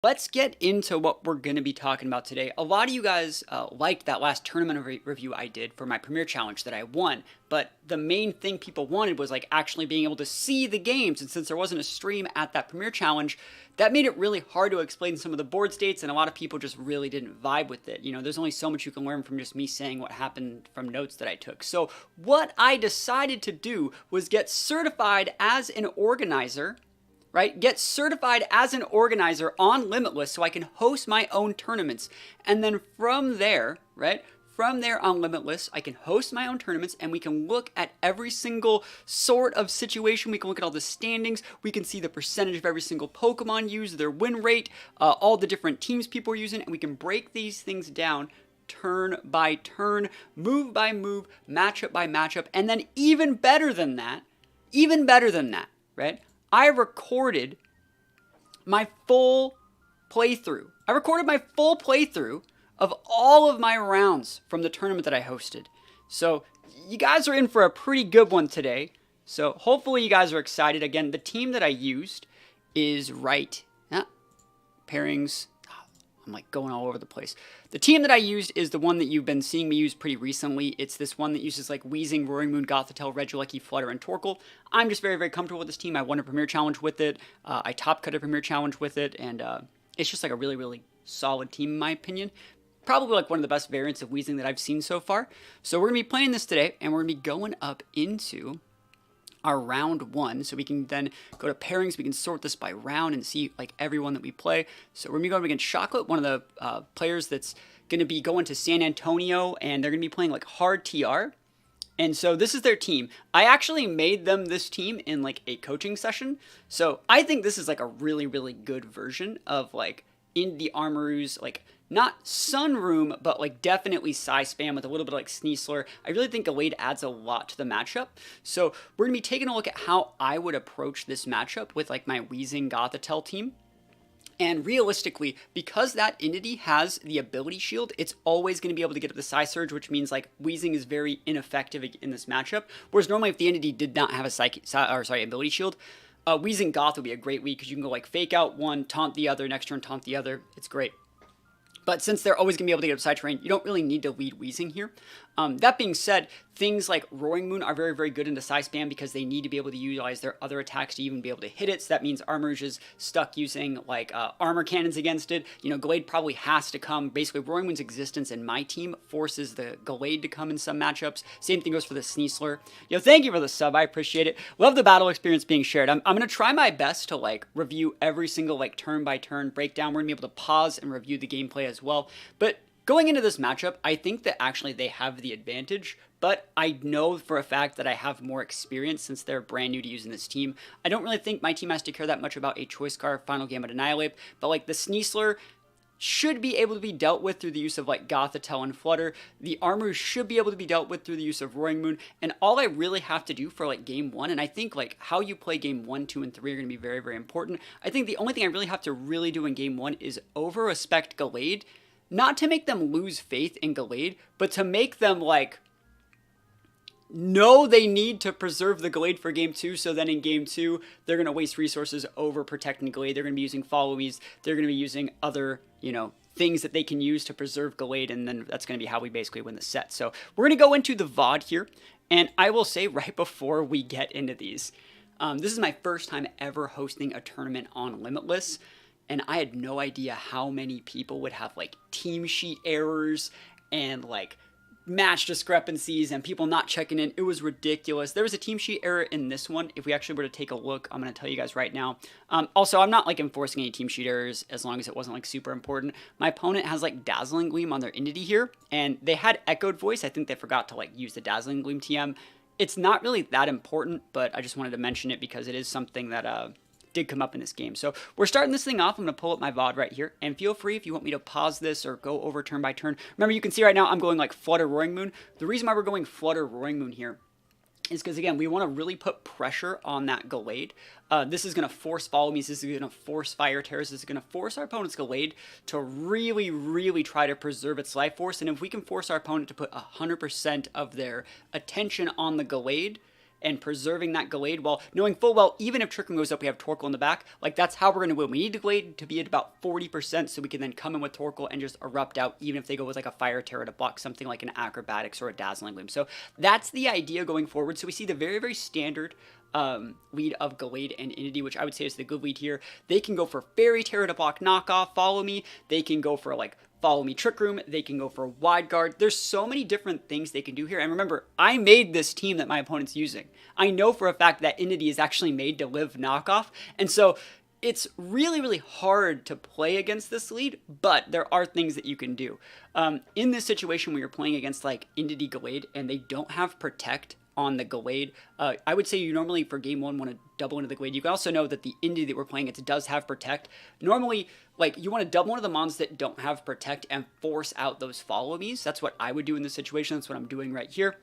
Let's get into what we're going to be talking about today. A lot of you guys liked that last tournament review I did for my Premier Challenge that I won, but the main thing people wanted was like actually being able to see the games, and since there wasn't a stream at that Premier Challenge, that made it really hard to explain some of the board states, and a lot of people just really didn't vibe with it. You know, there's only so much you can learn from just me saying what happened from notes that I took. So what I decided to do was get certified as an organizer, right? Get certified as an organizer on Limitless so I can host my own tournaments. And then from there, right? From there on Limitless, I can host my own tournaments and we can look at every single sort of situation. We can look at all the standings. We can see the percentage of every single Pokemon used, their win rate, all the different teams people are using, and we can break these things down turn by turn, move by move, matchup by matchup, and then even better than that, right? I recorded my full playthrough. Of all of my rounds from the tournament that I hosted. So you guys are in for a pretty good one today. So hopefully you guys are excited. Again, the team that I used is right. Pairings. I'm like going all over the place. The team that I used is the one that you've been seeing me use pretty recently. It's this one that uses like Weezing, Roaring Moon, Gothitelle, Regieleki, Flutter, and Torkoal. I'm just very, very comfortable with this team. I won a Premier Challenge with it. I top cut a Premier Challenge with it. And it's just like a really, really solid team in my opinion. Probably like one of the best variants of Weezing that I've seen so far. So we're going to be playing this today, and we're going to be going up into our round one, so we can then go to pairings. We can sort this by round and see like everyone that we play. So we're gonna be going against Chocolate, one of the players that's gonna be going to San Antonio, and they're gonna be playing like hard TR. And so this is their team. I actually made them this team in like a coaching session. So I think this is like a really, really good version of like Indie Armoroo's like not Sunroom, but like definitely size spam with a little bit of like Sneasler. I really think Gallade adds a lot to the matchup. So we're going to be taking a look at how I would approach this matchup with like my Weezing Gothitelle team. And realistically, because that entity has the ability shield, it's always going to be able to get up the Psy Surge, which means like Weezing is very ineffective in this matchup. Whereas normally if the entity did not have a ability shield, Weezing Goth would be a great week because you can go like fake out one, taunt the other, next turn taunt the other. It's great. But since they're always going to be able to get up side terrain, you don't really need to lead Weezing here. That being said, things like Roaring Moon are very, very good into Psy Spam because they need to be able to utilize their other attacks to even be able to hit it. So that means Armourouge is stuck using like armor cannons against it. You know, Gallade probably has to come. Basically, Roaring Moon's existence in my team forces the Gallade to come in some matchups. Same thing goes for the Sneasler. Yo, thank you for the sub. I appreciate it. Love the battle experience being shared. I'm going to try my best to like review every single like turn by turn breakdown. We're going to be able to pause and review the gameplay as well. But going into this matchup, I think that actually they have the advantage, but I know for a fact that I have more experience since they're brand new to using this team. I don't really think my team has to care that much about a Choice Scarf, Final Gambit, Annihilate, but like the Sneasler should be able to be dealt with through the use of like Gothitelle and Flutter. The Armor should be able to be dealt with through the use of Roaring Moon, and all I really have to do for like game one, and I think like how you play game 1, 2, and 3 are going to be very, very important. I think the only thing I really have to really do in game one is over-respect Gallade. Not to make them lose faith in Gallade, but to make them, like, know they need to preserve the Gallade for game 2, so then in game 2, they're going to waste resources over protecting Gallade. They're going to be using Follow-Me's. They're going to be using other, you know, things that they can use to preserve Gallade, and then that's going to be how we basically win the set. So we're going to go into the VOD here, and I will say right before we get into these, this is my first time ever hosting a tournament on Limitless. And I had no idea how many people would have like team sheet errors and like match discrepancies and people not checking in. It was ridiculous. There was a team sheet error in this one. If we actually were to take a look, I'm going to tell you guys right now. Also, I'm not like enforcing any team sheet errors as long as it wasn't like super important. My opponent has like Dazzling Gleam on their entity here, and they had Echoed Voice. I think they forgot to like use the Dazzling Gleam TM. It's not really that important, but I just wanted to mention it because it is something that did come up in this game. So we're starting this thing off. I'm going to pull up my VOD right here, and feel free if you want me to pause this or go over turn by turn. Remember, you can see right now I'm going like Flutter Roaring Moon. The reason why we're going Flutter Roaring Moon here is because, again, we want to really put pressure on that Gallade. This is going to force Follow Me. This is going to force Fire Terrors. This is going to force our opponent's Gallade to really, really try to preserve its life force. And if we can force our opponent to put 100% of their attention on the Gallade, and preserving that Gallade while knowing full well, even if Trick Room goes up, we have Torkoal in the back. Like, that's how we're going to win. We need the Gallade to be at about 40% so we can then come in with Torkoal and just erupt out, even if they go with like a Fire Terror to block something like an Acrobatics or a Dazzling Gleam. So that's the idea going forward. So we see the very, very standard lead of Gallade and Entity, which I would say is the good lead here. They can go for Fairy Terror to block knockoff, Follow Me. They can go for like Follow Me Trick Room. They can go for Wide Guard. There's so many different things they can do here. And remember, I made this team that my opponent's using. I know for a fact that Entity is actually made to live knockoff. And so it's really, really hard to play against this lead, but there are things that you can do. In this situation where you're playing against like Entity Gallade and they don't have Protect on the Gallade, I would say you normally for game one want to double into the Gallade. You can also know that the Entity that we're playing against does have Protect. Normally, like, you want to double one of the mons that don't have Protect and force out those Follow Me's. That's what I would do in this situation. That's what I'm doing right here.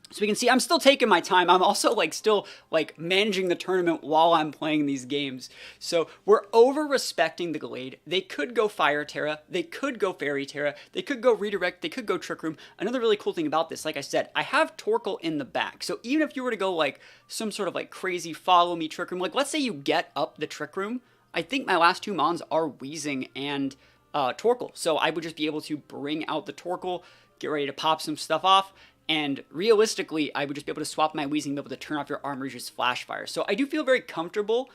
So we can see I'm still taking my time. I'm also like still like managing the tournament while I'm playing these games. So we're over-respecting the Gallade. They could go Fire Terra. They could go Fairy Terra. They could go Redirect. They could go Trick Room. Another really cool thing about this, like I said, I have Torkoal in the back. So even if you were to go like some sort of like crazy Follow Me Trick Room, like let's say you get up the Trick Room, I think my last two mons are Weezing and Torkoal. So I would just be able to bring out the Torkoal, get ready to pop some stuff off, and realistically, I would just be able to swap my Weezing and be able to turn off your Armor Rouge's Flash Fire. So I do feel very comfortable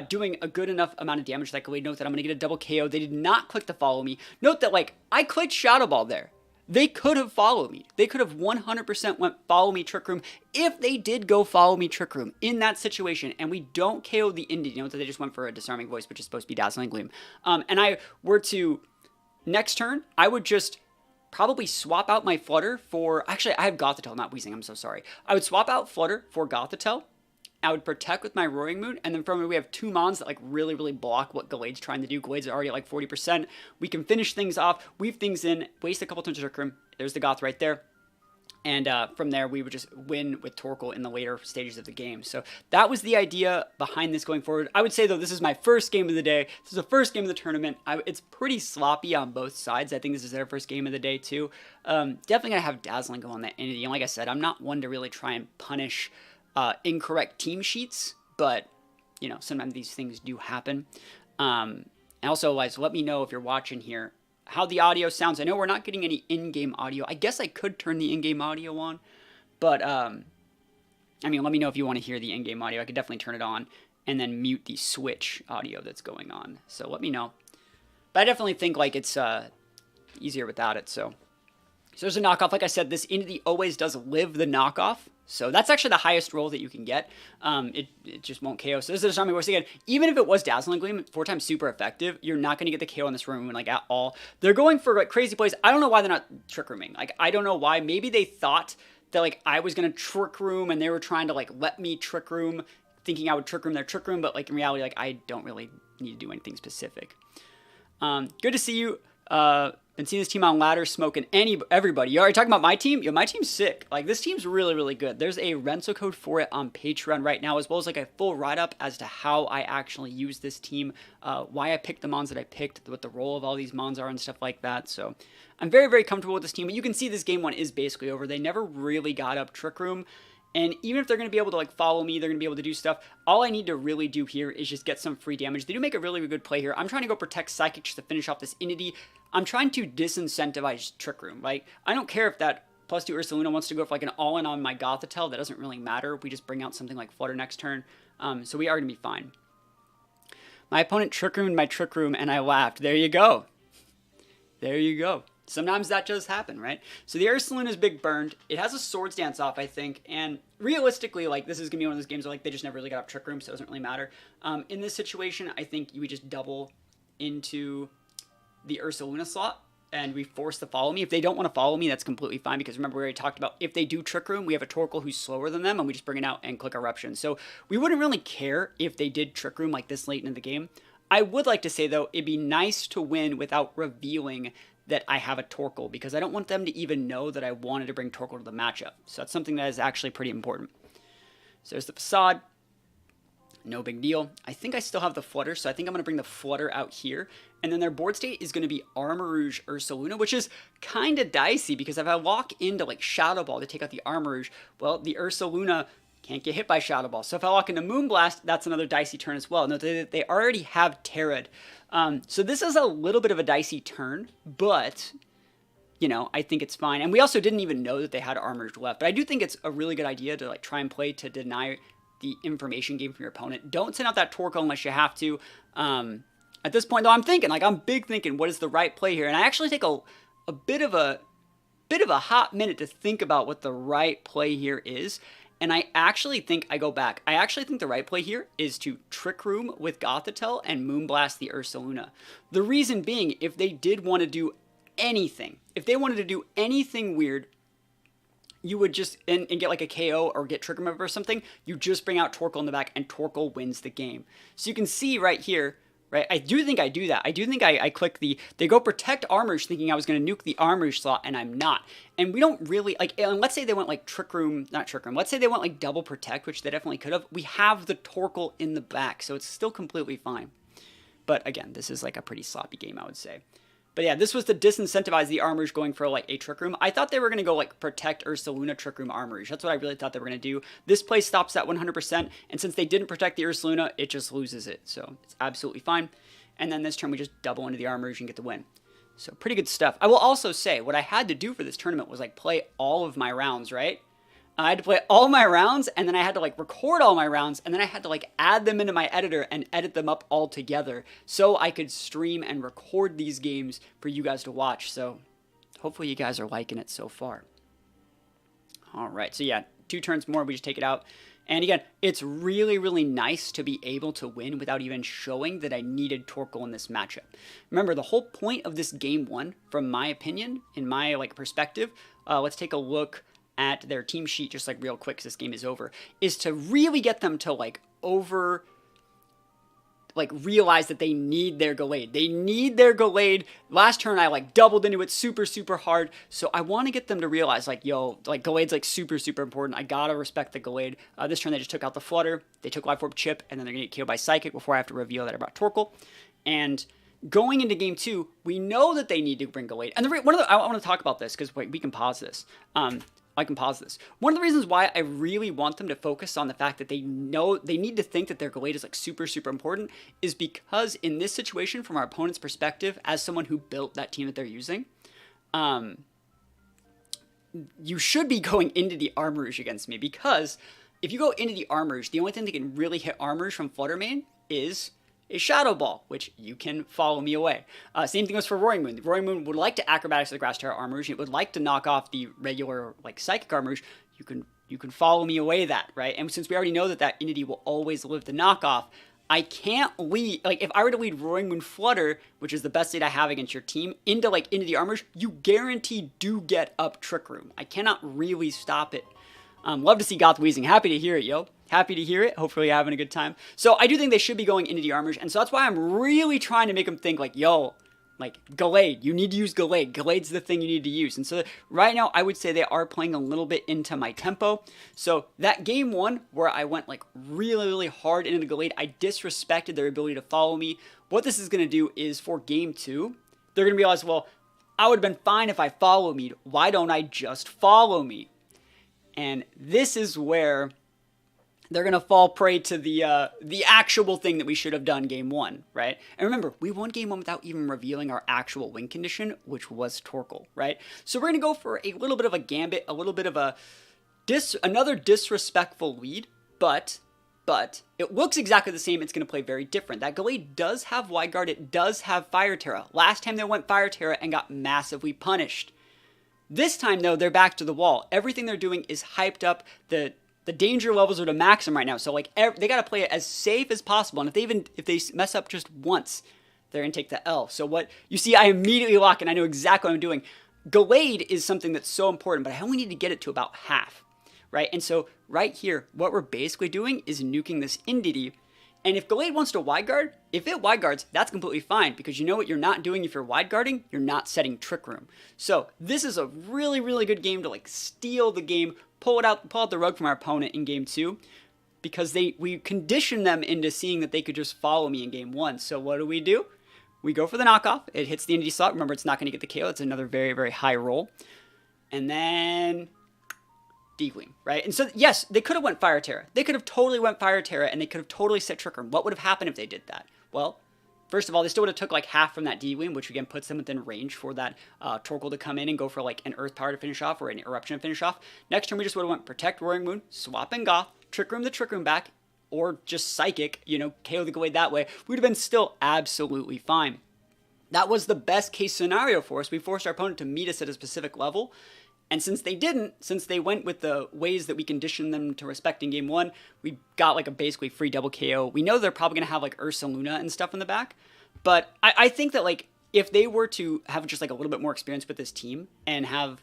doing a good enough amount of damage that Gallade. Note that I'm going to get a double KO. They did not click to Follow Me. Note that, like, I clicked Shadow Ball there. They could have followed me. They could have 100% went Follow Me Trick Room if they did go Follow Me Trick Room in that situation, and we don't KO the Indie. Note that they just went for a Disarming Voice, which is supposed to be Dazzling Gleam. And I were to, next turn, I would just probably swap out my Flutter for, actually I have Gothitelle, not Weezing, I'm so sorry. I would swap out Flutter for Gothitelle. I would Protect with my Roaring Moon, and then from it we have two mons that like really, really block what Gallade's trying to do. Gallade's already at like 40%. We can finish things off, weave things in, waste a couple turns of Trick Room. There's the Goth right there. And from there, we would just win with Torkoal in the later stages of the game. So that was the idea behind this going forward. I would say, though, this is my first game of the day. This is the first game of the tournament. It's pretty sloppy on both sides. I think this is their first game of the day, too. Definitely going to have Dazzling go on that Entity. And like I said, I'm not one to really try and punish incorrect team sheets. But, you know, sometimes these things do happen. And also, guys, let me know if you're watching here how the audio sounds. I know we're not getting any in-game audio. I guess I could turn the in-game audio on, but I mean, let me know if you want to hear the in-game audio. I could definitely turn it on and then mute the Switch audio that's going on. So let me know. But I definitely think like it's easier without it. So there's a knockoff. Like I said, this Entity always does live the knockoff. So that's actually the highest roll that you can get. It just won't KO. So this is a Disarming Voice again. Even if it was Dazzling Gleam, 4 times super effective, you're not going to get the KO on this room like at all. They're going for like crazy plays. I don't know why they're not Trick Rooming. Like I don't know why. Maybe they thought that like I was going to Trick Room and they were trying to like let me Trick Room, thinking I would Trick Room their Trick Room. But like in reality, like I don't really need to do anything specific. Good to see you. Been seeing this team on ladder smoking everybody. You already talking about my team? Yo, my team's sick. Like this team's really, really good. There's a rental code for it on Patreon right now, as well as like a full write-up as to how I actually use this team, why I picked the mons that I picked, what the role of all these mons are and stuff like that. So I'm very, very comfortable with this team. But you can see this game one is basically over. They never really got up Trick Room. And even if they're going to be able to like follow me, they're going to be able to do stuff. All I need to really do here is just get some free damage. They do make a really, really good play here. I'm trying to go Protect Psychic just to finish off this Entity. I'm trying to disincentivize Trick Room. Like, I don't care if that +2 Ursaluna wants to go for like an all-in on my Gothitelle. That doesn't really matter. We just bring out something like Flutter next turn. So we are going to be fine. My opponent Trick Roomed my Trick Room and I laughed. There you go. There you go. Sometimes that does happen, right? So the Ursaluna is big burned. It has a Swords Dance off, I think, and realistically, like, this is going to be one of those games where, like, they just never really got up Trick Room, so it doesn't really matter. In this situation, I think you would just double into the Ursaluna slot, and we force the Follow Me. If they don't want to follow me, that's completely fine, because remember, we already talked about if they do Trick Room, we have a Torkoal who's slower than them, and we just bring it out and click Eruption. So we wouldn't really care if they did Trick Room, like, this late in the game. I would like to say, though, it'd be nice to win without revealing that I have a Torkoal, because I don't want them to even know that I wanted to bring Torkoal to the matchup. So that's something that is actually pretty important. So there's the Facade. No big deal. I think I still have the Flutter, so I think I'm going to bring the Flutter out here. And then their board state is going to be Armor Rouge Ursaluna, which is kind of dicey, because if I walk into like Shadow Ball to take out the Armor Rouge, well, the Ursaluna Can't get hit by Shadow Ball. So if I walk into Moonblast, that's another dicey turn as well. Note that they already have Terra'd. So this is a little bit of a dicey turn, but, you know, I think it's fine. And we also didn't even know that they had Armors left. But I do think it's a really good idea to like try and play to deny the information game from your opponent. Don't send out that Torkoal unless you have to. At this point, though, I'm thinking, like, I'm big thinking, what is the right play here? And I actually take a bit of a hot minute to think about what the right play here is. And I actually think, I go back, I actually think the right play here is to Trick Room with Gothitelle and Moonblast the Ursaluna. The reason being, if they did want to do anything, if they wanted to do anything weird, you would just, and get like a KO or get Trick Room or something, you just bring out Torkoal in the back and Torkoal wins the game. So you can see right here, right, I do think I do that. I do think I click they go protect Armors thinking I was going to nuke the Armors slot, and I'm not. And we don't really, like, and let's say they went like Trick Room, not Trick Room, let's say they went like double protect, which they definitely could have. We have the Torkoal in the back, so it's still completely fine. But again, this is like a pretty sloppy game, I would say. But yeah, this was to disincentivize the Armors going for like a Trick Room. I thought they were going to go like protect Ursaluna Trick Room Armors. That's what I really thought they were going to do. This play stops that 100%, and since they didn't protect the Ursaluna, it just loses it. So it's absolutely fine. And then this turn we just double into the Armors and get the win. So pretty good stuff. I will also say, what I had to do for this tournament was like play all of my rounds, right? I had to play all my rounds, and then I had to like record all my rounds, and then I had to like add them into my editor and edit them up all together so I could stream and record these games for you guys to watch. So hopefully you guys are liking it so far. All right, so yeah, 2 turns more, we just take it out. And again, it's really, really nice to be able to win without even showing that I needed Torkoal in this matchup. Remember, the whole point of this game 1, from my opinion, in my like perspective, let's take a look at their team sheet just like real quick because this game is over, is to really get them to like realize that they need their Gallade. They need their Gallade. Last turn I like doubled into it super, super hard. So I want to get them to realize like, yo, like Gallade's like super, super important. I gotta respect the Gallade. This turn they just took out the Flutter. They took Life Orb Chip, and then they're gonna get killed by Psychic before I have to reveal that I brought Torkoal. And going into game 2, we know that they need to bring Gallade. And I want to talk about this because we can pause this. I can pause this. One of the reasons why I really want them to focus on the fact that they know they need to think that their Gallade is like super, super important is because in this situation, from our opponent's perspective, as someone who built that team that they're using, you should be going into the Armors against me, because if you go into the Armors, the only thing that can really hit Armors from Flutter Mane is a Shadow Ball, which you can follow me away. Same thing goes for Roaring Moon. The Roaring Moon would like to Acrobatics the Grass Terra Armors. It would like to knock off the regular like Psychic Armors. You can follow me away that, right? And since we already know that that entity will always live the knockoff, I can't lead, like if I were to lead Roaring Moon Flutter, which is the best lead I have against your team, into the Armors, you guaranteed do get up Trick Room. I cannot really stop it. Love to see Goth Wheezing. Happy to hear it, yo. Happy to hear it. Hopefully you're having a good time. So I do think they should be going into the Armors, and so that's why I'm really trying to make them think like, yo, like Gallade, you need to use Gallade. Gallade's the thing you need to use. And so right now I would say they are playing a little bit into my tempo. So that game 1 where I went like really, really hard into the Gallade, I disrespected their ability to follow me. What this is going to do is for game 2, they're going to realize, well, I would have been fine if I follow me. Why don't I just follow me? And this is where they're going to fall prey to the actual thing that we should have done game 1, right? And remember, we won game 1 without even revealing our actual win condition, which was Torkoal, right? So we're going to go for a little bit of a gambit, a little bit of another disrespectful lead, but it looks exactly the same. It's going to play very different. That Gallade does have Wide Guard. It does have Fire Terra. Last time they went Fire Terra and got massively punished. This time, though, they're back to the wall. Everything they're doing is hyped up. The danger levels are to maximum right now. So, like, they got to play it as safe as possible. And if they mess up just once, they're going to take the L. So what you see, I immediately lock, and I know exactly what I'm doing. Gallade is something that's so important, but I only need to get it to about half, right? And so right here, what we're basically doing is nuking this entity. And if Gallade wants to wide guard, if it wide guards, that's completely fine, because you know what you're not doing if you're wide guarding? You're not setting Trick Room. So this is a really, really good game to like steal the game, pull out the rug from our opponent in game 2, because we conditioned them into seeing that they could just follow me in game 1. So what do? We go for the knockoff. It hits the entity slot. Remember, it's not going to get the KO. It's another very, very high roll. And then D-Gleam, right? And so, yes, they could have went Fire Terra. They could have totally went Fire Terra, and they could have totally set Trick Room. What would have happened if they did that? Well, first of all, they still would have took like half from that D-Gleam, which again puts them within range for that Torkoal to come in and go for like an Earth Power to finish off or an Eruption to finish off. Next turn, we just would have went Protect, Roaring Moon, swap and Goth, Trick Room the Trick Room back, or just Psychic, you know, KO the Gallade that way. We would have been still absolutely fine. That was the best case scenario for us. We forced our opponent to meet us at a specific level. And since they didn't, since they went with the ways that we conditioned them to respect in game one, we got like a basically free double KO. We know they're probably going to have like Ursaluna and stuff in the back. But I think that like if they were to have just like a little bit more experience with this team and have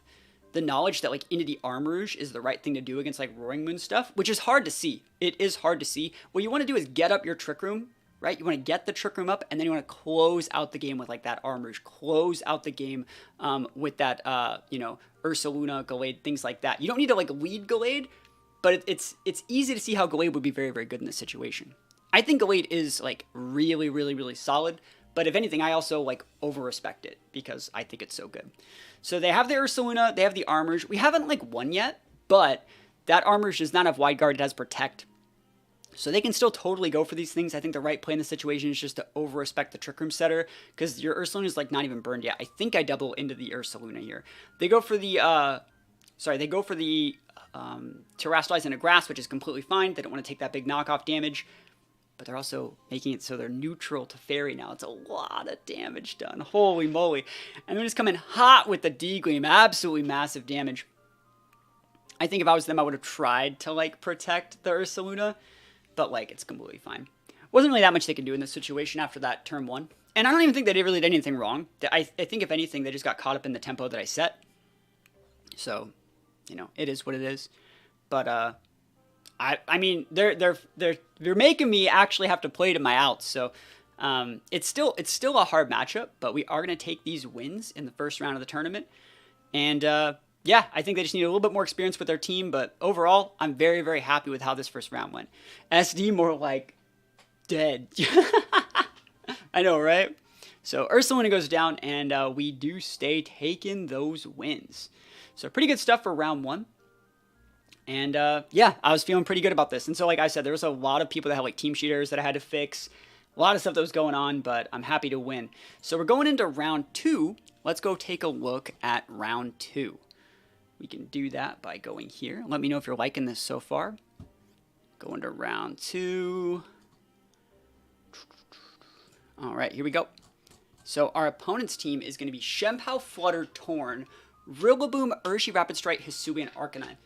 the knowledge that like into the Armarouge is the right thing to do against like Roaring Moon stuff, which is hard to see. It is hard to see. What you want to do is get up your Trick Room, right? You want to get the Trick Room up, and then you want to close out the game with like that Armarouge. Close out the game with that, you know, Ursaluna, Gallade, things like that. You don't need to like lead Gallade, but it's easy to see how Gallade would be very, very good in this situation. I think Gallade is like really, really, really solid. But if anything, I also like over-respect it because I think it's so good. So they have the Ursaluna, they have the Armarouge. We haven't like won yet, but that Armarouge does not have Wide Guard, it has Protect. So they can still totally go for these things. I think the right play in the situation is just to over-respect the Trick Room setter because your Ursaluna is like not even burned yet. I think I double into the Ursaluna here. They go for the, Terrasilize into Grass, which is completely fine. They don't want to take that big knockoff damage. But they're also making it so they're neutral to Fairy now. It's a lot of damage done. Holy moly. And they're just coming hot with the D-Gleam. Absolutely massive damage. I think if I was them, I would have tried to, like, protect the Ursaluna. But, like, it's completely fine. Wasn't really that much they could do in this situation after that turn one. And I don't even think they really did anything wrong. I think, if anything, they just got caught up in the tempo that I set. So, you know, it is what it is. But, I mean, they're making me actually have to play to my outs, so it's still a hard matchup, but we are going to take these wins in the first round of the tournament, and yeah, I think they just need a little bit more experience with their team, but overall, I'm very, very happy with how this first round went. SD more like dead. I know, right? So Ursaluna goes down, and we do stay taking those wins. So pretty good stuff for round one. And yeah, I was feeling pretty good about this. And so like I said, there was a lot of people that had like team cheaters that I had to fix. A lot of stuff that was going on, but I'm happy to win. So we're going into round two. Let's go take a look at round two. We can do that by going here. Let me know if you're liking this so far. Go into round two. All right, here we go. So our opponent's team is going to be Shempow, Flutter, Torn, Rillaboom, Urshi, Rapid Strike, Hisuian, Arcanine.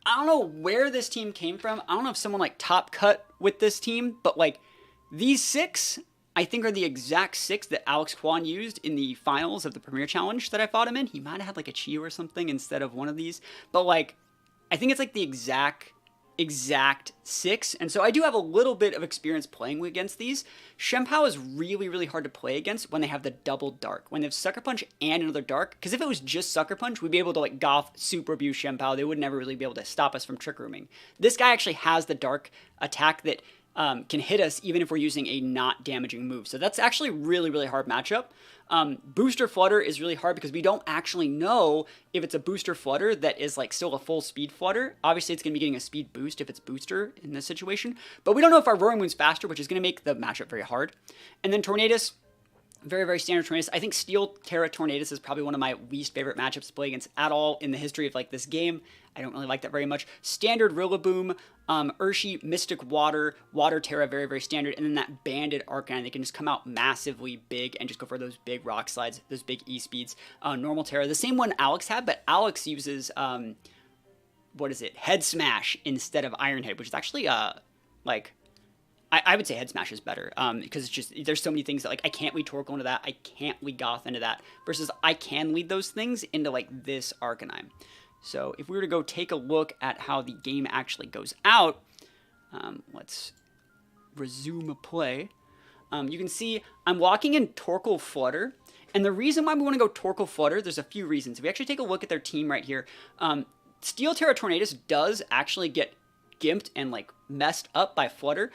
I don't know where this team came from. I don't know if someone like top cut with this team, but like these six, I think are the exact six that Alex Kwan used in the finals of the Premier Challenge that I fought him in. He might have had like a Chi or something instead of one of these, but like I think it's like the exact six, and so I do have a little bit of experience playing against these. Shempow is really, really hard to play against when they have the double dark. When they have Sucker Punch and another dark, because if it was just Sucker Punch, we'd be able to like Goth super abuse Shempow. They would never really be able to stop us from Trick Rooming. This guy actually has the dark attack that can hit us even if we're using a not damaging move. So that's actually really, really hard matchup. Booster Flutter is really hard because we don't actually know if it's a Booster Flutter that is like still a full speed Flutter. Obviously it's going to be getting a speed boost if it's Booster in this situation, but we don't know if our Roaring Moon's faster, which is going to make the matchup very hard. And then Tornadus, very, very standard Tornadus. I think Steel Terra Tornadus is probably one of my least favorite matchups to play against at all in the history of like this game. I don't really like that very much. Standard Rillaboom, Urshi, Mystic Water, Water Terra, very, very standard. And then that Banded Arcanine, they can just come out massively big and just go for those big rock slides, those big E-speeds. Normal Terra, the same one Alex had, but Alex uses, Head Smash instead of Iron Head, which is actually, like... I would say Head Smash is better, because it's just, there's so many things that, like, I can't lead Torkoal into that, I can't lead Goth into that, versus I can lead those things into, like, this Arcanine. So, if we were to go take a look at how the game actually goes out, let's resume play. You can see I'm walking in Torkoal Flutter, and the reason why we want to go Torkoal Flutter, there's a few reasons. If we actually take a look at their team right here, Steel Terra Tornadus does actually get gimped and like messed up by Flutter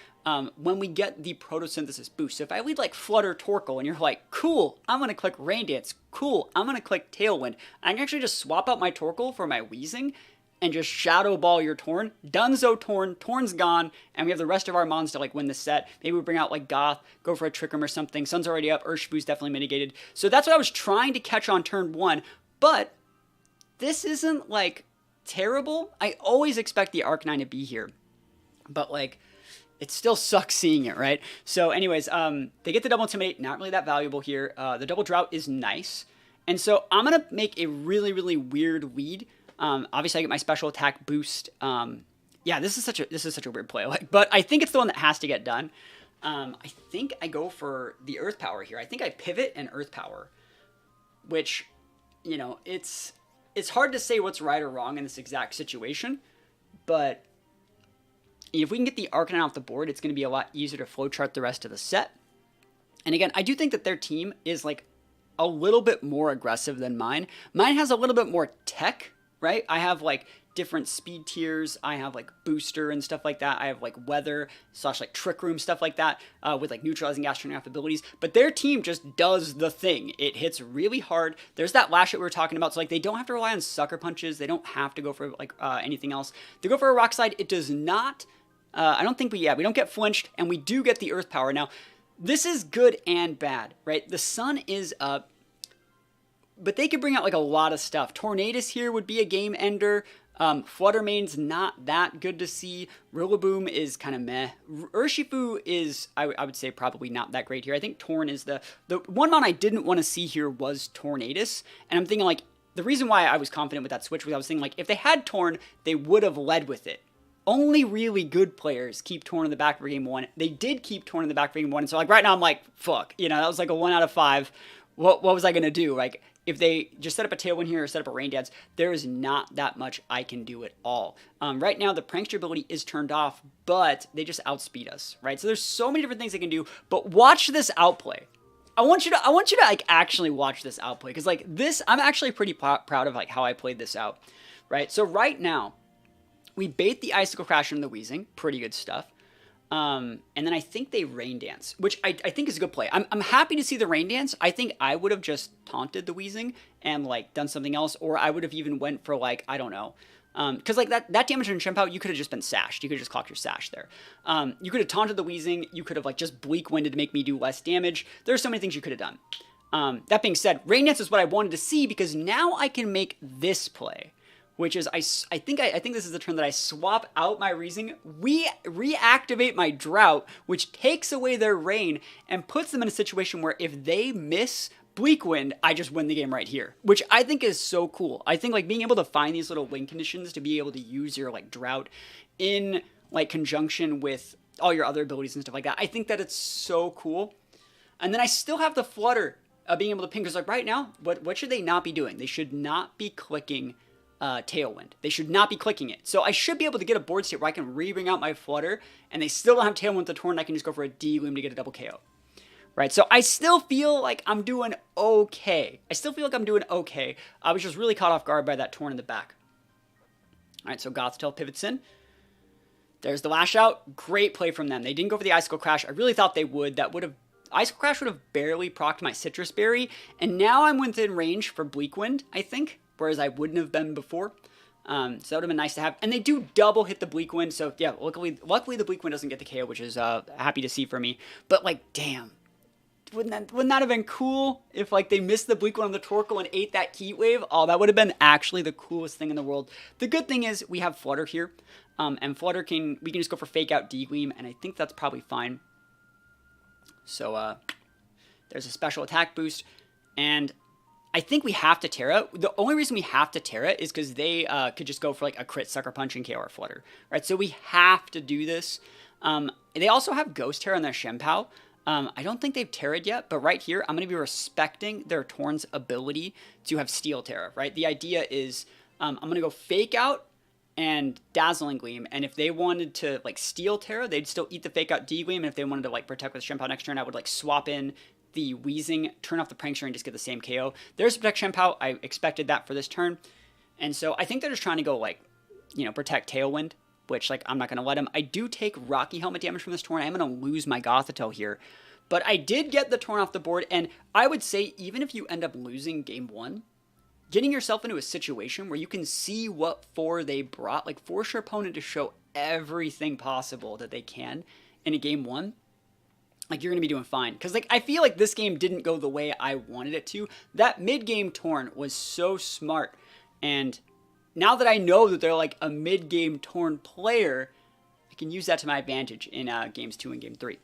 when we get the Photosynthesis boost. So if I lead like Flutter Torkoal and you're like, cool, I'm going to click Rain Dance, cool, I'm going to click Tailwind, I can actually just swap out my Torkoal for my Weezing and just Shadow Ball your Torn. Dunzo Torn, Torn's gone, and we have the rest of our mons to like win the set. Maybe we bring out like Goth, go for a Trick Room or something. Sun's already up, Urshifu's definitely mitigated. So that's what I was trying to catch on turn 1, but this isn't like terrible. I always expect the Arcanine to be here, but like it still sucks seeing it, right? So anyways, they get the double Intimidate, not really that valuable here. The double Drought is nice. And so I'm going to make a really, really weird lead. Obviously I get my special attack boost. Yeah, this is such a weird play, like, but I think it's the one that has to get done. I think I go for the Earth Power here. I think I pivot and Earth Power, which, you know, it's hard to say what's right or wrong in this exact situation, but if we can get the Arcanine off the board, it's going to be a lot easier to flowchart the rest of the set. And again, I do think that their team is like a little bit more aggressive than mine. Mine has a little bit more tech, right? I have like different speed tiers. I have like booster and stuff like that. I have like weather / like Trick Room, stuff like that, with like neutralizing gas, turning off abilities. But their team just does the thing. It hits really hard. There's that lash that we were talking about. So like they don't have to rely on sucker punches. They don't have to go for like anything else. They go for a Rock Slide. It does not. I don't think we don't get flinched, and we do get the Earth Power. Now, this is good and bad, right? The sun is up, but they could bring out like a lot of stuff. Tornadus here would be a game ender. Flutter Mane's not that good to see. Rillaboom is kind of meh. Urshifu is, I would say, probably not that great here. I think Torn is the one mon I didn't want to see here was Tornadus, and I'm thinking like the reason why I was confident with that switch was I was thinking like if they had Torn, they would have led with it. Only really good players keep Torn in the back for game 1. They did keep Torn in the back for game 1. And so like right now I'm like, fuck, you know, that was like a 1 out of 5. What was I going to do? Like if they just set up a Tailwind here or set up a Rain Dance, there is not that much I can do at all. Right now the Prankster ability is turned off, but they just outspeed us, right? So there's so many different things they can do, but watch this outplay. I want you to like actually watch this outplay, because like this, I'm actually pretty proud of like how I played this out, right? So right now, we bait the Icicle Crash and the Weezing. Pretty good stuff. And then I think they Rain Dance, which I think is a good play. I'm happy to see the Rain Dance. I think I would have just taunted the Weezing and like done something else, or I would have even went for like, I don't know. Because like that damage on Chien-Pao, you could have just been sashed. You could have just clocked your sash there. You could have taunted the Weezing. You could have like just Bleak Winded to make me do less damage. There's so many things you could have done. That being said, Rain Dance is what I wanted to see, because now I can make this play, which is I think this is the turn that I swap out my Weezing, reactivate my Drought, which takes away their Rain and puts them in a situation where if they miss Bleak Wind, I just win the game right here, which I think is so cool. I think like being able to find these little win conditions to be able to use your like Drought in like conjunction with all your other abilities and stuff like that, I think that it's so cool. And then I still have the Flutter being able to ping, because like right now, what should they not be doing? They should not be clicking Tailwind. They should not be clicking it. So I should be able to get a board state where I can re-bring out my Flutter, and they still don't have Tailwind with the Torn. I can just go for a D-Gloom to get a double KO. Right, so I still feel like I'm doing okay. I was just really caught off guard by that Torn in the back. All right, so Gothitelle pivots in. There's the Lash Out. Great play from them. They didn't go for the Icicle Crash. I really thought they would. Icicle Crash would have barely procced my Citrus Berry, and now I'm within range for Bleak Wind, I think, whereas I wouldn't have been before. So that would have been nice to have. And they do double hit the Bleak Wind, so yeah, luckily the Bleak Wind doesn't get the KO, which is happy to see for me. But like, damn. Wouldn't that have been cool if like they missed the Bleak Wind on the Torkoal and ate that Heat Wave? Oh, that would have been actually the coolest thing in the world. The good thing is we have Flutter here, and Flutter we can just go for Fake Out D-Gleam, and I think that's probably fine. So there's a special attack boost, and I think we have to Terra. The only reason we have to Terra is because they could just go for like a crit Sucker Punch and KO our Flutter, right? So we have to do this. They also have Ghost Terra on their Chien-Pao. I don't think they've Terra'd yet, but right here, I'm going to be respecting their Torn's ability to have Steel Terra, right? The idea is I'm going to go Fake Out and Dazzling Gleam, and if they wanted to like Steel Terra, they'd still eat the Fake Out D-Gleam, and if they wanted to like protect with Chien-Pao next turn, I would like swap in the Weezing, turn off the Prankster, and just get the same KO. There's Protect Chien-Pao. I expected that for this turn, and so I think they're just trying to go like, you know, protect Tailwind, which like I'm not going to let them. I do take Rocky Helmet damage from this Torn. I'm going to lose my Gothitelle here, but I did get the Torn off the board, and I would say even if you end up losing game 1, getting yourself into a situation where you can see what four they brought, like force your opponent to show everything possible that they can in a game one, like you're going to be doing fine. Because like I feel like this game didn't go the way I wanted it to. That mid-game Torn was so smart. And now that I know that they're like a mid-game Torn player, I can use that to my advantage in games 2 and game 3.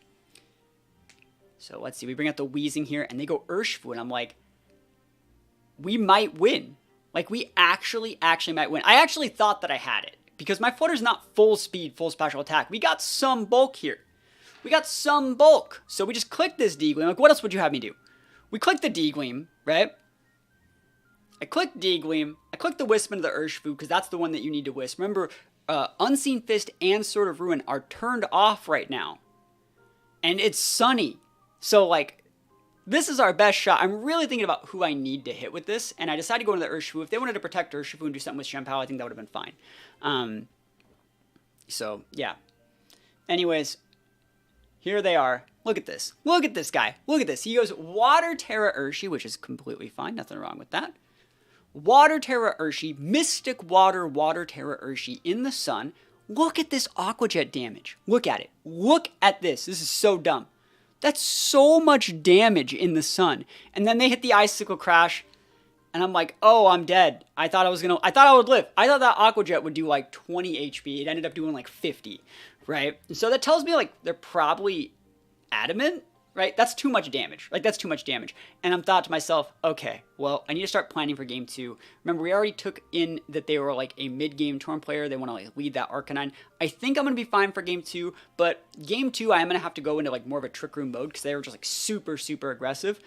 So let's see. We bring out the Weezing here, and they go Urshifu, and I'm like, we might win. Like, we actually might win. I actually thought that I had it, because my Flutter's not full speed, full special attack. We got some bulk here. We got some bulk. So we just click this D-Gleam. Like, what else would you have me do? We click the D-Gleam, right? I click D-Gleam. I click the Wisp into the Urshifu, because that's the one that you need to Wisp. Remember, Unseen Fist and Sword of Ruin are turned off right now. And it's sunny. So, like, this is our best shot. I'm really thinking about who I need to hit with this, and I decided to go into the Urshifu. If they wanted to protect Urshifu and do something with Shenpao, I think that would have been fine. So, yeah. Anyways, here they are. Look at this. Look at this guy. Look at this. He goes Water Terra Urshi, which is completely fine. Nothing wrong with that. Water Terra Urshi, Mystic Water, Water Terra Urshi in the sun. Look at this Aqua Jet damage. Look at it. Look at this. This is so dumb. That's so much damage in the sun. And then they hit the Icicle Crash, and I'm like, oh, I'm dead. I thought I would live. I thought that Aqua Jet would do like 20 HP. It ended up doing like 50, right? And so that tells me like they're probably adamant, right? That's too much damage. Like, that's too much damage. And I'm thought to myself, okay, well, I need to start planning for game 2. Remember, we already took in that they were like a mid-game Torn player. They want to like lead that Arcanine. I think I'm going to be fine for game 2, but game 2, I am going to have to go into like more of a Trick Room mode because they were just like super, super aggressive.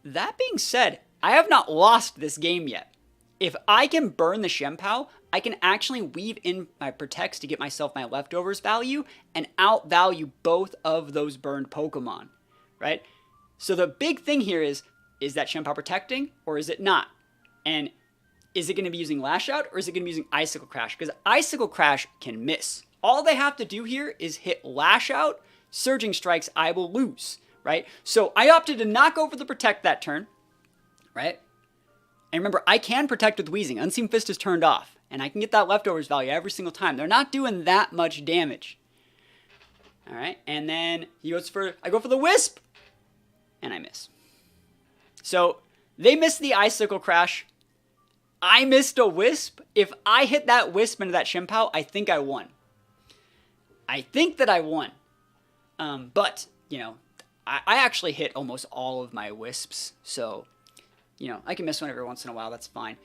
That being said, I have not lost this game yet. If I can burn the Shenpao, I can actually weave in my Protects to get myself my leftovers value and outvalue both of those burned Pokemon, right? So the big thing here is that Shenpao protecting or is it not? And is it going to be using Lash Out or is it going to be using Icicle Crash? Because Icicle Crash can miss. All they have to do here is hit Lash Out, Surging Strikes, I will lose, right? So I opted to not go for the Protect that turn, right? And remember, I can protect with Weezing. Unseen Fist is turned off. And I can get that leftovers value every single time. They're not doing that much damage. Alright, and then I go for the Wisp. And I miss. So, they missed the Icicle Crash. I missed a Wisp. If I hit that Wisp into that Shenpao, I think I won. I think that I won. But, you know, I actually hit almost all of my Wisps. So, you know, I can miss one every once in a while. That's fine.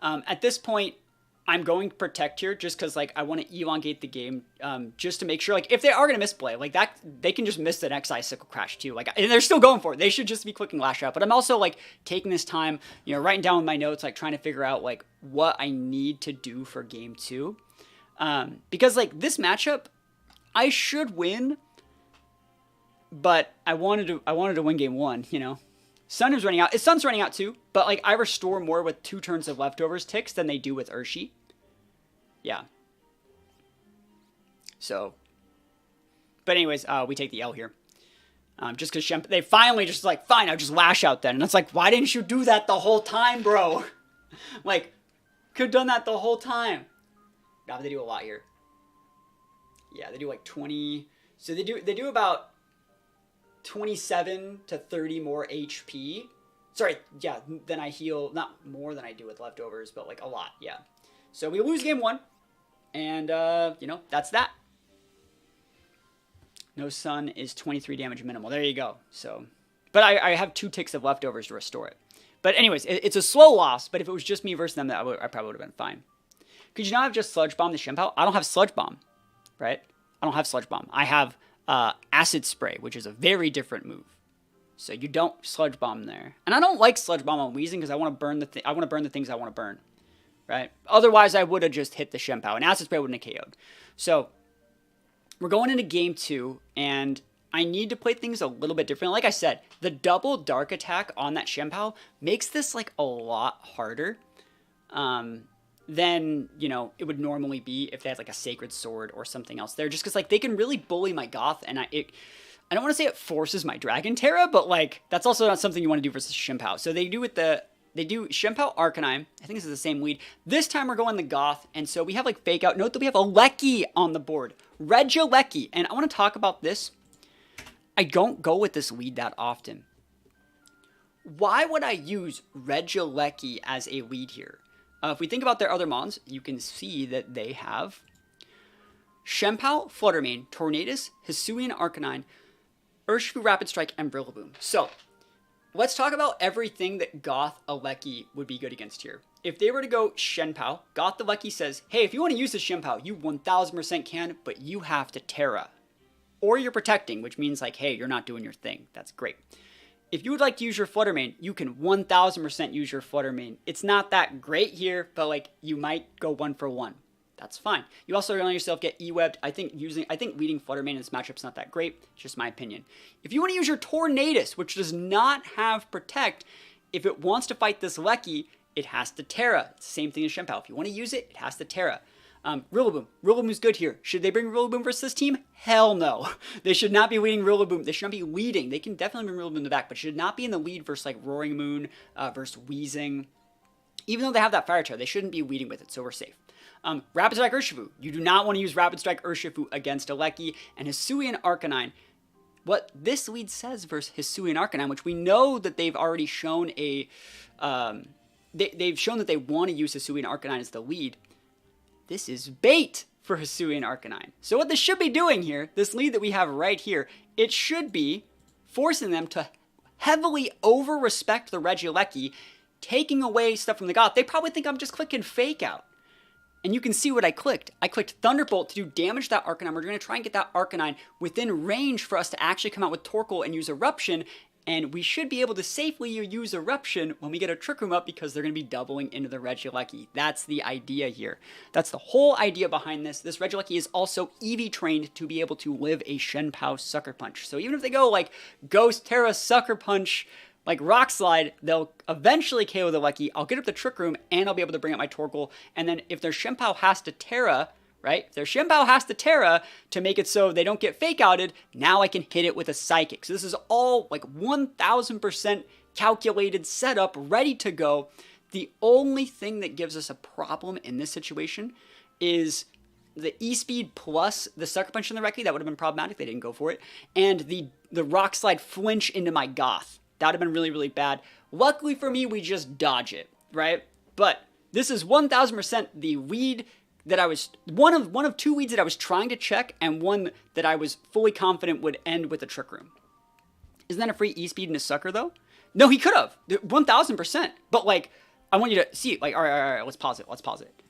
At this point, I'm going to Protect here just because, like, I want to elongate the game just to make sure, like, if they are going to misplay, like, that, they can just miss the next Icicle Crash, too. Like, and they're still going for it. They should just be clicking Lash Out. But I'm also, like, taking this time, you know, writing down my notes, like, trying to figure out, like, what I need to do for game 2. Because, like, this matchup, I should win, but I wanted to win game 1, you know. Sun is running out. His Sun's running out too, but like I restore more with 2 turns of leftovers ticks than they do with Urshi. Yeah. So, but anyways, we take the L here. Just because they finally just like, fine, I'll just Lash Out then. And it's like, why didn't you do that the whole time, bro? Like, could have done that the whole time. God, but they do a lot here. Yeah, they do like 20. So they do about 27 to 30 more HP. Sorry, yeah, then I heal, not more than I do with leftovers, but like a lot, yeah. So we lose game 1, and, you know, that's that. No Sun is 23 damage minimal. There you go. So, but I have 2 ticks of leftovers to restore it. But anyways, it's a slow loss, but if it was just me versus them, I probably would have been fine. Could you not have just Sludge Bomb the Shenpao? I don't have Sludge Bomb, right? I don't have Sludge Bomb. I have Acid Spray, which is a very different move. So you don't Sludge Bomb there. And I don't like Sludge Bomb on Weezing because I want to burn the things I want to burn. Right? Otherwise, I would have just hit the Shenpao, and Acid Spray wouldn't have KO'd. So, we're going into game 2, and I need to play things a little bit different. Like I said, the double Dark Attack on that Shenpao makes this, like, a lot harder than, you know, it would normally be if they had, like, a Sacred Sword or something else there. Just because, like, they can really bully my Goth, and I don't want to say it forces my Dragon Terra, but, like, that's also not something you want to do versus Shenpao. So they do with the they do Shenpao Arcanine. I think this is the same lead. This time we're going the Goth, and so we have like Fake Out. Note that we have a Lecky on the board. Regieleki, and I want to talk about this. I don't go with this lead that often. Why would I use Regieleki as a lead here? If we think about their other mons, you can see that they have Shenpao, Fluttermane, Tornadus, Hisuian Arcanine, Urshifu Rapid Strike, and Rillaboom. So, let's talk about everything that Goth Alecki would be good against here. If they were to go Shenpao, Goth Alecki says, hey, if you want to use the Shenpao, you 1000% can, but you have to Terra. Or you're protecting, which means like, hey, you're not doing your thing. That's great. If you would like to use your Fluttermane, you can 1000% use your Fluttermane. It's not that great here, but like you might go 1-for-1. That's fine. You also let yourself get E-webbed. I think leading Fluttermane in this matchup is not that great. It's just my opinion. If you want to use your Tornadus, which does not have Protect, if it wants to fight this Lecky, it has to Terra. It's the same thing as Shenpao. If you want to use it, it has to Terra. Rillaboom. Rillaboom's good here. Should they bring Rillaboom versus this team? Hell no. They should not be leading Rillaboom. They should not be leading. They can definitely bring Rillaboom in the back, but should not be in the lead versus like Roaring Moon, versus Weezing. Even though they have that Fire Terror, they shouldn't be leading with it, so we're safe. Rapid Strike Urshifu. You do not want to use Rapid Strike Urshifu against Alecki and Hisuian Arcanine. What this lead says versus Hisuian Arcanine, which we know that they've already shown a... they've shown that they want to use Hisuian Arcanine as the lead. This is bait for Hisuian Arcanine. So what this should be doing here, this lead that we have right here, it should be forcing them to heavily over-respect the Regieleki, taking away stuff from the Goth. They probably think I'm just clicking Fake Out. And you can see what I clicked. I clicked Thunderbolt to do damage to that Arcanine. We're going to try and get that Arcanine within range for us to actually come out with Torkoal and use Eruption. And we should be able to safely use Eruption when we get a Trick Room up because they're going to be doubling into the Regieleki. That's the idea here. That's the whole idea behind this. This Regieleki is also EV trained to be able to live a Shenpao Sucker Punch. So even if they go like Ghost Terra Sucker Punch, like Rock Slide, they'll eventually KO the Lecky. I'll get up the Trick Room and I'll be able to bring up my Torkoal. And then if their Shenpao has to Terra, right? If their Shenpao has to Terra to make it so they don't get Fake Outed, now I can hit it with a Psychic. So this is all like 1000% calculated setup, ready to go. The only thing that gives us a problem in this situation is the E-Speed plus the Sucker Punch in the Recce. That would have been problematic. They didn't go for it. And the Rock Slide flinch into my Goth. That would have been really, really bad. Luckily for me, we just dodge it, right? But this is 1000% the weed that I was, one of two weeds that I was trying to check, and one that I was fully confident would end with a Trick Room. Isn't that a free E-Speed and a Sucker, though? No, he could have. 1000%. But, like, I want you to see, like, all right, let's pause it.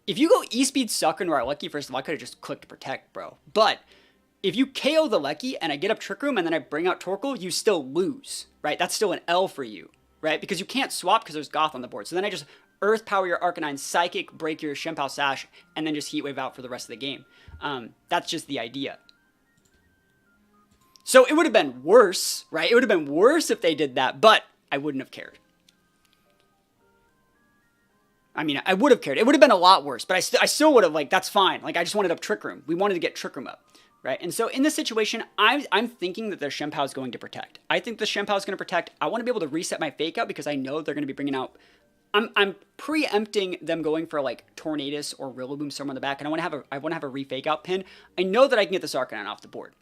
If you go E-Speed Sucker into our Lecky, first of all, I could have just clicked Protect, bro. But if you KO the Lecky and I get up Trick Room and then I bring out Torkoal, you still lose, right? That's still an L for you, right? Because you can't swap because there's Goth on the board. So then I just Earth Power your Arcanine, Psychic, break your Shenpao Sash, and then just Heat Wave out for the rest of the game. That's just the idea. So it would have been worse, right? It would have been worse if they did that, but I wouldn't have cared. I mean, I would have cared. It would have been a lot worse, but I still would have, like, that's fine. Like, I just wanted up Trick Room. We wanted to get Trick Room up, right? And so in this situation, I'm thinking that their Shenpao is going to Protect. I think the Shenpao is going to Protect. I want to be able to reset my Fake Out because I know they're going to be bringing out... I'm preempting them going for like Tornadus or Rillaboom somewhere in the back, and I want to have a re-Fake Out pin. I know that I can get this Arcanine off the board.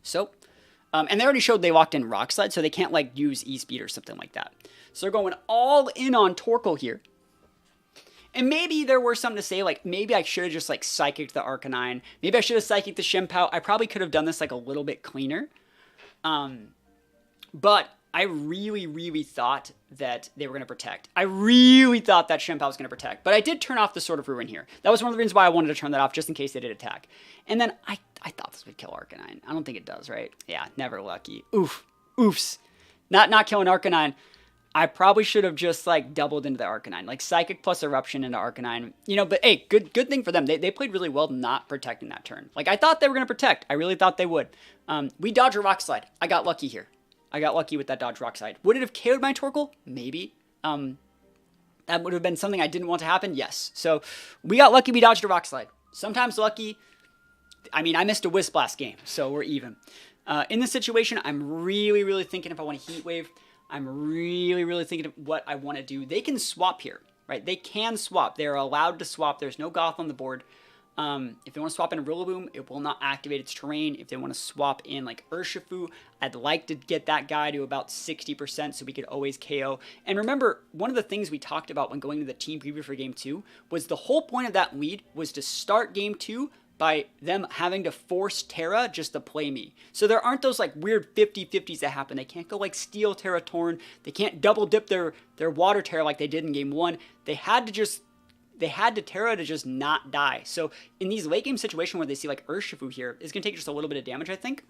So, and they already showed they locked in Rock Slide, so they can't like use E-Speed or something like that. So they're going all in on Torkoal here. And maybe there were something to say, like maybe I should have just like Psychicked the Arcanine. Maybe I should have Psychicked the Shenpao. I probably could have done this like a little bit cleaner. But I really, really thought that they were going to Protect. I really thought that Shenpao was going to Protect. But I did turn off the Sword of Ruin here. That was one of the reasons why I wanted to turn that off, just in case they did attack. And then I thought this would kill Arcanine. I don't think it does, right? Yeah, never lucky. Oofs. Not killing Arcanine. I probably should have just, like, doubled into the Arcanine. Like, Psychic plus Eruption into Arcanine. You know, but, hey, good thing for them. They played really well not protecting that turn. Like, I thought they were going to Protect. I really thought they would. We dodge a Rock Slide. I got lucky here. I got lucky with that dodge Rock Slide. Would it have KO'd my Torkoal? Maybe. That would have been something I didn't want to happen? Yes. So, we got lucky we dodged a Rock Slide. Sometimes lucky. I mean, I missed a Wisp last game, so we're even. In this situation, I'm really, really thinking if I want to Heat Wave. I'm really thinking of what I want to do. They can swap here, right? They can swap. They're allowed to swap. There's no Goth on the board. If they want to swap in a Rillaboom, it will not activate its terrain. If they want to swap in like Urshifu, I'd like to get that guy to about 60% so we could always KO. And remember, one of the things we talked about when going to the team preview for Game 2 was the whole point of that lead was to start Game 2 by them having to force Terra just to play me. So there aren't those like weird 50-50s that happen. They can't go like Steel Terra Torn. They can't double dip their Water Terra like they did in Game 1. They had to Terra to just not die. So in these late game situations where they see like Urshifu here, it's going to take just a little bit of damage, I think.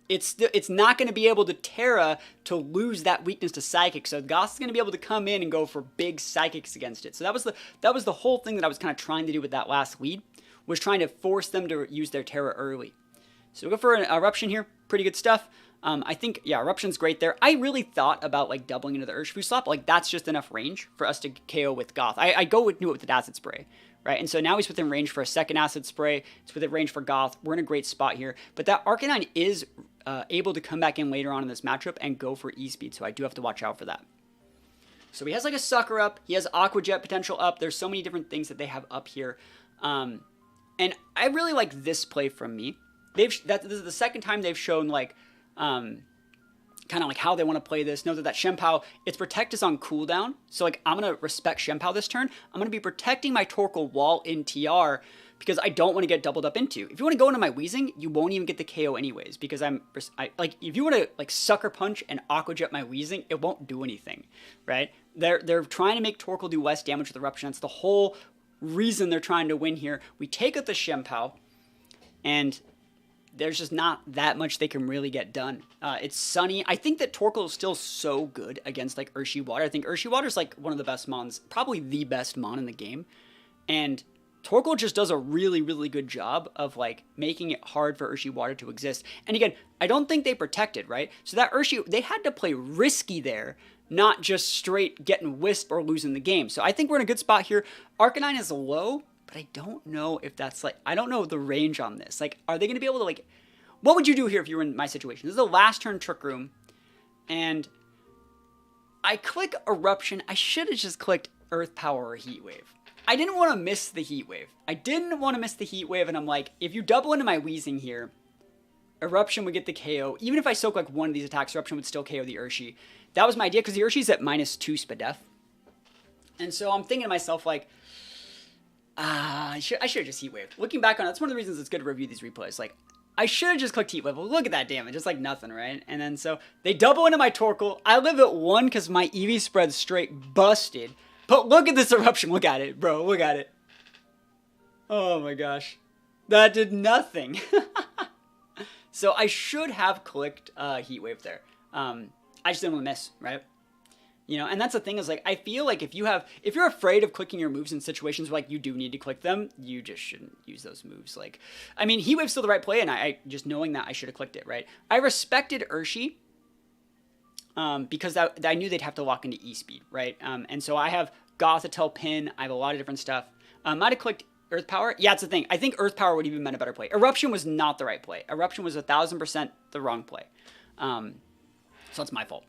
It's not going to be able to Terra to lose that weakness to Psychic. So Goth's going to be able to come in and go for big Psychics against it. So that was the whole thing that I was kind of trying to do with that last lead, was trying to force them to use their Terra early. So we'll go for an Eruption here. Pretty good stuff. I think, yeah, Eruption's great there. I really thought about, like, doubling into the Urshifu slot, but, like, that's just enough range for us to KO with Goth. I go with the Acid Spray, right? And so now he's within range for a second Acid Spray. It's within range for Goth. We're in a great spot here. But that Arcanine is able to come back in later on in this matchup and go for E-Speed, so I do have to watch out for that. So he has, like, a Sucker up. He has Aqua Jet potential up. There's so many different things that they have up here. And I really like this play from me. This is the second time they've shown, like, kind of like how they want to play this. Know that Shenpao, its Protect is on cooldown. So, like, I'm going to respect Shenpao this turn. I'm going to be protecting my Torkoal while in TR because I don't want to get doubled up into. If you want to go into my Weezing, you won't even get the KO anyways because like, if you want to, like, Sucker Punch and Aqua Jet my Weezing, it won't do anything, right? They're trying to make Torkoal do less damage with Eruption. That's the whole reason they're trying to win here. We take out the Shenpao, and there's just not that much they can really get done. It's Sunny. I think that Torkoal is still so good against, like, Urshifu Water. I think Urshifu Water is, like, one of the best mons, probably the best mon in the game. And Torkoal just does a really good job of, like, making it hard for Urshifu Water to exist. And again, I don't think they protected, right? So that Urshifu, they had to play risky there, not just straight getting Wisp or losing the game. So I think we're in a good spot here. Arcanine is low, but I don't know if that's, like, I don't know the range on this. Like, are they going to be able to, like, what would you do here if you were in my situation? This is the last turn Trick Room, and I click Eruption. I should have just clicked Earth Power or Heat Wave. I didn't want to miss the Heat Wave. And I'm like, if you double into my Weezing here, Eruption would get the KO. Even if I soak, like, one of these attacks, Eruption would still KO the Urshi. That was my idea, because the Urshi's at -2 Spadef. And so I'm thinking to myself, like, I should have just Heat Waved. Looking back on it, that's one of the reasons it's good to review these replays. Like, I should have just clicked Heat Wave. Well, look at that damage. It's like nothing, right? And then so they double into my Torkoal. I live at 1 because my EV spread's straight busted. But look at this Eruption. Look at it, bro. Look at it. Oh my gosh. That did nothing. So I should have clicked Heat Wave there. I just didn't want to miss, right? You know, and that's the thing is, like, I feel like if you're afraid of clicking your moves in situations where, like, you do need to click them, you just shouldn't use those moves. Like, I mean, Heat Wave's still the right play, and I just knowing that I should have clicked it, right? I respected Urshi because I knew they'd have to lock into E-Speed, right? And so I have Gothitelle Pin, I have a lot of different stuff. Might have clicked Earth Power. Yeah, it's the thing. I think Earth Power would even been a better play. Eruption was not the right play. Eruption was 1,000% the wrong play. So that's my fault.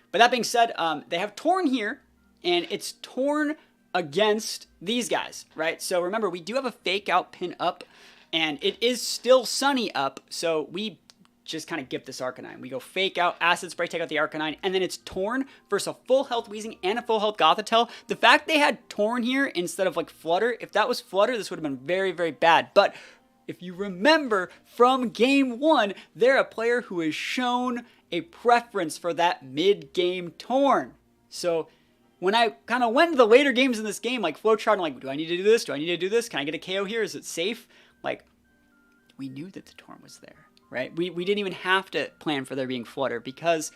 But that being said, they have Torn here, and it's Torn against these guys, right? So remember, we do have a Fake Out Pin up, and it is still Sunny up, so we just kind of gift this Arcanine. We go Fake Out, Acid Spray, take out the Arcanine, and then it's Torn versus a full health Weezing and a full health Gothitelle. The fact they had Torn here instead of, like, Flutter, if that was Flutter, this would have been very bad. But if you remember from Game 1, they're a player who has shown a preference for that mid-game Torn. So when I kind of went to the later games in this game, like Flowchart, I'm like, do I need to do this? Do I need to do this? Can I get a KO here? Is it safe? Like, we knew that the Torn was there, right? We didn't even have to plan for there being Flutter because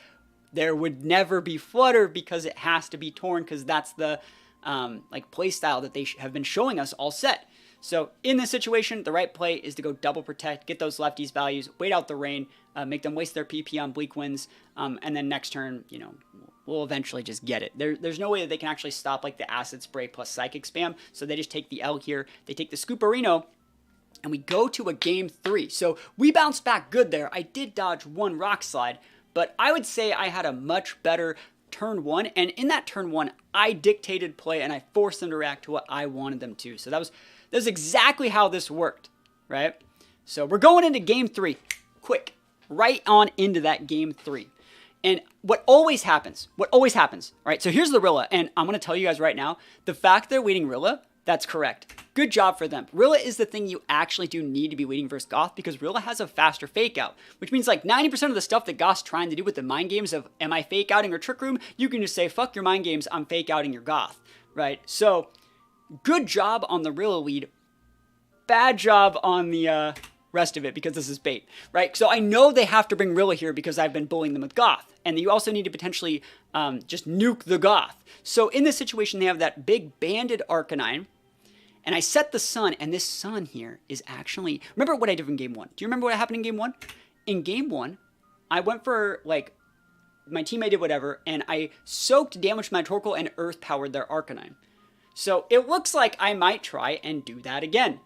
there would never be Flutter because it has to be Torn because that's the like play style that they have been showing us all set. So in this situation, the right play is to go double protect, get those lefties values, wait out the rain, make them waste their PP on Bleak Winds, and then next turn, you know, we'll eventually just get it. There's no way that they can actually stop, like, the Acid Spray plus Psychic spam, so they just take the L here, they take the Scooperino, and we go to a Game 3. So we bounced back good there. I did dodge one Rock Slide, but I would say I had a much better turn 1, and in that turn 1, I dictated play and I forced them to react to what I wanted them to. So that was exactly how this worked, right? So we're going into game 3, quick, right on into that game 3. And what always happens, all right, so here's the Rilla, and I'm going to tell you guys right now, the fact they're waiting Rilla, that's correct. Good job for them. Rilla is the thing you actually do need to be waiting versus Goth, because Rilla has a faster fake out, which means like 90% of the stuff that Goth's trying to do with the mind games of, am I fake outing or trick room, you can just say, fuck your mind games, I'm fake outing your Goth, right? So, good job on the Rilla lead, bad job on the rest of it, because this is bait, right? So I know they have to bring Rilla here because I've been bullying them with Goth, and you also need to potentially just nuke the Goth. So in this situation, they have that big banded Arcanine, and I set the Sun, and this Sun here is actually, remember what I did in game 1? Do you remember what happened in game 1? In game 1, I went for, like, my teammate did whatever, and I soaked damage my Torkoal and Earth powered their Arcanine. So it looks like I might try and do that again.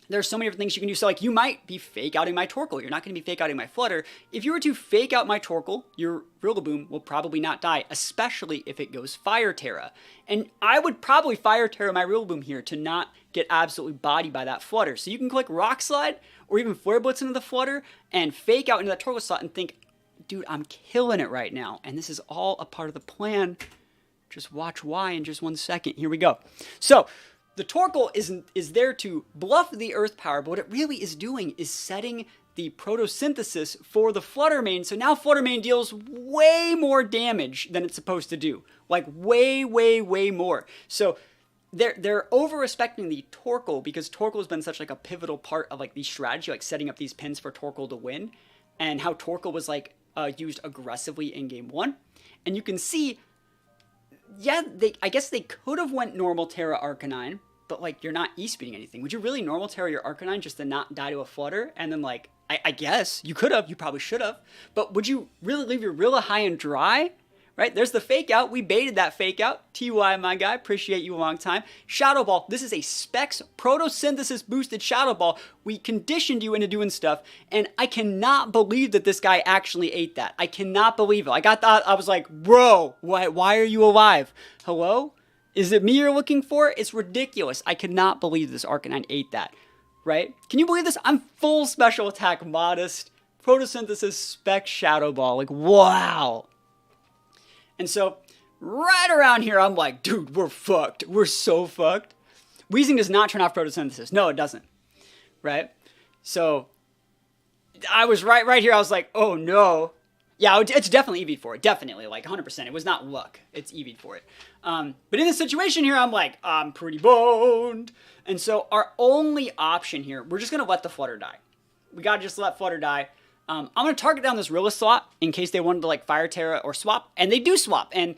There's so many different things you can do. So like you might be fake outing my Torkoal. You're not going to be fake outing my Flutter. If you were to fake out my Torkoal, your Rillaboom will probably not die, especially if it goes Fire Terra. And I would probably Fire Terra my Rillaboom here to not get absolutely bodied by that Flutter. So you can click Rock Slide or even Flare Blitz into the Flutter and fake out into that Torkoal slot and think, dude, I'm killing it right now. And this is all a part of the plan. Just watch why in just 1 second. Here we go. So the Torkoal is there to bluff the Earth power, but what it really is doing is setting the photosynthesis for the Flutter Mane. So now Flutter Mane deals way more damage than it's supposed to do. Like way, way, way more. So they're over-respecting the Torkoal because Torkoal has been such like a pivotal part of like the strategy, like setting up these pins for Torkoal to win, and how Torkoal was like used aggressively in game 1. And you can see, yeah, I guess they could have went normal Terra Arcanine, but like you're not E-speeding anything. Would you really normal Terra your Arcanine just to not die to a Flutter? And then like, I guess you could have, you probably should have, but would you really leave your Rilla high and dry? Right, there's the fake out. We baited that fake out. TY, my guy, appreciate you a long time. Shadow Ball, this is a Specs Photosynthesis boosted Shadow Ball. We conditioned you into doing stuff, and I cannot believe that this guy actually ate that. I cannot believe it. I got that. I was like, bro, why are you alive? Hello? Is it me you're looking for? It's ridiculous. I cannot believe this Arcanine ate that, right? Can you believe this? I'm full special attack modest. Photosynthesis Spec Shadow Ball. Like, wow. And so, right around here, I'm like, dude, we're fucked. We're so fucked. Weezing does not turn off photosynthesis. No, it doesn't. Right? So, I was right here. I was like, oh, no. Yeah, it's definitely EV'd for it. Definitely, like 100%. It was not luck. It's EV'd for it. But in this situation here, I'm like, I'm pretty boned. And so, our only option here, we're just going to let the Flutter die. We got to just let Flutter die. I'm going to target down this Rilla slot in case they wanted to like Fire Terra or swap. And they do swap. And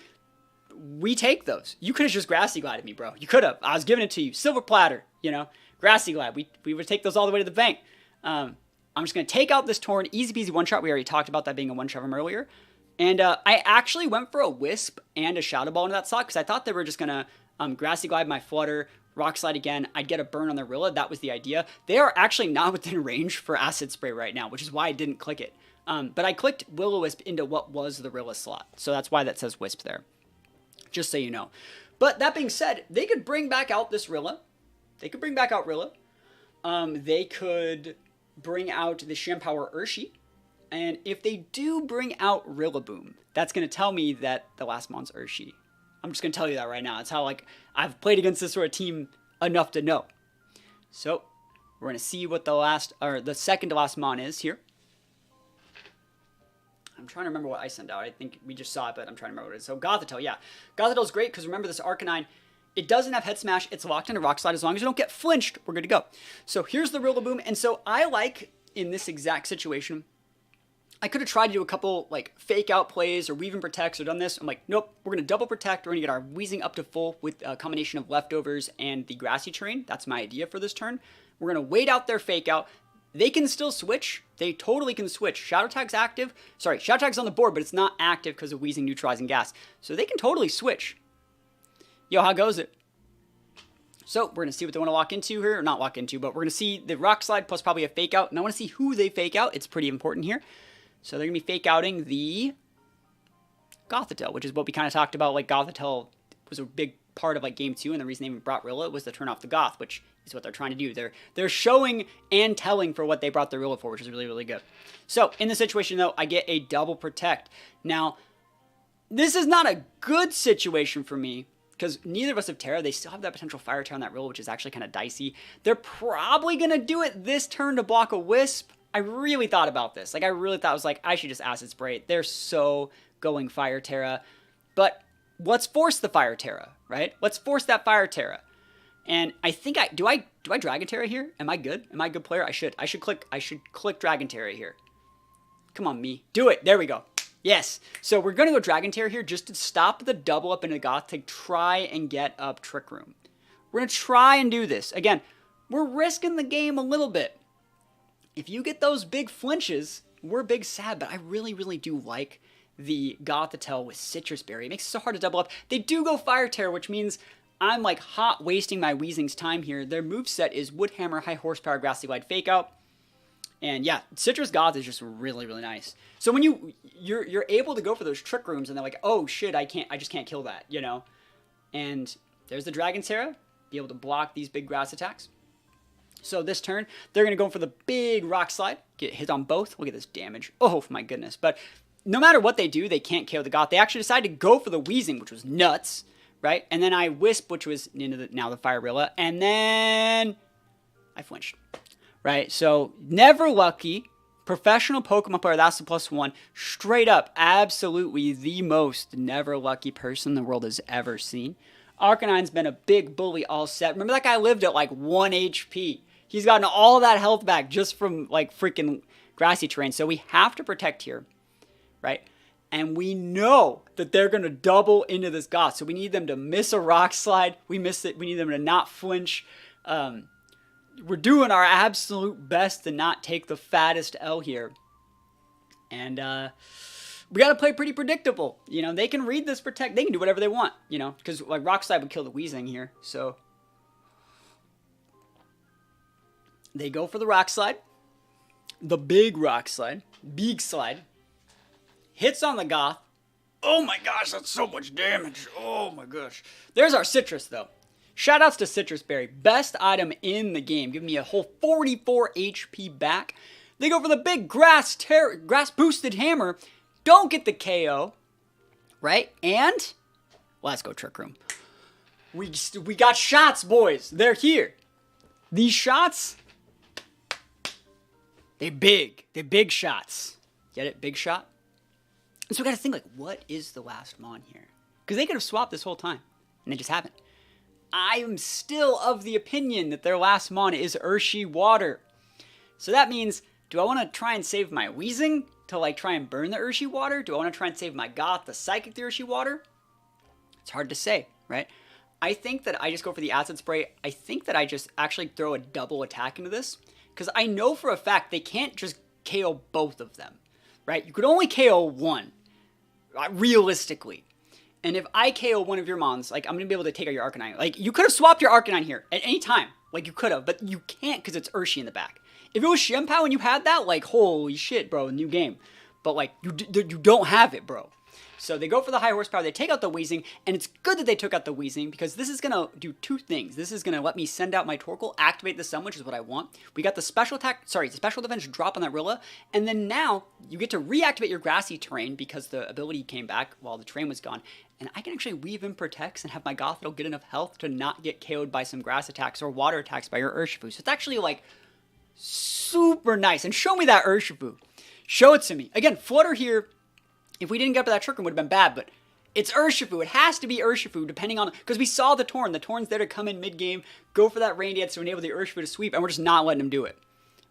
we take those. You could have just Grassy Glided me, bro. You could have. I was giving it to you. Silver Platter, you know. Grassy Glide. We would take those all the way to the bank. I'm just going to take out this Torn. Easy peasy one-shot. We already talked about that being a one-shot from earlier. And I actually went for a Wisp and a Shadow Ball into that slot because I thought they were just going to Grassy Glide my Flutter, Rock Slide again. I'd get a burn on the Rilla. That was the idea. They are actually not within range for Acid Spray right now, which is why I didn't click it. But I clicked Will-O-Wisp into what was the Rilla slot. So that's why that says Wisp there. Just so you know. But that being said, they could bring back out this Rilla. They could bring back out Rilla. They could bring out the Shampower Urshi. And if they do bring out Rillaboom, that's going to tell me that the last mon's Urshi. I'm just going to tell you that right now. It's how, like, I've played against this sort of team enough to know. So, we're going to see what the second to last mon is here. I'm trying to remember what I sent out. I think we just saw it, but I'm trying to remember what it is. So, Gothitelle, yeah. Gothitelle's great because remember this Arcanine, it doesn't have Head Smash. It's locked into Rock Slide. As long as you don't get flinched, we're good to go. So, here's the Rillaboom. And so, I like, in this exact situation, I could have tried to do a couple like fake out plays or weave and protects or done this. I'm like, nope, we're going to double protect. We're going to get our Weezing up to full with a combination of leftovers and the grassy terrain. That's my idea for this turn. We're going to wait out their fake out. They can still switch. They totally can switch. Shadow Tag's active. Sorry, Shadow Tag's on the board, but it's not active because of Weezing neutralizing gas. So they can totally switch. Yo, how goes it? So we're going to see what they want to walk into here. Or not walk into, but we're going to see the Rock Slide plus probably a fake out. And I want to see who they fake out. It's pretty important here. So they're going to be fake outing the Gothitelle, which is what we kind of talked about. Like, Gothitelle was a big part of like game 2, and the reason they even brought Rilla was to turn off the Goth, which is what they're trying to do. They're showing and telling for what they brought the Rilla for, which is really, really good. So in this situation, though, I get a double protect. Now, this is not a good situation for me, because neither of us have Terra. They still have that potential Fire Terra on that Rilla, which is actually kind of dicey. They're probably going to do it this turn to block a Wisp. I really thought about this. Like, I really thought, I was like, I should just Acid Spray. They're so going Fire Terra. But let's force the Fire Terra, right? Let's force that Fire Terra. And I think do I Dragon Terra here? Am I good? Am I a good player? I should click Dragon Terra here. Come on, me. Do it. There we go. Yes. So we're going to go Dragon Terra here just to stop the double up into Goth to try and get up Trick Room. We're going to try and do this. Again, we're risking the game a little bit. If you get those big flinches, we're big sad, but I really, really do like the Gothitelle with Citrus Berry. It makes it so hard to double up. They do go Fire Terror, which means I'm like hot wasting my Weezing's time here. Their moveset is Wood Hammer, High Horsepower, Grassy Glide, Fake Out. And yeah, Citrus Goth is just really, really nice. So when you're able to go for those Trick Rooms and they're like, oh shit, I just can't kill that, you know? And there's the Dragon Terra, be able to block these big grass attacks. So this turn, they're going to go for the big Rock Slide, get hit on both. Look at this damage. Oh my goodness. But no matter what they do, they can't KO the Goth. They actually decided to go for the Weezing, which was nuts, right? And then I Wisp, which was now the Fire Rilla, and then I flinched, right? So never lucky, professional Pokemon player, that's the +1, straight up, absolutely the most never lucky person the world has ever seen. Arcanine's been a big bully all set. Remember that guy lived at like 1 HP. He's gotten all that health back just from like freaking grassy terrain. So we have to protect here, right? And we know that they're going to double into this Goth. So we need them to miss a Rock Slide. We miss it. We need them to not flinch. We're doing our absolute best to not take the fattest L here. And we got to play pretty predictable. You know, they can read this protect. They can do whatever they want, you know, because like Rock Slide would kill the Weezing here. So they go for the Rock Slide. The big Rock Slide. Big Slide. Hits on the Goth. Oh my gosh, that's so much damage. Oh my gosh. There's our Citrus, though. Shoutouts to Citrus Berry. Best item in the game. Giving me a whole 44 HP back. They go for the big grass boosted hammer. Don't get the KO. Right? And let's go Trick Room. We got shots, boys. They're here. These shots, they're big. They're big shots. Get it? Big shot? So we got to think, like, what is the last Mon here? Because they could have swapped this whole time, and they just haven't. I am still of the opinion that their last Mon is Urshi Water. So that means, do I want to try and save my Weezing to, like, try and burn the Urshi Water? Do I want to try and save my Goth, the Psychic, the Urshi Water? It's hard to say, right? I think that I just go for the Acid Spray. I think that I just actually throw a double attack into this, because I know for a fact they can't just KO both of them. Right? You could only KO one, realistically. And if I KO one of your Mons, like, I'm going to be able to take out your Arcanine. Like, you could have swapped your Arcanine here at any time. Like, you could have, but you can't because it's Urshi in the back. If it was Shenpao and you had that, like, holy shit, bro, new game. But, like, you don't have it, bro. So they go for the high horsepower, they take out the Weezing, and it's good that they took out the Weezing because this is going to do two things. This is going to let me send out my Torkoal, activate the Sun, which is what I want. We got the special defense drop on that Rilla, and then now you get to reactivate your grassy terrain because the ability came back while the terrain was gone, and I can actually weave in Protects and have my Gothitelle get enough health to not get KO'd by some grass attacks or water attacks by your Urshifu. So it's actually like super nice, and show me that Urshifu. Show it to me. Again, Flutter here, if we didn't get up to that Trick Room, would have been bad, but it's Urshifu. It has to be Urshifu, depending on... Because we saw the Torn. The Torn's there to come in mid-game, go for that Rain Dance to enable the Urshifu to sweep, and we're just not letting him do it.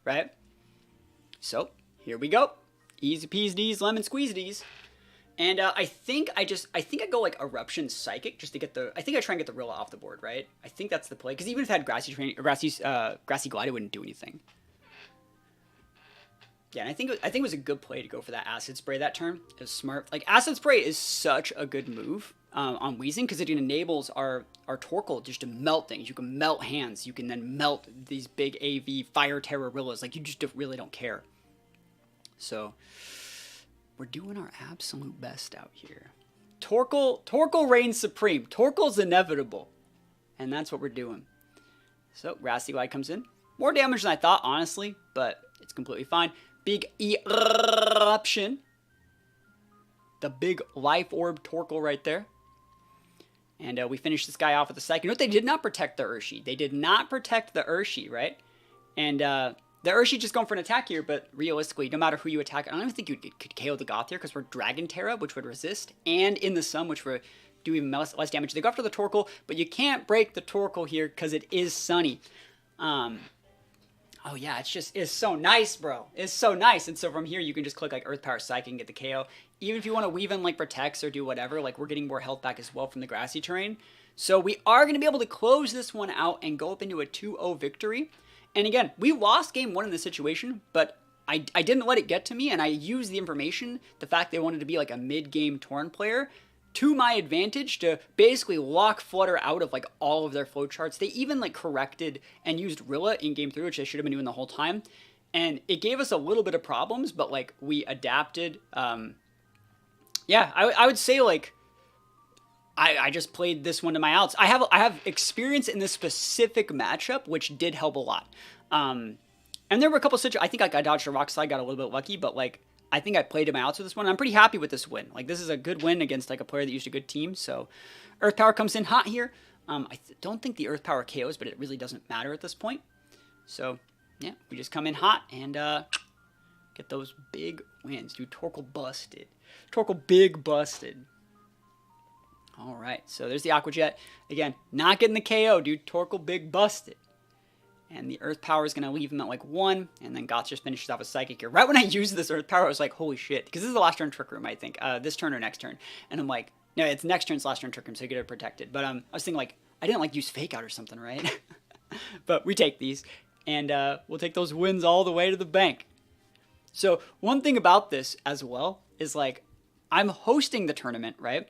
Right? So, here we go. Easy peas D's, lemon squeeze D's. And I think I go like Eruption Psychic just to get the... I think I try and get the Rilla off the board, right? I think that's the play. Because even if it had Grassy Glide, it wouldn't do anything. Yeah, and I think it was a good play to go for that Acid Spray that turn. It was smart. Like, Acid Spray is such a good move on Weezing because it enables our Torkoal just to melt things. You can melt hands. You can then melt these big AV Fire Terror Rillas. Like, you just really don't care. So, we're doing our absolute best out here. Torkoal reigns supreme. Torkoal's inevitable. And that's what we're doing. So, Grassy Glide comes in. More damage than I thought, honestly, but it's completely fine. Big Eruption. The big Life Orb Torkoal right there. And we finished this guy off with a Psychic. You know what? They did not protect the Urshi. They did not protect the Urshi, right? And the Urshi just going for an attack here, but realistically, no matter who you attack, I don't even think you could KO the Goth here because we're Dragon Terra, which would resist, and In the Sun, which would do even less damage. They go after the Torkoal, but you can't break the Torkoal here because it is Sunny. Oh yeah, it's so nice, bro. It's so nice. And so from here, you can just click like Earth Power Psychic and get the KO. Even if you want to weave in like Protects or do whatever, like we're getting more health back as well from the grassy terrain. So we are going to be able to close this one out and go up into a 2-0 victory. And again, we lost game 1 in this situation, but I didn't let it get to me, and I used the information, the fact they wanted to be like a mid-game Torn player, to my advantage to basically lock Flutter out of like all of their flowcharts. They even like corrected and used Rilla in game 3, which they should have been doing the whole time. And it gave us a little bit of problems, but like we adapted. Yeah, I would say like I just played this one to my outs. I have experience in this specific matchup, which did help a lot. And there were a couple situations. I think like I dodged a rock slide, got a little bit lucky, but like I think I played to my outs with this one. I'm pretty happy with this win. Like, this is a good win against, like, a player that used a good team. So, Earth Power comes in hot here. I don't think the Earth Power KOs, but it really doesn't matter at this point. So, yeah, we just come in hot and get those big wins. Dude, Torkoal busted. Torkoal big busted. All right, so there's the Aqua Jet. Again, not getting the KO, dude. Torkoal big busted. And the Earth Power is going to leave him at like 1. And then Goth just finishes off a Psychic here. Right when I used this Earth Power, I was like, holy shit. Because this is the last turn Trick Room, I think. This turn or next turn. And I'm like, no, it's next turn's last turn Trick Room, so you get it protected. But I was thinking like, I didn't like use Fake Out or something, right? But we take these. And we'll take those wins all the way to the bank. So one thing about this as well is like, I'm hosting the tournament, right?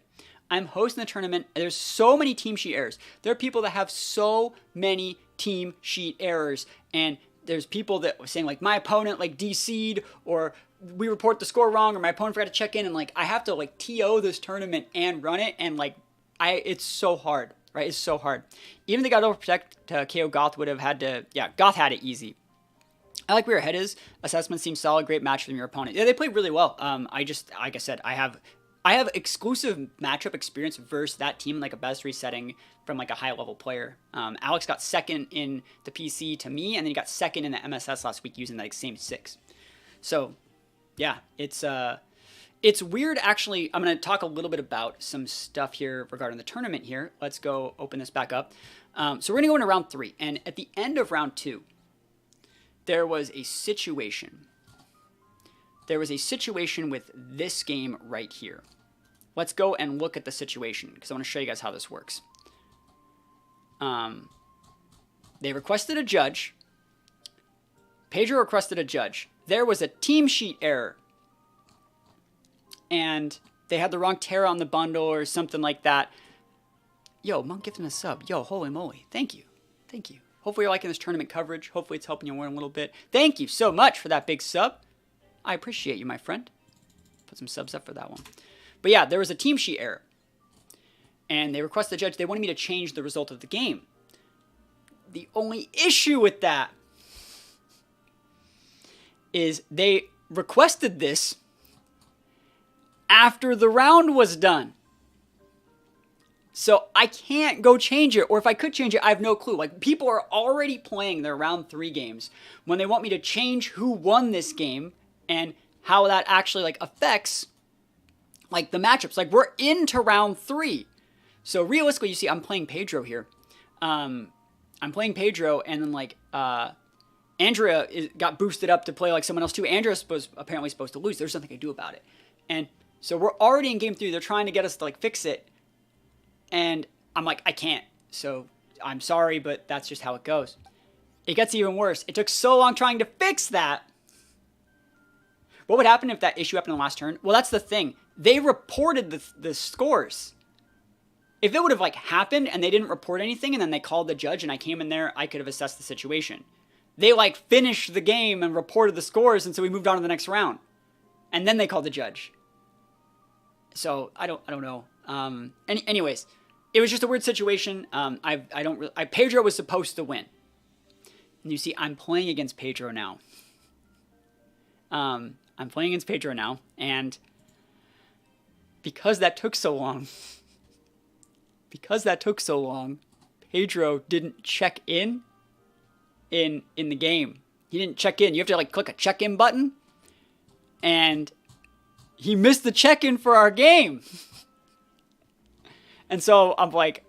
I'm hosting the tournament. And there's so many team sheet errors. There are people that have so many team sheet errors, and there's people that were saying like my opponent like DC'd, or we report the score wrong, or my opponent forgot to check in, and like I have to like TO this tournament and run it, and like it's so hard, right? It's so hard. Even if they got overprotect to KO Goth would have had to, yeah, Goth had it easy. I like where your head is. Assessment seems solid, great match from your opponent. Yeah, they played really well. I just, like I said, I have exclusive matchup experience versus that team in like a best resetting from like a high level player. Alex got second in the PC to me, and then he got second in the MSS last week using that like same 6. So yeah, it's weird actually. I'm going to talk a little bit about some stuff here regarding the tournament here. Let's go open this back up. So we're going to go into round 3, and at the end of round 2, there was a situation. There was a situation with this game right here. Let's go and look at the situation, because I want to show you guys how this works. They requested a judge. Pedro requested a judge. There was a team sheet error. And they had the wrong Terra on the bundle or something like that. Yo, Monk gifting a sub. Yo, holy moly. Thank you. Thank you. Hopefully you're liking this tournament coverage. Hopefully it's helping you win a little bit. Thank you so much for that big sub. I appreciate you, my friend. Put some subs up for that one. But yeah, there was a team sheet error. And they requested the judge. They wanted me to change the result of the game. The only issue with that is they requested this after the round was done. So I can't go change it, or if I could change it, I have no clue. Like, people are already playing their round 3 games when they want me to change who won this game and how that actually like affects like the matchups. Like, we're into round 3. So realistically, you see, I'm playing Pedro here. I'm playing Pedro, and then like Andrea got boosted up to play like someone else too. Andrea's apparently supposed to lose. There's nothing I can do about it. And so we're already in game 3. They're trying to get us to like fix it. And I'm like, I can't. So I'm sorry, but that's just how it goes. It gets even worse. It took so long trying to fix that. What would happen if that issue happened in the last turn? Well, that's the thing. They reported the scores. If it would have like happened and they didn't report anything and then they called the judge and I came in there, I could have assessed the situation. They like finished the game and reported the scores, and so we moved on to the next round. and then they called the judge. So I don't know. Anyways, it was just a weird situation. Pedro was supposed to win. And you see, I'm playing against Pedro now. I'm playing against Pedro now, and because that took so long, Pedro didn't check in the game. He didn't check in. You have to like click a check-in button, and he missed the check-in for our game. And so I'm like,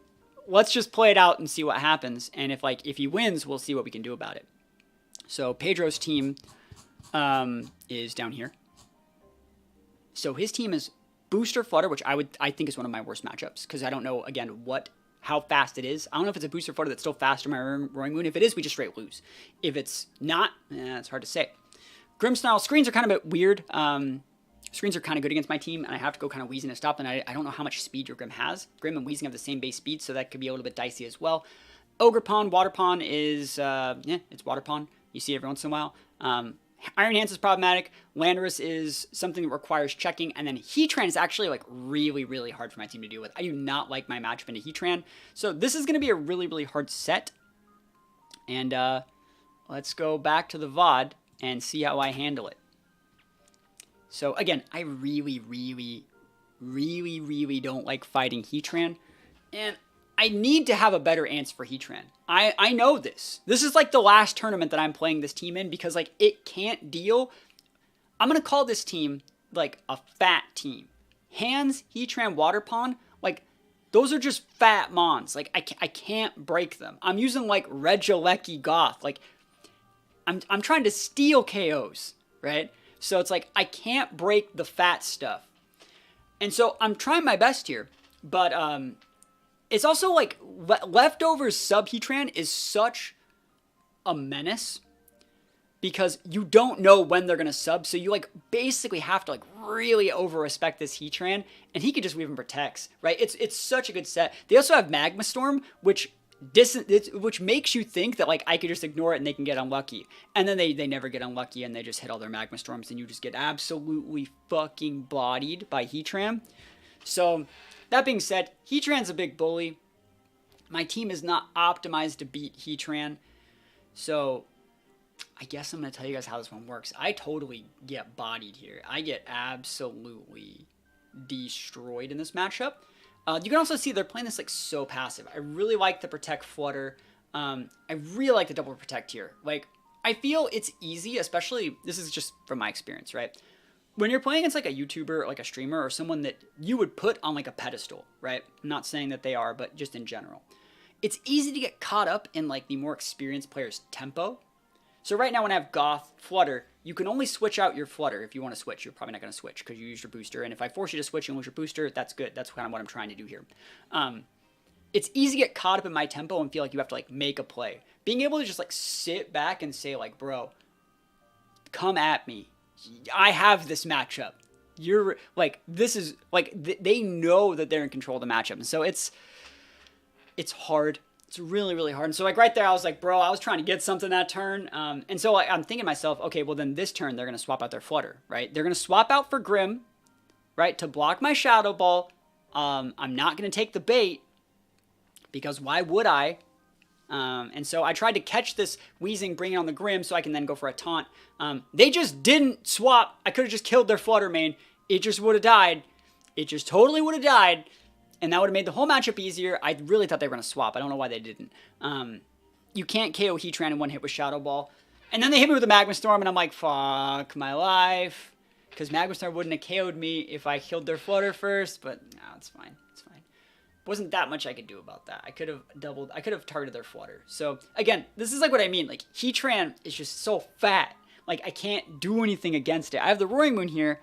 let's just play it out and see what happens. And if he wins, we'll see what we can do about it. So Pedro's team is down here. So his team is Booster Flutter, which I think is one of my worst matchups, because I don't know, again, how fast it is. I don't know if it's a Booster Flutter that's still faster than my Roaring Moon. If it is, we just straight lose. If it's not, it's hard to say. Grimmsnarl screens are kind of a bit weird. Screens are kind of good against my team, and I have to go kind of Weezing to stop, and I don't know how much speed your Grimm has. Grimm and Weezing have the same base speed, so that could be a little bit dicey as well. Ogre Pond, Water Pond is, it's Water Pond. You see it every once in a while. Iron Hands is problematic. Landorus is something that requires checking, and then Heatran is actually like really, really hard for my team to deal with. I do not like my matchup into Heatran, so this is going to be a really, really hard set. And let's go back to the VOD and see how I handle it. So again, I really, really, really, really don't like fighting Heatran, and I need to have a better answer for Heatran. I know this. This is like the last tournament that I'm playing this team in, because like it can't deal. I'm going to call this team like a fat team. Hands, Heatran, Water Pond, like those are just fat mons. Like I can't break them. I'm using like Regieleki Goth. Like I'm trying to steal KOs, right? So it's like I can't break the fat stuff. And so I'm trying my best here, but it's also like Leftovers sub Heatran is such a menace, because you don't know when they're going to sub. So you like basically have to like really over-respect this Heatran, and he could just weave and protects, right? It's such a good set. They also have Magma Storm, which makes you think that like I could just ignore it and they can get unlucky. And then they never get unlucky, and they just hit all their Magma Storms, and you just get absolutely fucking bodied by Heatran. So that being said, Heatran's a big bully. My team is not optimized to beat Heatran. So I guess I'm going to tell you guys how this one works. I totally get bodied here. I get absolutely destroyed in this matchup. You can also see they're playing this like so passive. I really like the Protect Flutter. I really like the Double Protect here. Like, I feel it's easy, especially, this is just from my experience, right? When you're playing against like a YouTuber, like a streamer, or someone that you would put on like a pedestal, right? I'm not saying that they are, but just in general. It's easy to get caught up in like the more experienced player's tempo. So right now when I have Goth, Flutter, you can only switch out your Flutter if you want to switch. You're probably not going to switch because you use your booster. And if I force you to switch and lose your booster, that's good. That's kind of what I'm trying to do here. It's easy to get caught up in my tempo and feel like you have to like make a play. Being able to just like sit back and say like, bro, come at me. I have this matchup. You're like, this is like, they know that they're in control of the matchup. And so it's hard. It's really, really hard. And so like right there, I was like, bro, I was trying to get something that turn. And so like, I'm thinking to myself, okay, well then this turn, they're going to swap out their Flutter, right? They're going to swap out for Grimm, right? To block my Shadow Ball. I'm not going to take the bait, because why would I? And so I tried to catch this Weezing, bring it on the Grimm so I can then go for a taunt. They just didn't swap. I could have just killed their Flutter main. It just would have died. It just totally would have died. And that would have made the whole matchup easier. I really thought they were going to swap. I don't know why they didn't. You can't KO Heatran in one hit with Shadow Ball. And then they hit me with a Magma Storm, and I'm like, fuck my life. Because Magma Storm wouldn't have KO'd me if I killed their Flutter first. But no, it's fine. It's fine. Wasn't that much I could do about that. I could have targeted their Flutter. So again, this is like what I mean. Like Heatran is just so fat. Like I can't do anything against it. I have the Roaring Moon here.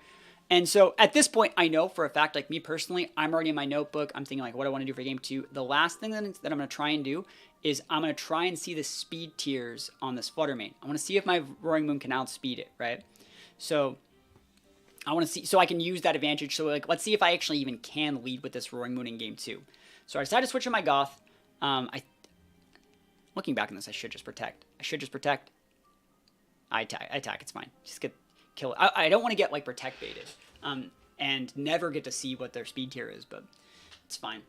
And so at this point, I know for a fact, like me personally, I'm already in my notebook. I'm thinking like what I want to do for game 2. The last thing that I'm going to try and do is I'm going to try and see the speed tiers on this Flutter main. I want to see if my Roaring Moon can outspeed it, right? So I want to see, so I can use that advantage. So like, let's see if I actually even can lead with this Roaring Moon in game 2. So I decided to switch to my Goth. Looking back on this, I should just protect. I attack. It's fine. Just kill. I don't want to get like protect baited and never get to see what their speed tier is, but it's fine.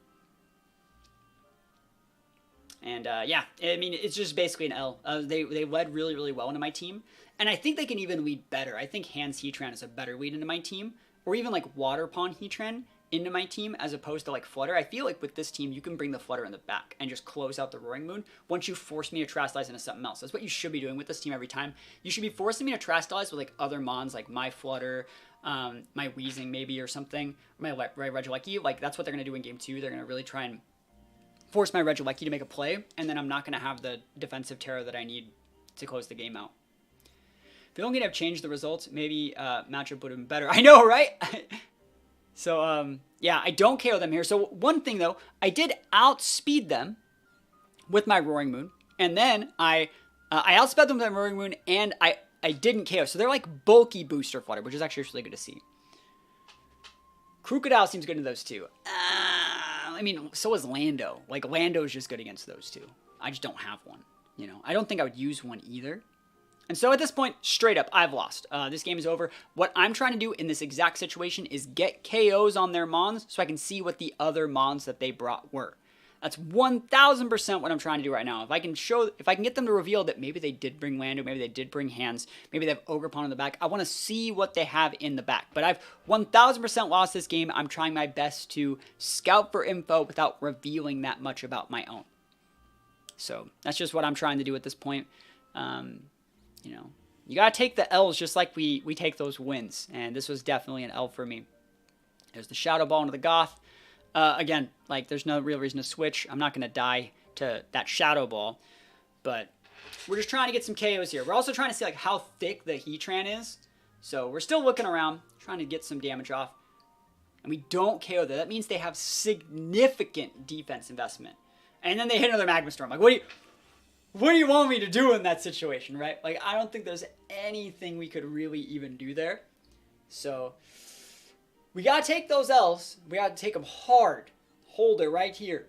And yeah, I mean, it's just basically an L. They led really, really well into my team. And I think they can even lead better. I think Hans Heatran is a better lead into my team. Or even like Water Pond Heatran into my team as opposed to like Flutter. I feel like with this team, you can bring the Flutter in the back and just close out the Roaring Moon once you force me to Terastallize into something else. That's what you should be doing with this team every time. You should be forcing me to Terastallize with like other mons like my Flutter, my Weezing maybe or something, my Regieleki. Like that's what they're going to do in game 2. They're going to really try and force my Regieleki to make a play, and then I'm not going to have the defensive terror that I need to close the game out. If they only have changed the results, maybe matchup would have been better. I know, right? So, yeah, I don't KO them here. So one thing, though, I did outspeed them with my Roaring Moon, and then I outsped them with my Roaring Moon, and I didn't KO. So they're like bulky booster Flutter, which is actually really good to see. Crocodile seems good in those two. I mean, so is Lando. Like, Lando's just good against those two. I just don't have one, you know. I don't think I would use one either. And so at this point, straight up, I've lost. This game is over. What I'm trying to do in this exact situation is get KOs on their mons so I can see what the other mons that they brought were. That's 1000% what I'm trying to do right now. If I can get them to reveal that maybe they did bring Lando, maybe they did bring Hans, maybe they have Ogerpon in the back, I want to see what they have in the back. But I've 1000% lost this game. I'm trying my best to scout for info without revealing that much about my own. So that's just what I'm trying to do at this point. You know, you got to take the L's just like we take those wins. And this was definitely an L for me. There's the Shadow Ball into the Goth. Again, like, there's no real reason to switch. I'm not going to die to that Shadow Ball. But we're just trying to get some KOs here. We're also trying to see, like, how thick the Heatran is. So we're still looking around, trying to get some damage off. And we don't KO that. That means they have significant defense investment. And then they hit another Magma Storm. Like, what do you want me to do in that situation, right? Like, I don't think there's anything we could really even do there. So we got to take those L's. We got to take them hard. Hold it right here.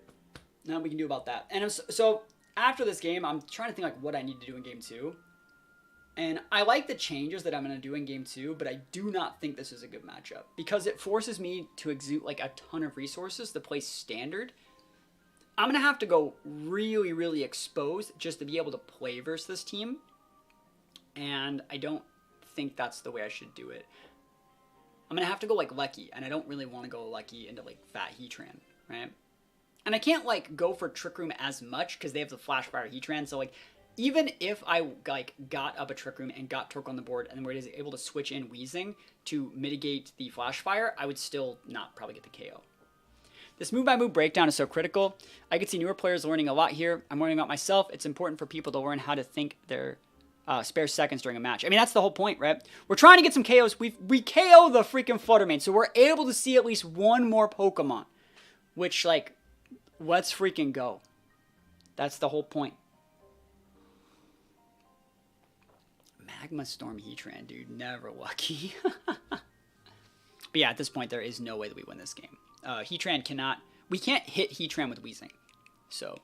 Nothing we can do about that. And so after this game, I'm trying to think like what I need to do in game 2. And I like the changes that I'm going to do in game 2, but I do not think this is a good matchup because it forces me to exude like a ton of resources to play standard. I'm going to have to go really, really exposed just to be able to play versus this team. And I don't think that's the way I should do it. I'm going to have to go like Lucky, and I don't really want to go Lucky into like Fat Heatran, right? And I can't like go for Trick Room as much because they have the Flash Fire Heatran. So like even if I like got up a Trick Room and got Torque on the board and then we're able to switch in Weezing to mitigate the Flash Fire, I would still not probably get the KO. This move-by-move breakdown is so critical. I could see newer players learning a lot here. I'm learning about myself. It's important for people to learn how to think their spare seconds during a match. I mean, that's the whole point, right? We're trying to get some KOs. We KO the freaking Flutter Mane, so we're able to see at least one more Pokemon. Which, like, let's freaking go. That's the whole point. Magma Storm Heatran, dude. Never lucky. But yeah, at this point, there is no way that we win this game. Heatran cannot... We can't hit Heatran with Weezing. So...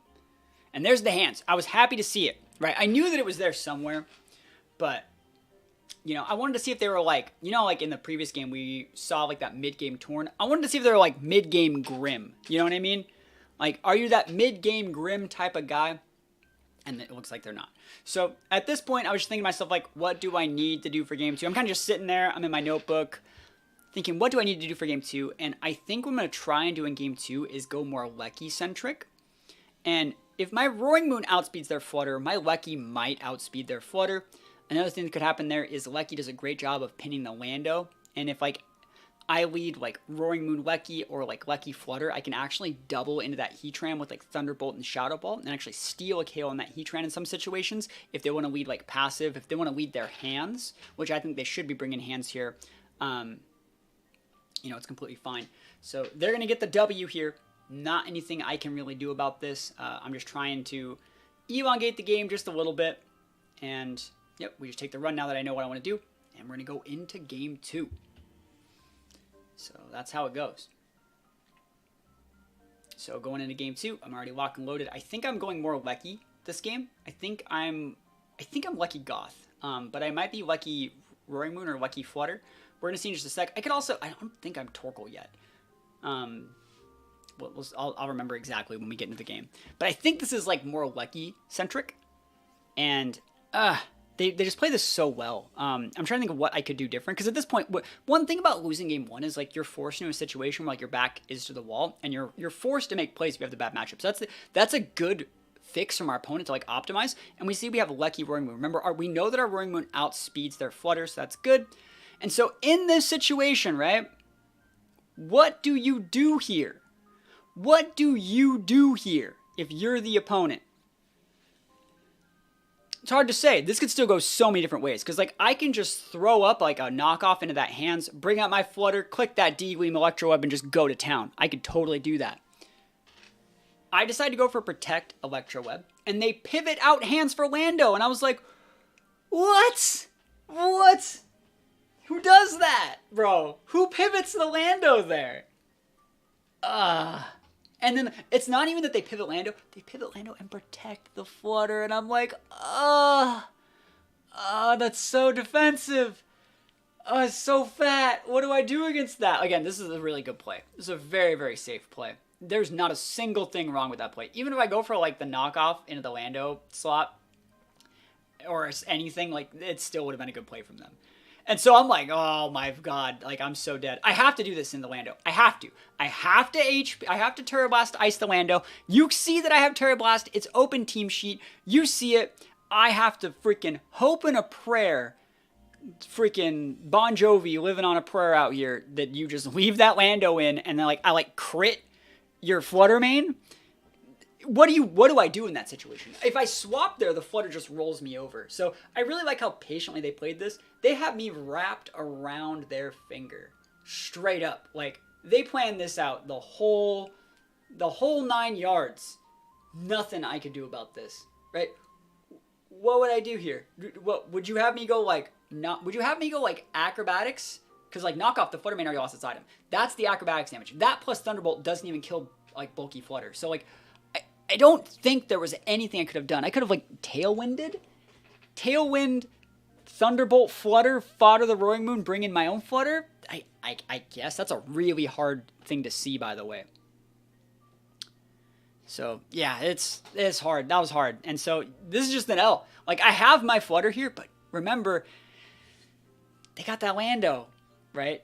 And there's the hands. I was happy to see it, right? I knew that it was there somewhere, but, you know, I wanted to see if they were like, you know, like in the previous game, we saw like that mid-game Torn. I wanted to see if they were like mid-game Grim. You know what I mean? Like, are you that mid-game Grim type of guy? And it looks like they're not. So at this point, I was just thinking to myself, like, what do I need to do for game 2? I'm kind of just sitting there. I'm in my notebook thinking, what do I need to do for game 2? And I think what I'm going to try and do in game 2 is go more Lecky-centric. And if my Roaring Moon outspeeds their Flutter, my Lecky might outspeed their Flutter. Another thing that could happen there is Lecky does a great job of pinning the Lando. And if, like, I lead, like, Roaring Moon Lecky or, like, Lecky Flutter, I can actually double into that Heatran with, like, Thunderbolt and Shadow Ball and actually steal a KO on that Heatran in some situations if they want to lead, like, passive. If they want to lead their hands, which I think they should be bringing hands here, you know, it's completely fine. So they're going to get the W here. Not anything I can really do about this. I'm just trying to elongate the game just a little bit. And, yep, we just take the run now that I know what I want to do. And we're going to go into game 2. So that's how it goes. So going into game 2, I'm already locked and loaded. I think I'm going more Lecky this game. I think I'm Lucky Goth. But I might be Lucky Roaring Moon or Lucky Flutter. We're going to see in just a sec. I don't think I'm Torkoal yet. I'll remember exactly when we get into the game. But I think this is like more Lucky-centric. And they just play this so well. I'm trying to think of what I could do different. Because at this point, one thing about losing game 1 is like you're forced into a situation where like your back is to the wall. And you're forced to make plays if you have the bad matchups. So that's a good fix from our opponent to like optimize. And we see we have a Lucky Roaring Moon. Remember, we know that our Roaring Moon outspeeds their Flutter. So that's good. And so in this situation, right, what do you do here? What do you do here if you're the opponent? It's hard to say. This could still go so many different ways. Because like I can just throw up like a knockoff into that hands, bring out my Flutter, click that D-Gleam Electro Web, and just go to town. I could totally do that. I decided to go for Protect Electro Web. And they pivot out hands for Lando. And I was like, what? What? Who does that, bro? Who pivots the Lando there? And then it's not even that they pivot Lando and protect the Flutter. And I'm like, that's so defensive. It's so fat. What do I do against that? Again, this is a really good play. This is a very, very safe play. There's not a single thing wrong with that play. Even if I go for like the knockoff into the Lando slot or anything, like it still would have been a good play from them. And so I'm like, oh my god, like I'm so dead. I have to do this in the Lando. I have to Terra Blast Ice the Lando. You see that I have Terra Blast. It's open team sheet. You see it. I have to freaking hope in a prayer. Freaking Bon Jovi living on a prayer out here that you just leave that Lando in and then like I like crit your Flutter main. What do I do in that situation? If I swap there, the Flutter just rolls me over. So I really like how patiently they played this. They have me wrapped around their finger. Straight up. Like, they planned this out the whole 9 yards. Nothing I could do about this. Right? What would I do here? What would you have me go like would you have me go like acrobatics? Because like knock off the Flutter main already lost its item. That's the acrobatics damage. That plus Thunderbolt doesn't even kill like bulky Flutter. So like I don't think there was anything I could have done. I could have, like, Tailwind, Thunderbolt, Flutter, fodder the Roaring Moon, bring in my own Flutter. I guess that's a really hard thing to see, by the way. So, yeah, it's hard. That was hard. And so, this is just an L. Like, I have my Flutter here, but remember, they got that Lando, right?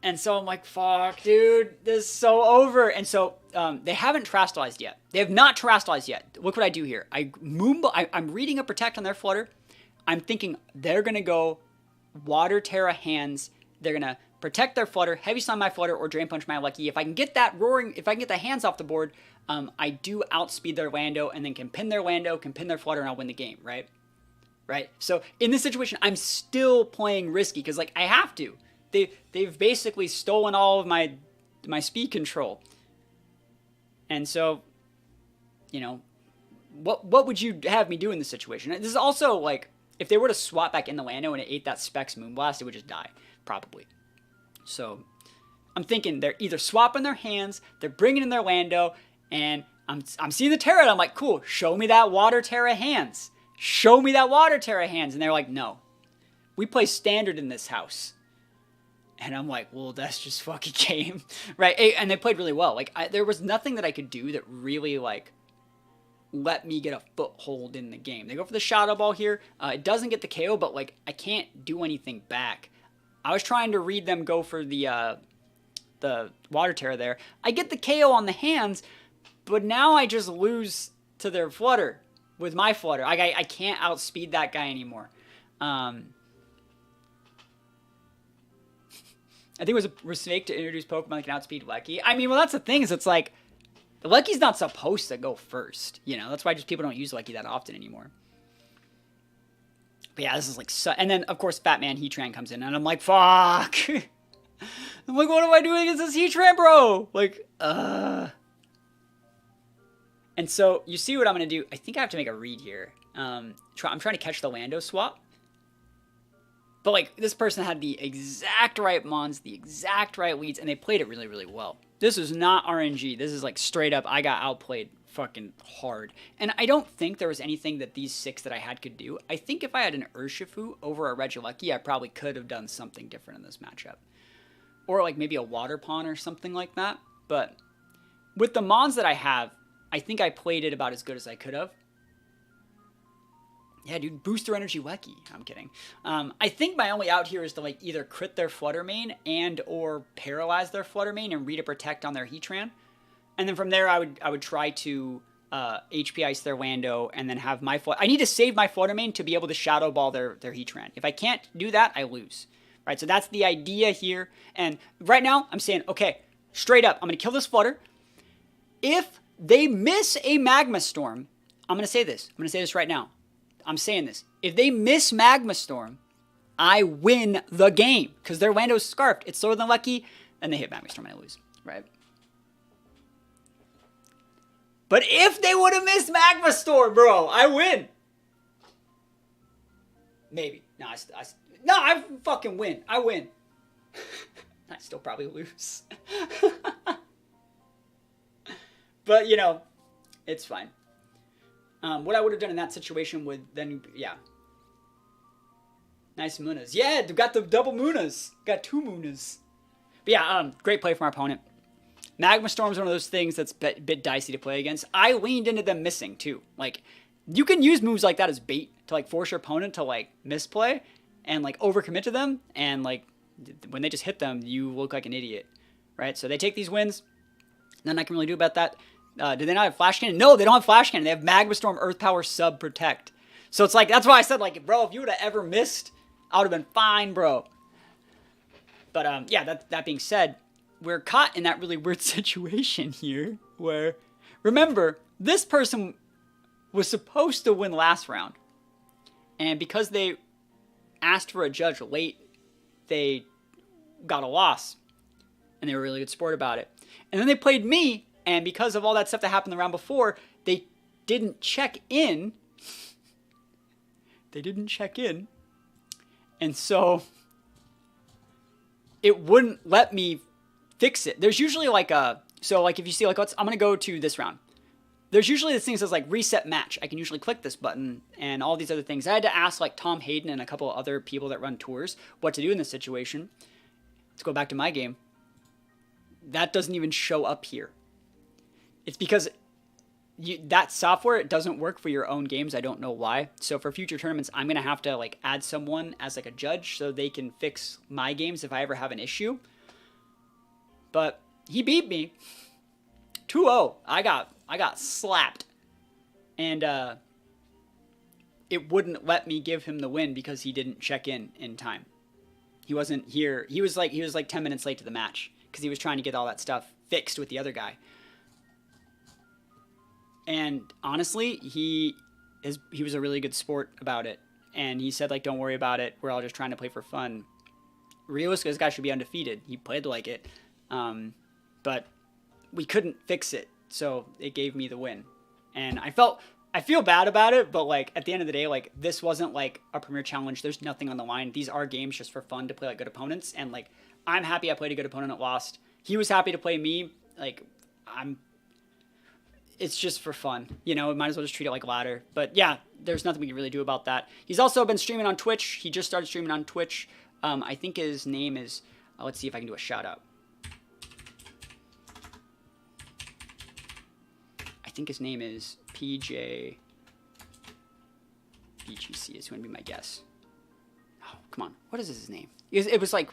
And so I'm like, fuck, dude, this is so over. And so they haven't Terastallized yet. They have not Terastallized yet. Look what I do here. I'm reading a Protect on their Flutter. I'm thinking they're going to go Water Terra hands. They're going to protect their Flutter, Heavy Slam my Flutter, or Drain Punch my Lucky. If I can get that if I can get the hands off the board, I do outspeed their Lando and then can pin their Lando, can pin their Flutter, and I'll win the game, right? Right? So in this situation, I'm still playing risky because, like, I have to. They've basically stolen all of my speed control. And so, you know, what would you have me do in this situation? This is also, like, if they were to swap back in the Lando and it ate that Specs Moonblast, it would just die, probably. So, I'm thinking they're either swapping their hands, they're bringing in their Lando, and I'm seeing the Terra, and I'm like, cool, show me that Water Terra hands. Show me that Water Terra hands. And they're like, no. We play Standard in this house. And I'm like, well, that's just fucking game, right? And they played really well. Like, there was nothing that I could do that really, like, let me get a foothold in the game. They go for the Shadow Ball here. It doesn't get the KO, but, like, I can't do anything back. I was trying to read them go for the Water Terra there. I get the KO on the hands, but now I just lose to their Flutter with my Flutter. I can't outspeed that guy anymore. I think it was a mistake to introduce Pokemon that can outspeed Lucky. I mean, well, that's the thing, is it's like, the Lucky's not supposed to go first, you know? That's why just people don't use Lucky that often anymore. But yeah, this is like, and then, of course, Batman Heatran comes in, and I'm like, fuck! I'm like, what am I doing against this Heatran, bro? Like, And so, you see what I'm going to do. I think I have to make a read here. I'm trying to catch the Lando swap. But, like, this person had the exact right mons, the exact right leads, and they played it really, really well. This is not RNG. This is like straight up, I got outplayed fucking hard. And I don't think there was anything that these 6 that I had could do. I think if I had an Urshifu over a Regieleki, I probably could have done something different in this matchup. Or like maybe a Water Pawn or something like that. But with the Mons that I have, I think I played it about as good as I could have. Yeah, dude, booster energy Weki. I'm kidding. I think my only out here is to like either crit their Flutter Mane and or paralyze their Flutter Mane and read a Protect on their Heatran. And then from there, I would try to HP Ice their Lando and then have my I need to save my Flutter Mane to be able to Shadow Ball their Heatran. If I can't do that, I lose. Right, so that's the idea here. And right now, I'm saying, okay, straight up, I'm going to kill this Flutter. If they miss a Magma Storm, I'm going to say this. I'm going to say this right now. I'm saying this. If they miss Magma Storm, I win the game because their Lando's Scarfed. It's slower than Lucky, and they hit Magma Storm and I lose, right? But if they would have missed Magma Storm, bro, I win. Maybe. No, I fucking win. I win. I still probably lose. But, you know, it's fine. What I would have done in that situation would then, yeah. Nice Munas. Yeah, got the double Munas. Got 2 Munas. But yeah, great play from our opponent. Magma Storm's one of those things that's a bit dicey to play against. I leaned into them missing, too. Like, you can use moves like that as bait to, like, force your opponent to, like, misplay and, like, overcommit to them. And, like, when they just hit them, you look like an idiot, right? So they take these wins. Nothing I can really do about that. Do they not have Flash Cannon? No, they don't have Flash Cannon. They have Magma Storm, Earth Power, Sub, Protect. So it's like, that's why I said, like, bro, if you would have ever missed, I would have been fine, bro. But, yeah, that being said, we're caught in that really weird situation here where, remember, this person was supposed to win last round. And because they asked for a judge late, they got a loss. And they were a really good sport about it. And then they played me. And because of all that stuff that happened the round before, they didn't check in. They didn't check in. And so it wouldn't let me fix it. There's usually like a, so like if you see like, I'm going to go to this round. There's usually this thing that says like reset match. I can usually click this button and all these other things. I had to ask like Tom Hayden and a couple of other people that run tours what to do in this situation. Let's go back to my game. That doesn't even show up here. It's because that software, it doesn't work for your own games. I don't know why. So for future tournaments, I'm going to have to like add someone as like a judge so they can fix my games if I ever have an issue. But he beat me 2-0. I got slapped. And it wouldn't let me give him the win because he didn't check in time. He wasn't here. He was like 10 minutes late to the match because he was trying to get all that stuff fixed with the other guy. And honestly, he was a really good sport about it. And he said, like, don't worry about it. We're all just trying to play for fun. Realistically, this guy should be undefeated. He played like it. But we couldn't fix it. So it gave me the win. And I feel bad about it. But, like, at the end of the day, like, this wasn't, like, a Premier Challenge. There's nothing on the line. These are games just for fun to play, like, good opponents. And, like, I'm happy I played a good opponent and lost. He was happy to play me. Like, it's just for fun, you know, might as well just treat it like ladder. But yeah, there's nothing we can really do about that. He's also been streaming on Twitch. He just started streaming on Twitch. I think his name is, let's see if I can do a shout out. I think his name is PJ VGC is going to be my guess. Oh, come on. What is his name? It was like,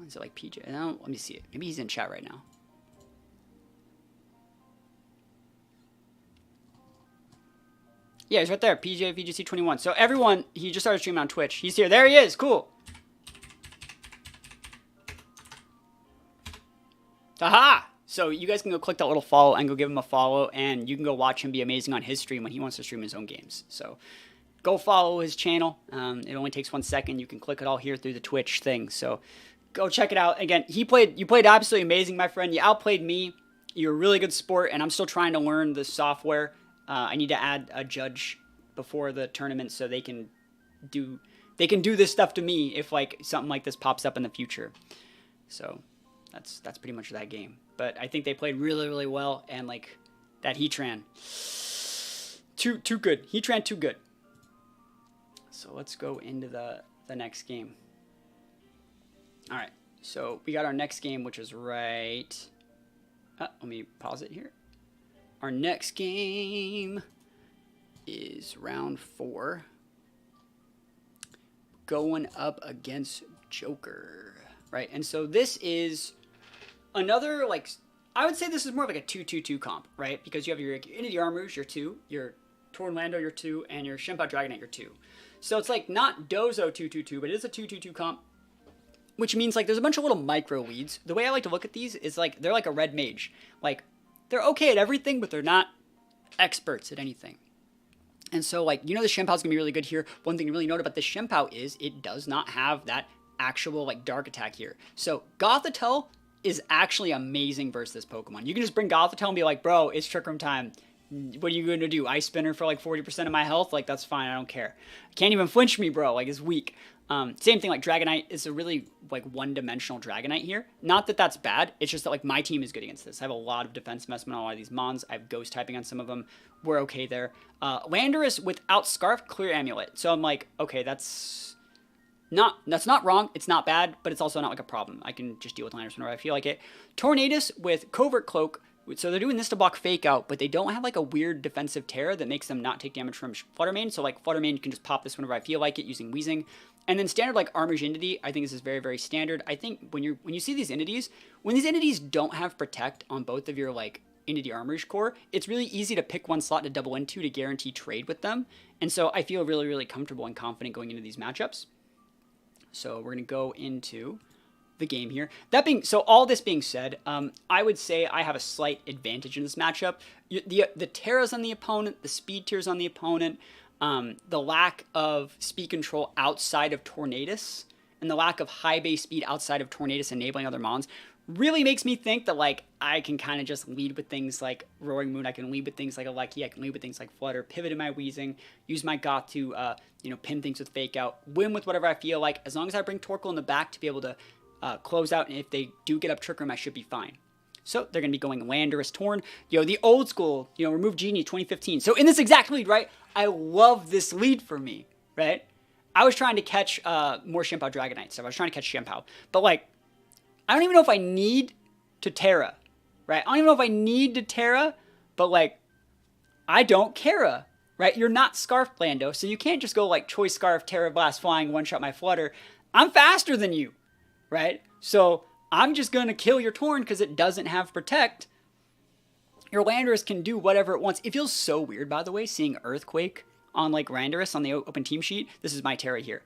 is it like PJ? No, let me see it. Maybe he's in chat right now. Yeah, he's right there, PJVGC21. So everyone, he just started streaming on Twitch. He's here. There he is. Cool. Aha! So you guys can go click that little follow and go give him a follow, and you can go watch him be amazing on his stream when he wants to stream his own games. So go follow his channel. It only takes 1 second. You can click it all here through the Twitch thing. So go check it out. Again, you played absolutely amazing, my friend. You outplayed me. You're a really good sport, and I'm still trying to learn the software. I need to add a judge before the tournament so they can do this stuff to me if like something like this pops up in the future. So that's pretty much that game. But I think they played really, really well, and like that Heatran, too good. Heatran too good. So let's go into the next game. All right, so we got our next game, which is right. Let me pause it here. Our next game is round 4. Going up against Joker, right? And so this is another, like, I would say this is more of like a 2-2-2 comp, right? Because you have your Entity Armors, your 2, your Tornado, your 2, and your Shenpao Dragonite, your 2. So it's like not Dozo 2-2-2, but it is a 2-2-2 comp, which means like there's a bunch of little micro leads. The way I like to look at these is like they're like a red mage. Like they're okay at everything, but they're not experts at anything. And so, like, you know, the Shenpao's gonna be really good here. One thing to really note about this Shenpao is it does not have that actual, like, dark attack here. So, Gothitelle is actually amazing versus this Pokemon. You can just bring Gothitelle and be like, bro, it's Trick Room time. What are you gonna do? Ice Spinner for, like, 40% of my health? Like, that's fine, I don't care. Can't even flinch me, bro. Like, it's weak. Same thing, like, Dragonite is a really, like, one-dimensional Dragonite here. Not that that's bad. It's just that, like, my team is good against this. I have a lot of defense investment on a lot of these Mons. I have Ghost typing on some of them. We're okay there. Landorus without Scarf, Clear Amulet. So I'm like, okay, that's not wrong. It's not bad, but it's also not, like, a problem. I can just deal with Landorus whenever I feel like it. Tornadus with Covert Cloak. So they're doing this to block Fake Out, but they don't have, like, a weird defensive Terra that makes them not take damage from Flutter Mane. So, like, Flutter Mane can just pop this whenever I feel like it using Weezing. And then standard, like, Armor's Entity, I think this is very, very standard. I think when you see these entities, when these entities don't have Protect on both of your, like, Entity Armor's core, it's really easy to pick one slot to double into to guarantee trade with them. And so I feel really, really comfortable and confident going into these matchups. So we're going to go into the game here. So all this being said, I would say I have a slight advantage in this matchup. The Terra's on the opponent, the Speed Tier's on the opponent, the lack of speed control outside of Tornadus, and the lack of high base speed outside of Tornadus enabling other Mons really makes me think that, like, I can kind of just lead with things like Roaring Moon, I can lead with things like Aleki, I can lead with things like Flutter, pivot in my Weezing, use my Goth to, pin things with Fake Out, win with whatever I feel like. As long as I bring Torkoal in the back to be able to close out, and if they do get up Trick Room, I should be fine. So they're going to be going Landorus, Torn. The old school, remove Genie 2015. So in this exact lead, right, I love this lead for me, right? I was trying to catch more Shenpao Dragonite stuff. I was trying to catch Shenpao. But, like, I don't even know if I need to Terra, right? I don't even know if I need to Terra, but, like, I don't care, right? You're not Scarf Lando, so you can't just go, like, Choice Scarf, Terra Blast, Flying, one-shot my Flutter. I'm faster than you, right? So I'm just going to kill your Torn because it doesn't have Protect. Your Landorus can do whatever it wants. It feels so weird, by the way, seeing Earthquake on, like, Landorus on the open team sheet. This is my Terra here.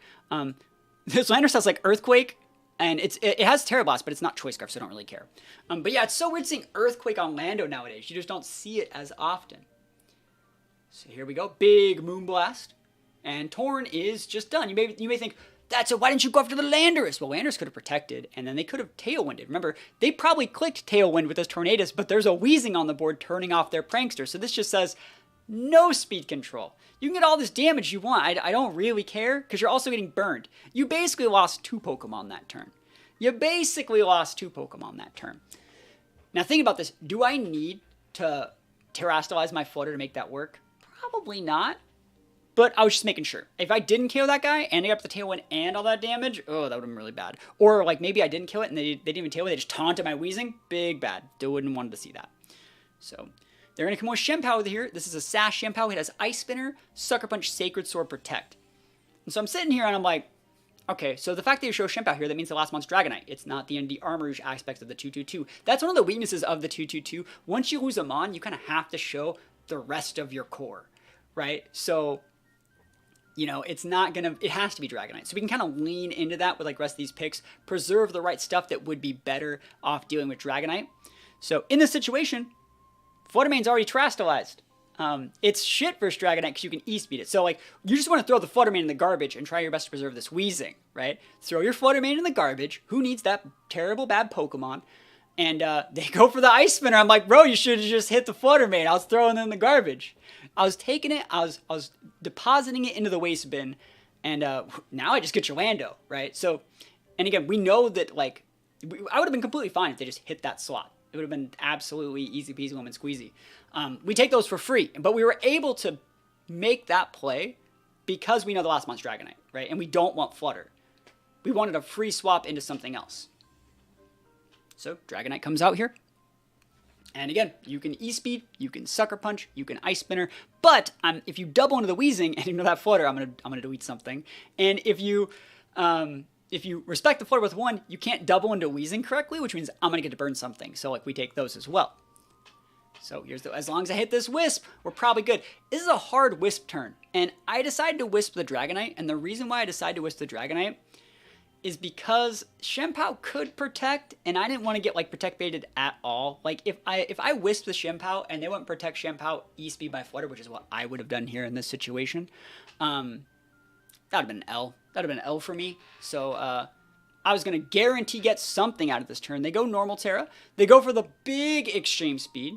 This Landorus has, like, Earthquake, and it has Terra Blast, but it's not Choice Scarf, so I don't really care. But yeah, it's so weird seeing Earthquake on Lando nowadays. You just don't see it as often. So here we go. Big Moonblast. And Torn is just done. You may think, why didn't you go after the Landorus? Well, Landorus could have protected, and then they could have Tailwinded. Remember, they probably clicked Tailwind with this Tornadus, but there's a Weezing on the board turning off their Prankster. So this just says, no speed control. You can get all this damage you want. I don't really care, because you're also getting burned. You basically lost 2 Pokemon that turn. Now think about this. Do I need to Terrastalize my Flutter to make that work? Probably not. But I was just making sure. If I didn't kill that guy, and they got up the Tailwind and all that damage, oh, that would have been really bad. Or, like, maybe I didn't kill it, and they didn't even Tailwind, they just taunted my Weezing. Big bad. Still wouldn't want to see that. So they're going to come with Shenpao with here. This is a Sash Shenpao. It has Ice Spinner, Sucker Punch, Sacred Sword, Protect. And so I'm sitting here and I'm like, okay, so the fact that you show Shenpao here, that means the last month's Dragonite. It's not the Armor aspect of the 2-2-2. That's one of the weaknesses of the 2-2-2. Once you lose a Mon, you kind of have to show the rest of your core, right? So, it's not going to, it has to be Dragonite. So we can kind of lean into that with, like, the rest of these picks, preserve the right stuff that would be better off dealing with Dragonite. So in this situation, Fluttermane's already Terastalized. It's shit versus Dragonite because you can E-speed it. So, like, you just want to throw the Fluttermane in the garbage and try your best to preserve this Weezing, right? Throw your Fluttermane in the garbage. Who needs that terrible bad Pokemon? And they go for the Ice Spinner. I'm like, bro, you should have just hit the Fluttermane. I was throwing it in the garbage. I was taking it. I was depositing it into the waste bin. And now I just get your Lando, right? So, and again, we know that, like, I would have been completely fine if they just hit that slot. It would have been absolutely easy peasy lemon squeezy. We take those for free, but we were able to make that play because we know the last month's Dragonite, right? And we don't want Flutter. We wanted a free swap into something else. So Dragonite comes out here. And again, you can E-Speed, you can Sucker Punch, you can Ice Spinner, but if you double into the Weezing and ignore that Flutter, I'm gonna delete something. And if you respect the Flutter with 1, you can't double into Weezing correctly, which means I'm gonna get to burn something. So like we take those as well. So here's as long as I hit this Wisp, we're probably good. This is a hard Wisp turn, and I decided to Wisp the Dragonite, and the reason why I decided to Wisp the Dragonite is because Shenpao could protect, and I didn't want to get like protect baited at all. Like if I Wisp the Shenpao and they wouldn't protect Shenpao E-Speed by Flutter, which is what I would have done here in this situation, that would have been an L. That would have been an L for me. So I was going to guarantee get something out of this turn. They go Normal Terra. They go for the big Extreme Speed.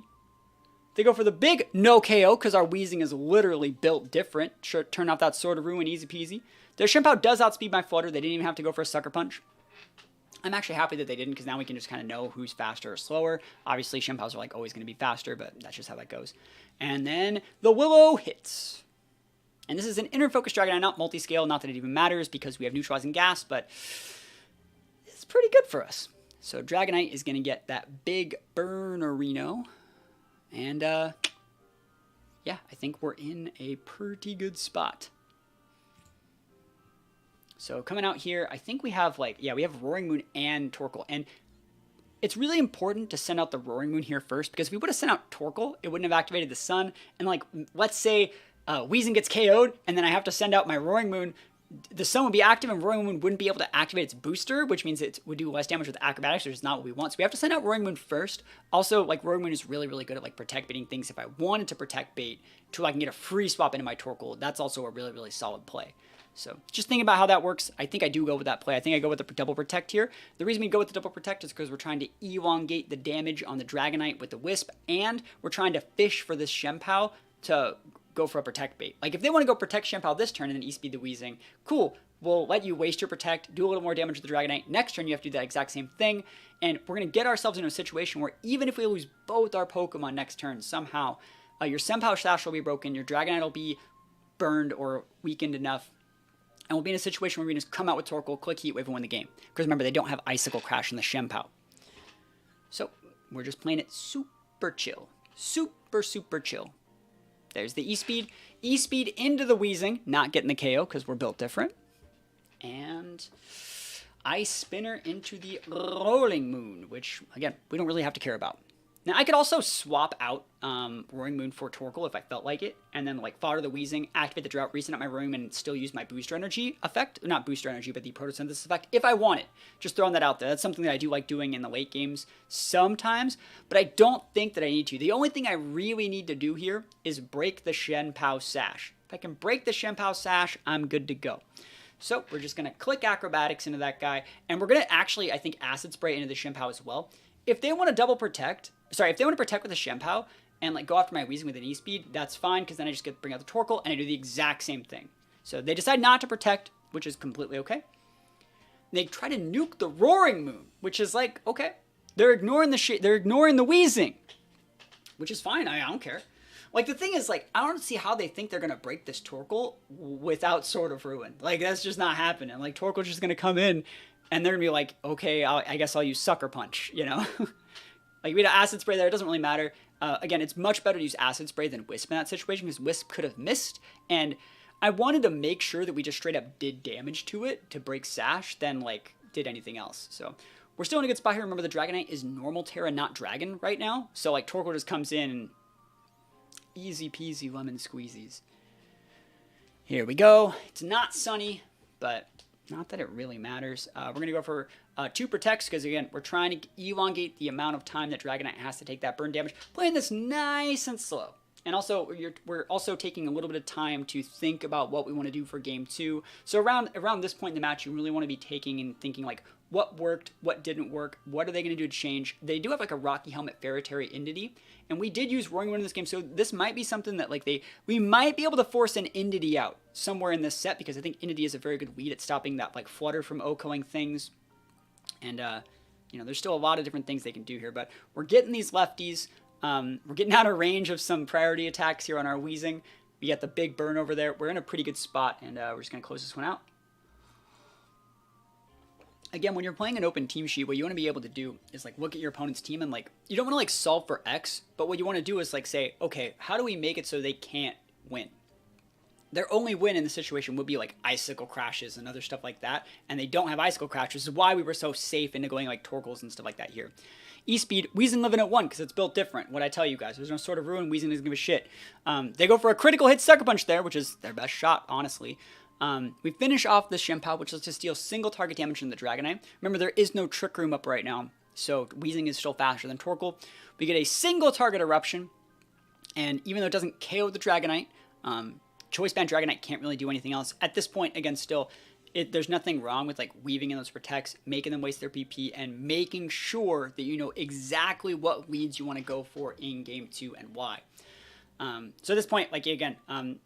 They go for the big no KO because our Weezing is literally built different. Sure, turn off that Sword of Ruin, easy peasy. Their Shenpao does outspeed my Flutter. They didn't even have to go for a Sucker Punch. I'm actually happy that they didn't because now we can just kind of know who's faster or slower. Obviously, Shenpaos are like always going to be faster, but that's just how that goes. And then the Willow hits. And this is an Inner Focus Dragonite, not multi-scale. Not that it even matters because we have Neutralizing Gas, but it's pretty good for us. So Dragonite is going to get that big Burnerino. And yeah, I think we're in a pretty good spot. So coming out here, I think we have like, yeah, we have Roaring Moon and Torkoal. And it's really important to send out the Roaring Moon here first, because if we would have sent out Torkoal, it wouldn't have activated the Sun. And like, let's say Weezing gets KO'd, and then I have to send out my Roaring Moon, the Sun would be active and Roaring Moon wouldn't be able to activate its booster, which means it would do less damage with Acrobatics, which is not what we want. So we have to send out Roaring Moon first. Also, like, Roaring Moon is really, really good at like protect baiting things. If I wanted to protect bait to like get a free swap into my Torkoal, that's also a really, really solid play. So just thinking about how that works, I think I do go with that play. I think I go with the double protect here. The reason we go with the double protect is because we're trying to elongate the damage on the Dragonite with the Wisp, and we're trying to fish for this Shenpao to go for a protect bait. Like if they want to go protect Shenpao this turn and then E-Speed the Weezing, cool. We'll let you waste your protect, do a little more damage to the Dragonite. Next turn you have to do that exact same thing, and we're going to get ourselves into a situation where even if we lose both our Pokemon next turn somehow, your Shenpao Sash will be broken, your Dragonite will be burned or weakened enough, and we'll be in a situation where we can just come out with Torkoal, click Heat Wave, and win the game. Because remember, they don't have Icicle Crash in the Shenpao. So, we're just playing it super chill. Super, super chill. There's the E-Speed. E-Speed into the Weezing, not getting the KO because we're built different. And Ice Spinner into the Rolling Moon, which, again, we don't really have to care about. Now, I could also swap out Roaring Moon for Torkoal if I felt like it, and then, like, fodder the Weezing, activate the Drought, reset out my Roaring Moon, and still use my Booster Energy effect. Not Booster Energy, but the Photosynthesis effect, if I want it. Just throwing that out there. That's something that I do like doing in the late games sometimes, but I don't think that I need to. The only thing I really need to do here is break the Shenpao Sash. If I can break the Shenpao Sash, I'm good to go. So we're just going to click Acrobatics into that guy, and we're going to actually, I think, Acid Spray into the Shenpao as well. If they want to double protect, if they want to protect with a Shenpao and like go after my Weezing with an E-Speed, that's fine, because then I just get bring out the Torkoal and I do the exact same thing. So they decide not to protect, which is completely okay. They try to nuke the Roaring Moon, which is like, okay, they're ignoring the Weezing, which is fine. I don't care. Like, the thing is, like, I don't see how they think they're gonna break this Torkoal without Sword of Ruin. Like, that's just not happening. Like, Torkoal's just gonna come in and they're gonna be like, okay, I guess I'll use Sucker Punch, you know? Like, we had Acid Spray there, it doesn't really matter. Again, it's much better to use Acid Spray than Wisp in that situation, because Wisp could have missed, and I wanted to make sure that we just straight up did damage to it to break Sash than, like, did anything else. So, we're still in a good spot here. Remember, the Dragonite is Normal Terra, not Dragon right now, so, like, Torkoal just comes in and easy peasy lemon squeezies. Here we go. It's not sunny, but not that it really matters. We're going to go for 2 protects because, again, we're trying to elongate the amount of time that Dragonite has to take that burn damage. Playing this nice and slow. And also, we're also taking a little bit of time to think about what we want to do for Game 2. So around this point in the match, you really want to be taking and thinking, like, what worked, what didn't work, what are they going to do to change. They do have, like, a Rocky Helmet Ferretary Entity, and we did use Roaring Wind in this game, so this might be something that, like, we might be able to force an Entity out somewhere in this set, because I think Entity is a very good lead at stopping that, like, Flutter from OHKOing things. And, you know, there's still a lot of different things they can do here, but we're getting these lefties. We're getting out of range of some priority attacks here on our Weezing. We got the big burn over there. We're in a pretty good spot, and we're just going to close this one out. Again, when you're playing an open team sheet, what you want to be able to do is like look at your opponent's team and like, you don't want to like solve for X, but what you want to do is like say, okay, how do we make it so they can't win? Their only win in the situation would be like icicle crashes and other stuff like that, and they don't have icicle crashes, which is why we were so safe into going like Torkoals and stuff like that here. E-Speed, Weezing living at 1 because it's built different. What I tell you guys, there's no sort of ruin. Weezing doesn't give a shit. They go for a critical hit Sucker Punch there, which is their best shot, honestly. We finish off this Shenpao, which lets us deal single target damage in the Dragonite. Remember, there is no Trick Room up right now, so Weezing is still faster than Torkoal. We get a single target Eruption, and even though it doesn't KO the Dragonite, Choice Band Dragonite can't really do anything else. At this point, again, still, there's nothing wrong with like weaving in those protects, making them waste their PP, and making sure that you know exactly what leads you want to go for in game 2 and why. So at this point, like again, I'm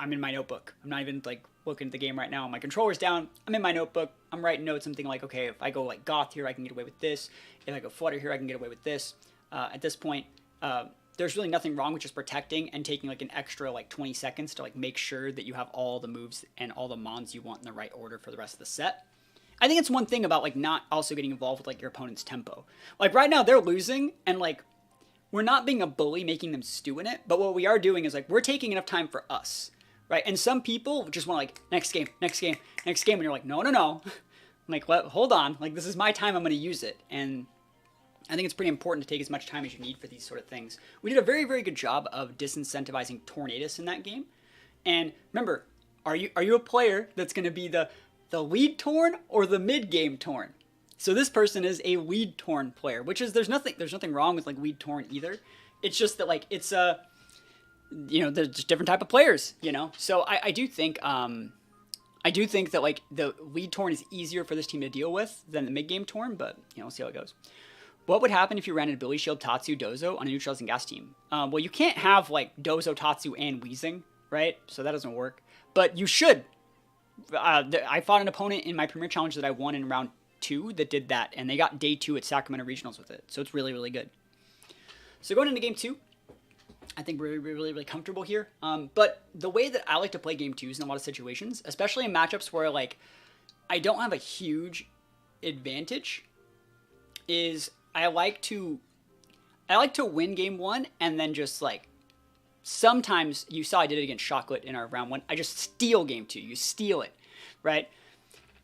in my notebook. I'm not even like looking at the game right now. My controller's down. I'm in my notebook. I'm writing notes. Something like, okay, if I go like Goth here, I can get away with this. If I go Flutter here, I can get away with this. At this point, there's really nothing wrong with just protecting and taking like an extra like 20 seconds to like make sure that you have all the moves and all the mons you want in the right order for the rest of the set. I think it's one thing about like not also getting involved with like your opponent's tempo. Like right now they're losing and like we're not being a bully making them stew in it, but what we are doing is like we're taking enough time for us, right? And some people just want like next game, next game, next game, and you're like no. I'm like hold on, like this is my time, I'm going to use it. And I think it's pretty important to take as much time as you need for these sort of things. We did a very, very good job of disincentivizing Tornadus in that game. And remember, are you a player that's going to be the lead Torn or the mid-game Torn? So this person is a lead Torn player, which is there's nothing wrong with like lead Torn either. It's just that like it's you know, there's just different type of players, you know. So I do think that like the lead Torn is easier for this team to deal with than the mid-game Torn, but you know, we'll see how it goes. What would happen if you ran an Ability Shield Tatsu Dozo on a neutralizing gas team? Well, you can't have like Dozo, Tatsu, and Weezing, right? So that doesn't work. But you should. I fought an opponent in my Premier Challenge that I won in round 2 that did that, and they got day 2 at Sacramento Regionals with it. So it's really, really good. So going into game 2, I think we're really comfortable here. But the way that I like to play game 2s in a lot of situations, especially in matchups where like I don't have a huge advantage, is I like to win game 1 and then just like sometimes you saw I did it against Chocolate in our round 1. I just steal game 2. You steal it, right?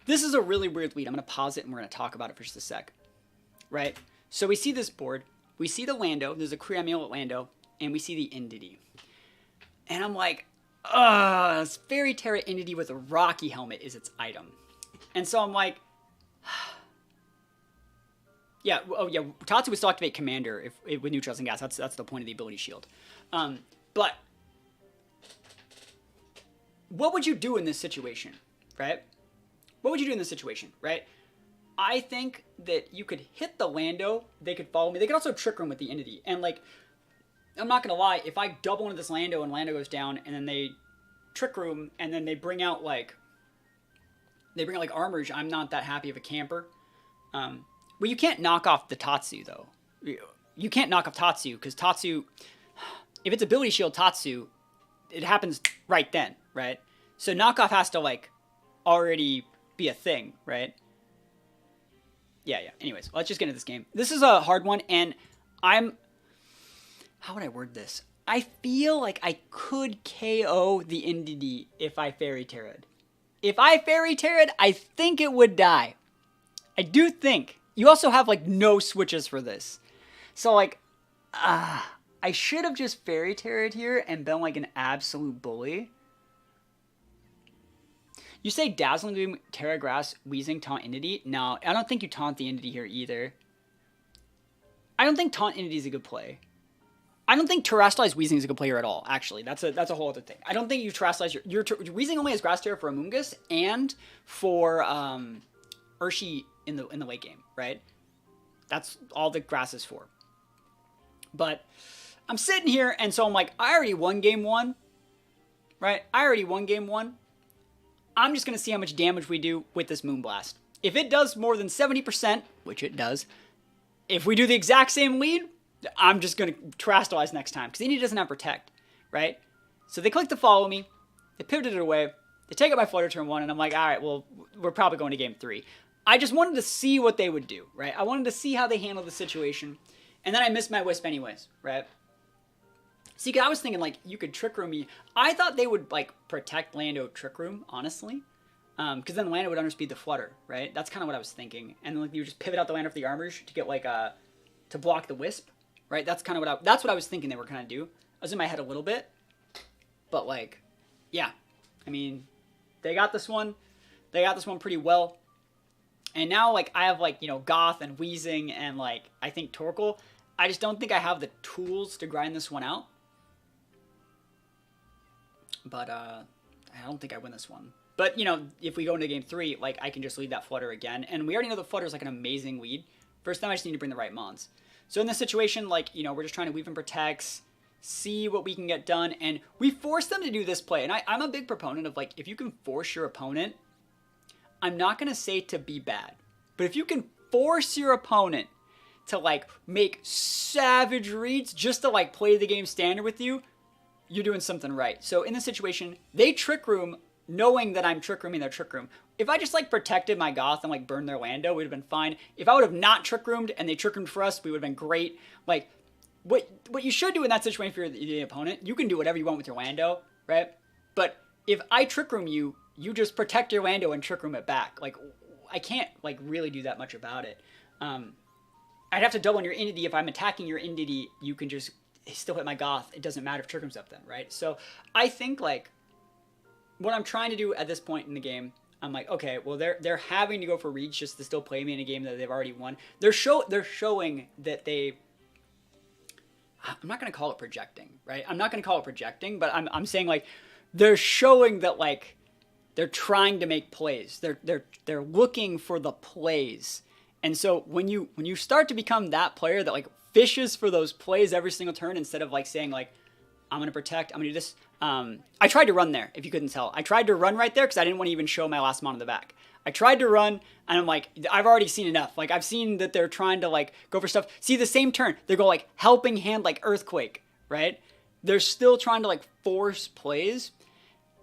This is a really weird lead. I'm going to pause it and we're going to talk about it for just a sec, right? So we see this board. We see the Lando. There's a Creamulet Lando, and we see the Entity. And I'm like, this Fairy Terra Entity with a Rocky Helmet is its item. And so I'm like, yeah, oh yeah, Tatsu would still activate Commander if with neutralizing gas. That's the point of the ability shield. But what would you do in this situation, right? What would you do in this situation, right? I think that you could hit the Lando, they could follow me. They could also Trick Room with the Entity. And like, I'm not gonna lie, if I double into this Lando and Lando goes down and then they Trick Room and then they bring out like Armorage, I'm not that happy of a camper. Well, you can't knock off the Tatsu, though. You can't knock off Tatsu, because Tatsu, if it's Ability Shield Tatsu, it happens right then, right? So knockoff has to, like, already be a thing, right? Yeah. Anyways, let's just get into this game. This is a hard one, and how would I word this? I feel like I could KO the Entity if I Fairy Terra'd. If I Fairy Terra'd, I think it would die. I do think. You also have, like, no switches for this. So, like, I should have just Fairy Terra'd here and been, like, an absolute bully. You say Dazzling Gleam, Terra Grass, Weezing, Taunt Entity? No, I don't think you taunt the Entity here either. I don't think Taunt Entity is a good play. I don't think Terrestrialize Weezing is a good player at all, actually. That's a whole other thing. I don't think you Terrestrialize your Weezing only has Grass Terror for Amoonguss and for Urshi in the late game, right? That's all the grass is for. But I'm sitting here, and so I'm like, I already won game 1, right? I already won game 1. I'm just going to see how much damage we do with this Moonblast. If it does more than 70%, which it does, if we do the exact same lead, I'm just going to Terastallize next time, because Indy doesn't have Protect, right? So they click to follow me, they pivoted it away, they take out my Flutter turn 1, and I'm like, all right, well, we're probably going to game 3. I just wanted to see what they would do, right? I wanted to see how they handled the situation, and then I missed my Wisp anyways, right? See, I was thinking, like, you could Trick Room me. I thought they would, like, protect Lando Trick Room, honestly. Because then Lando would underspeed the Flutter, right? That's kind of what I was thinking. And then, like, you just pivot out the Lando for the Armors to get, like, to block the Wisp, right? That's kind of what I was thinking they were going to do. I was in my head a little bit. But, like, yeah. I mean, they got this one. They got this one pretty well. And now, like, I have, like, you know, Goth and Weezing and, like, I think Torkoal. I just don't think I have the tools to grind this one out. But, I don't think I win this one. But, you know, if we go into game 3, like, I can just lead that Flutter again. And we already know the Flutter is, like, an amazing lead. First time I just need to bring the right Mons. So in this situation, like, you know, we're just trying to weave and protects, see what we can get done. And we force them to do this play. And I'm a big proponent of, like, if you can force your opponent, I'm not going to say to be bad. But if you can force your opponent to, like, make savage reads just to, like, play the game standard with you, you're doing something right. So in this situation, they Trick Room knowing that I'm Trick Rooming their Trick Room. If I just, like, protected my Goth and, like, burned their Lando, we'd have been fine. If I would have not Trick Roomed and they Trick Roomed for us, we would have been great. Like, what you should do in that situation if you're the opponent, you can do whatever you want with your Lando, right? But if I Trick Room you, you just protect your Lando and Trick Room it back. Like, I can't, like, really do that much about it. I'd have to double on your Entity. If I'm attacking your Entity, you can just still hit my Goth. It doesn't matter if Trick Room's up then, right? So I think, like, what I'm trying to do at this point in the game, I'm like, okay, well, they're having to go for reads just to still play me in a game that they've already won. They're showing that they... I'm not going to call it projecting, right? I'm not going to call it projecting, but I'm saying, like, they're showing that, like, they're trying to make plays. They're looking for the plays. And so when you start to become that player that, like, fishes for those plays every single turn instead of, like, saying, like, I'm going to protect, I'm going to do this. I tried to run there, if you couldn't tell. I tried to run right there because I didn't want to even show my last Mon in the back. I tried to run, and I'm like, I've already seen enough. Like, I've seen that they're trying to, like, go for stuff. See, the same turn, they go, like, Helping Hand, like, Earthquake, right? They're still trying to, like, force plays.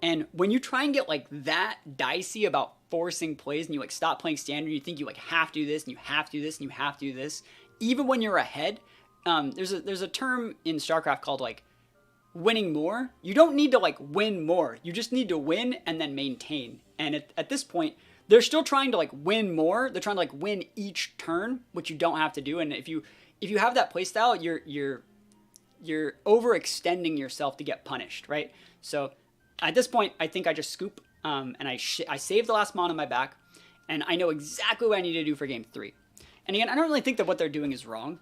And when you try and get, like, that dicey about forcing plays and you, like, stop playing standard, you think you, like, have to do this, and you have to do this, and you have to do this, even when you're ahead, there's a term in StarCraft called, like, winning more. You don't need to, like, win more. You just need to win and then maintain. And at this point, they're still trying to, like, win more. They're trying to, like, win each turn, which you don't have to do. And if you have that playstyle, you're overextending yourself to get punished, right? So at this point, I think I just scoop, and I save the last Mon on my back, and I know exactly what I need to do for game 3. And again, I don't really think that what they're doing is wrong.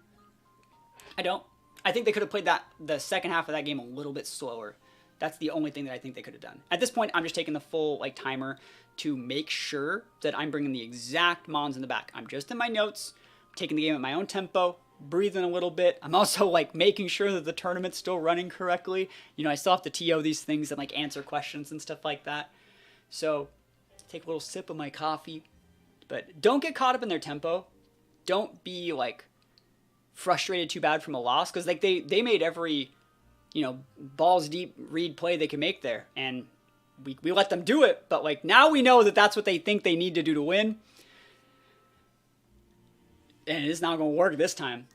I don't. I think they could have played the second half of that game a little bit slower. That's the only thing that I think they could have done. At this point, I'm just taking the full, like, timer to make sure that I'm bringing the exact Mons in the back. I'm just in my notes, taking the game at my own tempo, breathing a little bit. I'm also, like, making sure that the tournament's still running correctly. You know, I still have to TO these things and, like, answer questions and stuff like that. So, take a little sip of my coffee. But don't get caught up in their tempo. Don't be, like, frustrated too bad from a loss, because, like, they made every, you know, balls deep read play they can make there, and we let them do it. But, like, now we know that that's what they think they need to do to win, and it is not going to work this time.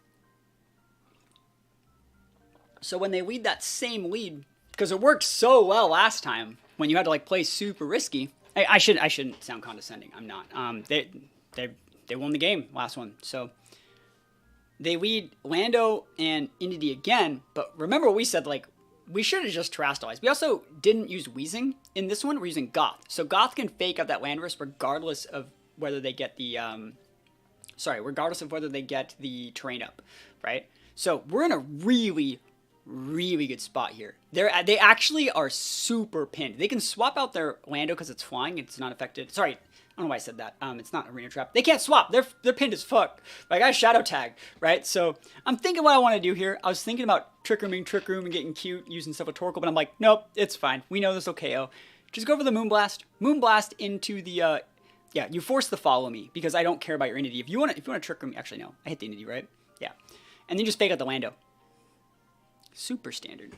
So when they lead that same lead, because it worked so well last time when you had to, like, play super risky. I shouldn't sound condescending. I'm not. They won the game last one, so. They lead Lando and Entity again, but remember what we said, like, we should have just Terastallized. We also didn't use Weezing in this one. We're using Goth. So Goth can fake out that Landorus regardless of whether they get the, regardless of whether they get the terrain up, right? So we're in a really, really good spot here. They actually are super pinned. They can swap out their Lando because it's flying. It's not affected. Sorry. I don't know why I said that. It's not Arena Trap. They can't swap. They're pinned as fuck. Like, I Shadow Tag, right? So I'm thinking what I want to do here. I was thinking about Trick Room and getting cute, using stuff with Torkoal, but I'm like, nope, it's fine. We know this will KO. Just go for the Moonblast. Moonblast into the Yeah, you force the follow me because I don't care about your entity. If you want to trick room, actually no, I hit the entity, right? Yeah, and then you just fake out the Lando. Super standard.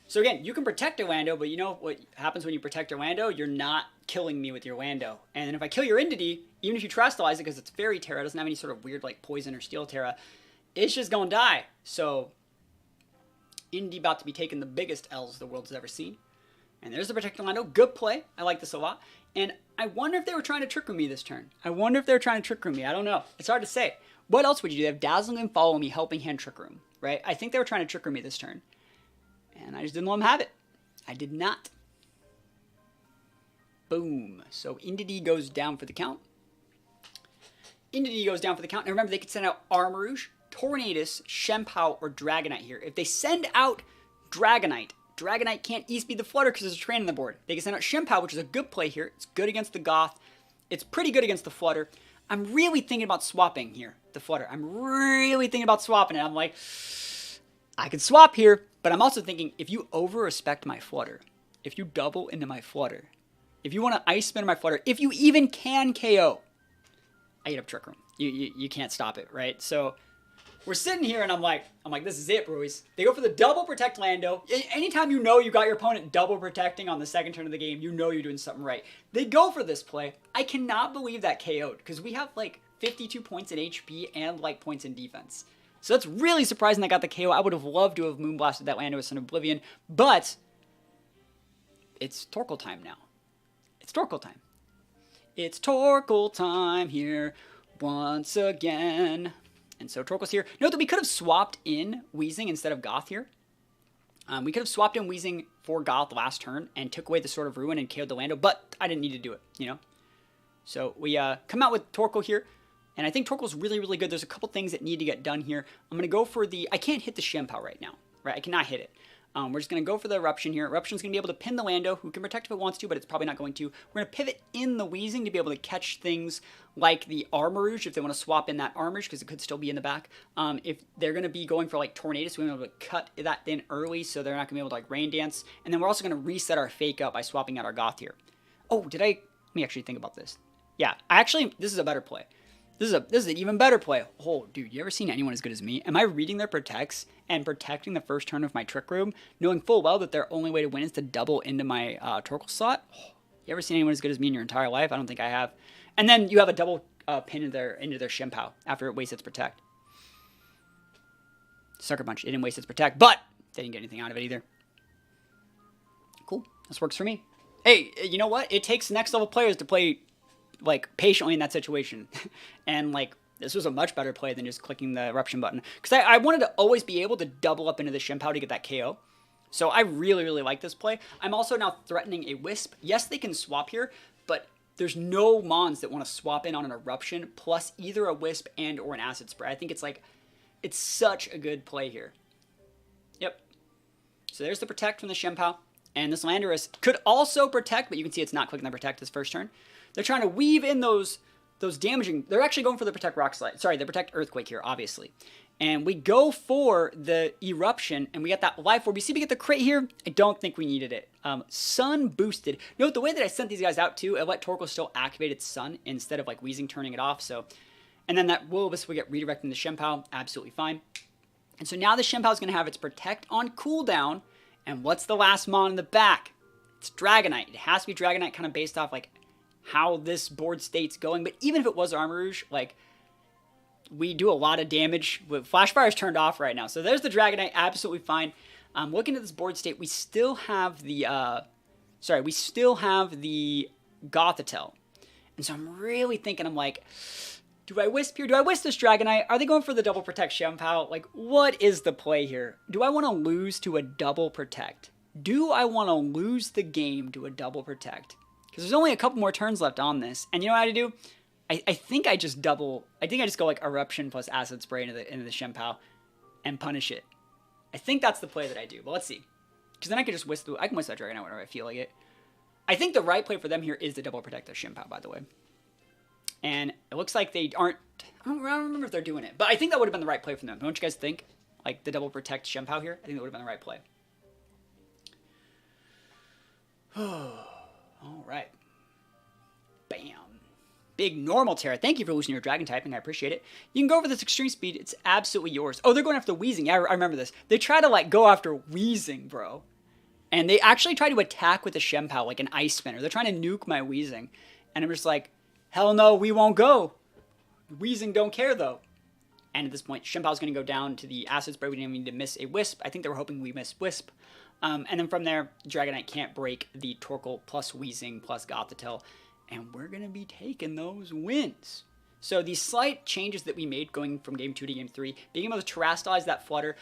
So again, you can protect a Lando, but you know what happens when you protect a Lando? You're not killing me with your Lando. And then if I kill your entity, even if you Terastallize it because it's Fairy Terra, it doesn't have any sort of weird like Poison or Steel Terra, it's just gonna die. So Indy about to be taking the biggest L's the world's ever seen. And there's the Protect Lando. Good play. I like this a lot. And I wonder if they were trying to trick room me this turn. I wonder if they were trying to trick room me. I don't know. It's hard to say. What else would you do? They have Dazzling and Follow Me, Helping Hand, Trick Room, right? I think they were trying to trick room me this turn. And I just didn't let them have it. I did not. Boom. So Indy goes down for the count. Indy goes down for the count. And remember, they could send out Armarouge, Tornadus, Shempow, or Dragonite here. If they send out Dragonite, Dragonite can't E-Speed the Flutter because there's a Train on the board. They can send out Shempow, which is a good play here. It's good against the Goth. It's pretty good against the Flutter. I'm really thinking about swapping here, the Flutter. I'm really thinking about swapping it. I'm like, I could swap here, but I'm also thinking, if you over-respect my Flutter, if you double into my Flutter, if you want to Ice Spin my Flutter, if you even can KO, I eat up Trick Room. You can't stop it, right? So we're sitting here, and I'm like, this is it, boys. They go for the double protect Lando. Anytime you know you got your opponent double protecting on the second turn of the game, you know you're doing something right. They go for this play. I cannot believe that KO'd, because we have like 52 points in HP and like points in defense. So that's really surprising I got the KO. I would have loved to have Moonblasted that Lando with Sun Oblivion, but it's Torkoal time now. It's Torkoal time. It's Torkoal time here once again. And so Torkoal's here. Note that we could have swapped in Weezing instead of Goth here. We could have swapped in Weezing for Goth last turn and took away the Sword of Ruin and KO'd the Lando, but I didn't need to do it, you know? So we come out with Torkoal here, and I think Torkoal's really, really good. There's a couple things that need to get done here. I'm going to go for the... I can't hit the Shempow right now, right? I cannot hit it. We're just going to go for the Eruption here. Eruption's going to be able to pin the Lando, who can protect if it wants to, but it's probably not going to. We're going to pivot in the Weezing to be able to catch things like the Armarouge, if they want to swap in that Armarouge, because it could still be in the back. If they're going to be going for like Tornadus, we're going to be able to cut that in early, so they're not going to be able to like Rain Dance. And then we're also going to reset our Fake Out by swapping out our Goth here. Oh, let me actually think about this. Yeah, this is a better play. This is an even better play. Oh, dude, you ever seen anyone as good as me? Am I reading their protects and protecting the first turn of my Trick Room, knowing full well that their only way to win is to double into my Torkoal slot? Oh, you ever seen anyone as good as me in your entire life? I don't think I have. And then you have a double pin into their Shempow after it wastes its protect. Sucker Punch. It didn't waste its protect, but they didn't get anything out of it either. Cool. This works for me. Hey, you know what? It takes next level players to play like patiently in that situation. And like this was a much better play than just clicking the Eruption button, because I wanted to always be able to double up into the Shempow to get that KO. So I really, really like this play. I'm also now threatening a Wisp. Yes, they can swap here, but there's no Mons that want to swap in on an Eruption plus either a Wisp and or an Acid Spray. I think it's such a good play here. Yep. So there's the protect from the Shempow. And this Landorus could also protect, but you can see it's not clicking the protect this first turn. They're trying to weave in those damaging... They're actually going for the Protect Rock Slide. Sorry, the Protect Earthquake here, obviously. And we go for the Eruption, and we get that Life Orb. You see we get the crit here? I don't think we needed it. Sun boosted. Note, the way that I sent these guys out, too, I let Torkoal still activate its Sun instead of, like, Weezing turning it off. So, and then that Will-O-Wisp will get redirecting the Shempow. Absolutely fine. And so now the Shempow is going to have its Protect on cooldown. And what's the last Mon in the back? It's Dragonite. It has to be Dragonite, kind of based off, like, how this board state's going. But even if it was Armarouge, like, we do a lot of damage. Flash Fire is turned off right now. So there's the Dragonite, absolutely fine. Looking at this board state, we still have the, Gothitelle. And so I'm really thinking, I'm like, do I Wisp here? Do I Wisp this Dragonite? Are they going for the double protect Shempow? Like, what is the play here? Do I want to lose to a double protect? Do I want to lose the game to a double protect? Because there's only a couple more turns left on this. And you know what I do? I think I just go like Eruption plus Acid Spray into the Shempow and punish it. I think that's the play that I do. But let's see. Because then I can just Wisp that Dragonite whenever I feel like it. I think the right play for them here is the double protect the Shempow, by the way. And it looks like they aren't... I don't remember if they're doing it. But I think that would have been the right play for them. Don't you guys think? Like the double protect Shempow here? I think that would have been the right play. All right. Bam. big normal Terra. Thank you for losing your dragon typing. I appreciate it. You can go for this extreme speed. It's absolutely yours. Oh, they're going after Weezing. Yeah, I remember this. They try to like go after Weezing, bro. And they actually try to attack with a Shempow, like an Ice Spinner. They're trying to nuke my Weezing. And I'm just like, hell no, we won't go. Weezing don't care though. And at this point, Shempow's going to go down to the Acid Spray. We didn't even need to miss a Wisp. I think they were hoping we missed Wisp. And then from there, Dragonite can't break the Torkoal plus Weezing plus Gothitelle. And we're going to be taking those wins. So these slight changes that we made going from Game 2 to Game 3, being able to terrestrialize that Flutter,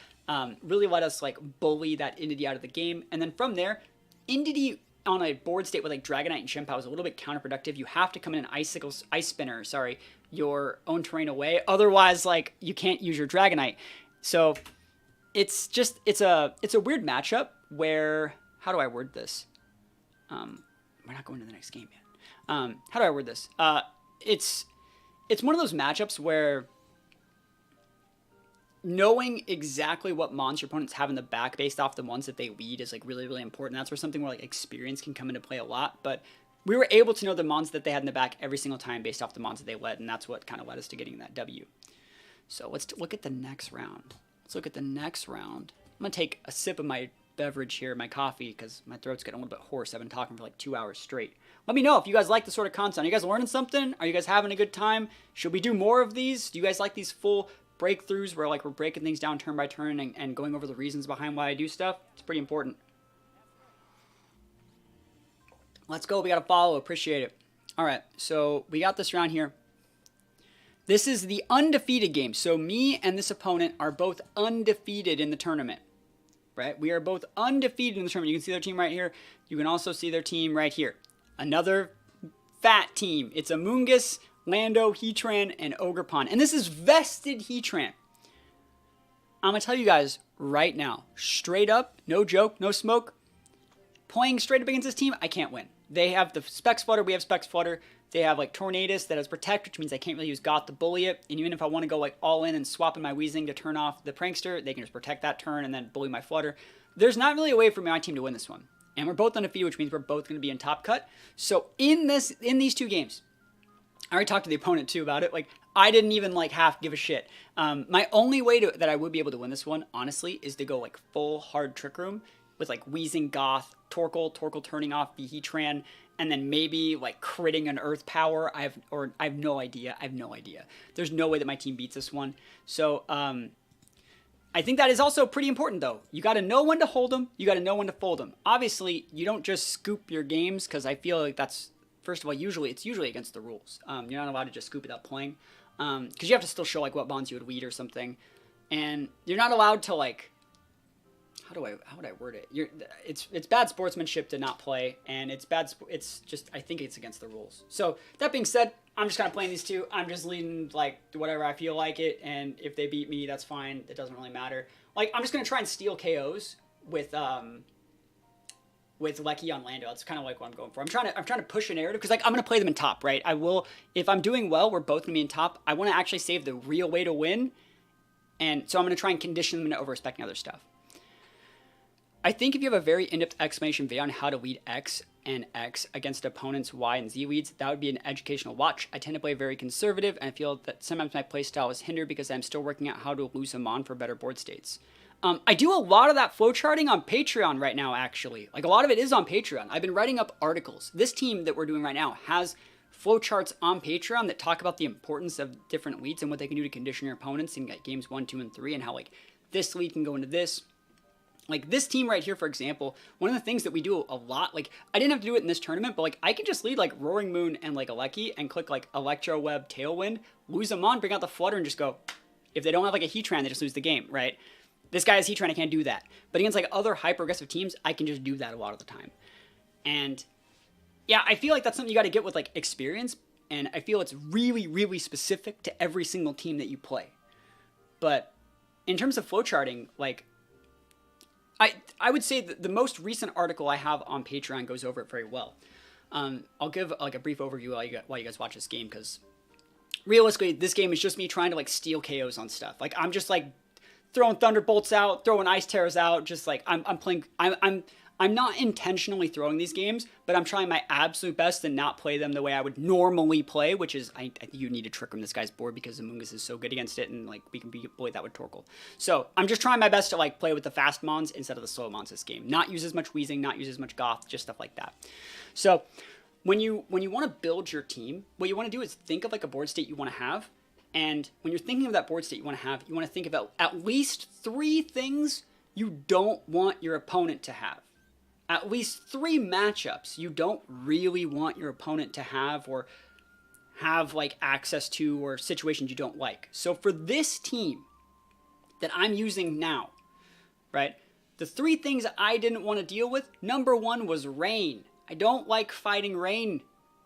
really let us like bully that Entity out of the game. And then from there, Entity on a board state with like Dragonite and Shempow is a little bit counterproductive. You have to come in an Ice Spinner, your own terrain away. Otherwise, like, you can't use your Dragonite. So it's a weird matchup where, how do I word this? We're not going to the next game yet. How do I word this? It's one of those matchups where knowing exactly what mons your opponents have in the back based off the ones that they lead is like really, really important. That's where something where like experience can come into play a lot. But we were able to know the mons that they had in the back every single time based off the mons that they led, and that's what kind of led us to getting that W. So let's look at the next round. I'm gonna take a sip of my beverage here, my coffee, because my throat's getting a little bit hoarse. I've been talking for like 2 hours straight. Let me know if you guys like this sort of content. Are you guys learning something? Are you guys having a good time? Should we do more of these? Do you guys like these full breakthroughs where like we're breaking things down turn by turn and going over the reasons behind why I do stuff? It's pretty important. Let's go. We got to follow. Appreciate it. All right. So we got this round here. This is the undefeated game. So me and this opponent are both undefeated in the tournament. Right? We are both undefeated in the tournament. You can see their team right here. You can also see their team right here. Another fat team. It's Amoonguss, Lando, Heatran, and Ogerpon. And this is vested Heatran. I'm going to tell you guys right now, straight up, no joke, no smoke, playing straight up against this team, I can't win. They have the Specs Flutter, we have Specs Flutter. They have like Tornadus that has Protect, which means I can't really use Goth to bully it. And even if I want to go like all in and swap in my Weezing to turn off the Prankster, they can just protect that turn and then bully my Flutter. There's not really a way for my team to win this one. And we're both undefeated, which means we're both going to be in top cut. So in these two games, I already talked to the opponent too about it. Like, I didn't even like half give a shit. My only way that I would be able to win this one, honestly, is to go like full hard Trick Room with like Weezing, Goth, Torkoal turning off the Heatran, and then maybe like critting an Earth Power. I have no idea. There's no way that my team beats this one. So I think that is also pretty important though. You got to know when to hold them. You got to know when to fold them. Obviously, you don't just scoop your games, because I feel like that's, first of all, it's usually against the rules. You're not allowed to just scoop without playing, because you have to still show like what bonds you would lead or something, and you're not allowed to like, how would I word it? It's bad sportsmanship to not play, and it's just, I think it's against the rules. So that being said, I'm just kind of playing these two. I'm just leading like whatever I feel like it, and if they beat me, that's fine. It doesn't really matter. Like, I'm just gonna try and steal KOs with Lecky on Lando. That's kind of like what I'm going for. I'm trying to push a narrative, because like I'm gonna play them in top, right? I will, if I'm doing well, we're both gonna be in top. I want to actually save the real way to win, and so I'm gonna try and condition them into over-respecting other stuff. I think if you have a very in-depth explanation video on how to lead X and X against opponents' Y and Z leads, that would be an educational watch. I tend to play very conservative, and I feel that sometimes my playstyle is hindered because I'm still working out how to lose a mon for better board states. I do a lot of that flowcharting on Patreon right now, actually. Like, a lot of it is on Patreon. I've been writing up articles. This team that we're doing right now has flowcharts on Patreon that talk about the importance of different leads and what they can do to condition your opponents in games 1, 2, and 3, and how, like, this lead can go into this. Like, this team right here, for example, one of the things that we do a lot, like, I didn't have to do it in this tournament, but, like, I could just lead, like, Roaring Moon and, like, Alecki and click, like, Electro Web, Tailwind, lose them on, bring out the Flutter, and just go. If they don't have, like, a Heatran, they just lose the game, right? This guy has Heatran, I can't do that. But against, like, other hyper-aggressive teams, I can just do that a lot of the time. And, yeah, I feel like that's something you got to get with, like, experience, and I feel it's really, really specific to every single team that you play. But in terms of flowcharting, like, I would say that the most recent article I have on Patreon goes over it very well. I'll give like a brief overview while you guys watch this game, because realistically, this game is just me trying to like steal KOs on stuff. Like, I'm just like throwing Thunderbolts out, throwing Ice Terrors out, just like I'm I'm not intentionally throwing these games, but I'm trying my absolute best to not play them the way I would normally play, which is, I think you need to trick from this guy's board because Amoonguss is so good against it, and like we can bully that with Torkoal. So I'm just trying my best to like play with the fast mons instead of the slow mons this game. Not use as much Weezing, not use as much Goth, just stuff like that. So when you want to build your team, what you want to do is think of like a board state you want to have. And when you're thinking of that board state you want to think about at least 3 things you don't want your opponent to have. At least 3 matchups you don't really want your opponent to have or have like access to, or situations you don't like. So for this team that I'm using now, right, the 3 things I didn't want to deal with, number 1 was rain. I don't like fighting rain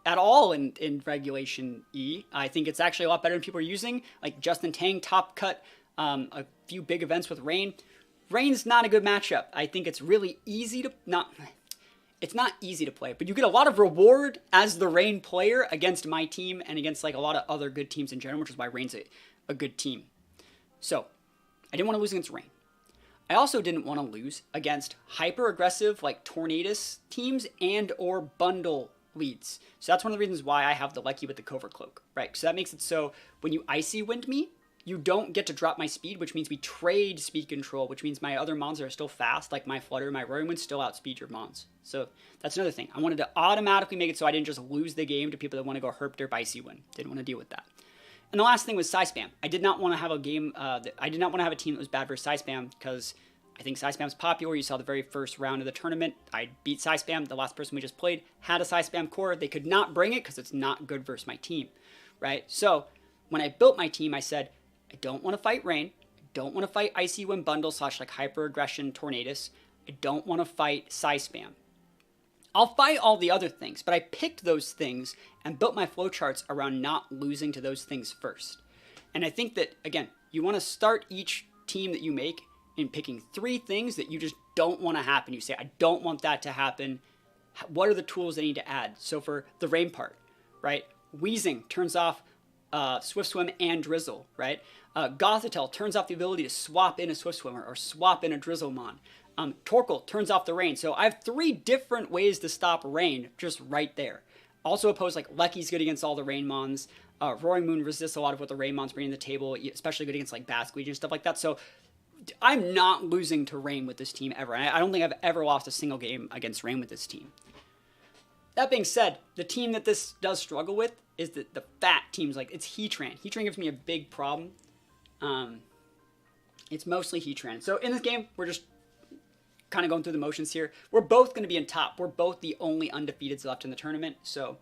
at all in Regulation E. I think it's actually a lot better than people are using, like Justin Tang, Top Cut, a few big events with rain. Rain's not a good matchup. I think it's really easy to it's not easy to play, but you get a lot of reward as the Rain player against my team and against like a lot of other good teams in general, which is why Rain's a good team. So I didn't want to lose against Rain. I also didn't want to lose against hyper aggressive like Tornadus teams and or bundle leads. So that's one of the reasons why I have the Lucky with the Covert Cloak, right? So that makes it so when you Icy Wind me, you don't get to drop my speed, which means we trade speed control, which means my other mons are still fast, like my Flutter, my Roaring Wind still outspeed your mons. So that's another thing. I wanted to automatically make it so I didn't just lose the game to people that want to go Herp Derp Icy Wind. Didn't want to deal with that. And the last thing was Psy Spam. I did not want to have a game, I did not want to have a team that was bad versus Psy Spam because I think Psy Spam's popular. You saw the very first round of the tournament. I beat Psy Spam. The last person we just played had a Psy Spam core. They could not bring it because it's not good versus my team, right? So when I built my team, I said, I don't want to fight Rain. I don't want to fight Icy Wind Bundle / like Hyper Aggression Tornadus. I don't want to fight Psy Spam. I'll fight all the other things, but I picked those things and built my flowcharts around not losing to those things first. And I think that, again, you want to start each team that you make in picking 3 things that you just don't want to happen. You say, I don't want that to happen. What are the tools I need to add? So for the Rain part, right? Weezing turns off Swift Swim and Drizzle, right? Gothitelle turns off the ability to swap in a Swift Swimmer or swap in a Drizzlemon. Torkoal turns off the rain. So I have 3 different ways to stop rain just right there. Also opposed, like Lucky's good against all the rain mons. Roaring Moon resists a lot of what the rain mons bring to the table, especially good against like Basque Legion and stuff like that. So I'm not losing to rain with this team ever. I don't think I've ever lost a single game against rain with this team. That being said, the team that this does struggle with is the fat teams. Like, it's Heatran. Heatran gives me a big problem. It's mostly Heatran. So in this game, we're just kind of going through the motions here. We're both going to be in top. We're both the only undefeateds left in the tournament. So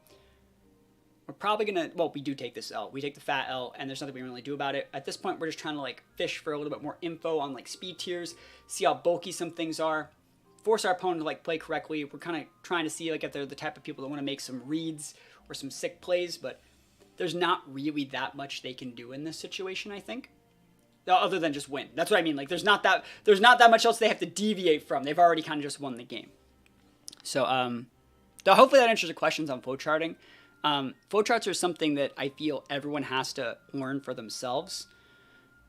we're probably going to, well, we do take this L. We take the fat L, and there's nothing we can really do about it. At this point, we're just trying to, like, fish for a little bit more info on, like, speed tiers, see how bulky some things are, force our opponent to, like, play correctly. We're kind of trying to see, like, if they're the type of people that want to make some reads or some sick plays, but there's not really that much they can do in this situation, I think. Other than just win. That's what I mean. Like, there's not that much else they have to deviate from. They've already kind of just won the game. So, hopefully that answers the questions on flowcharting. Flowcharts are something that I feel everyone has to learn for themselves.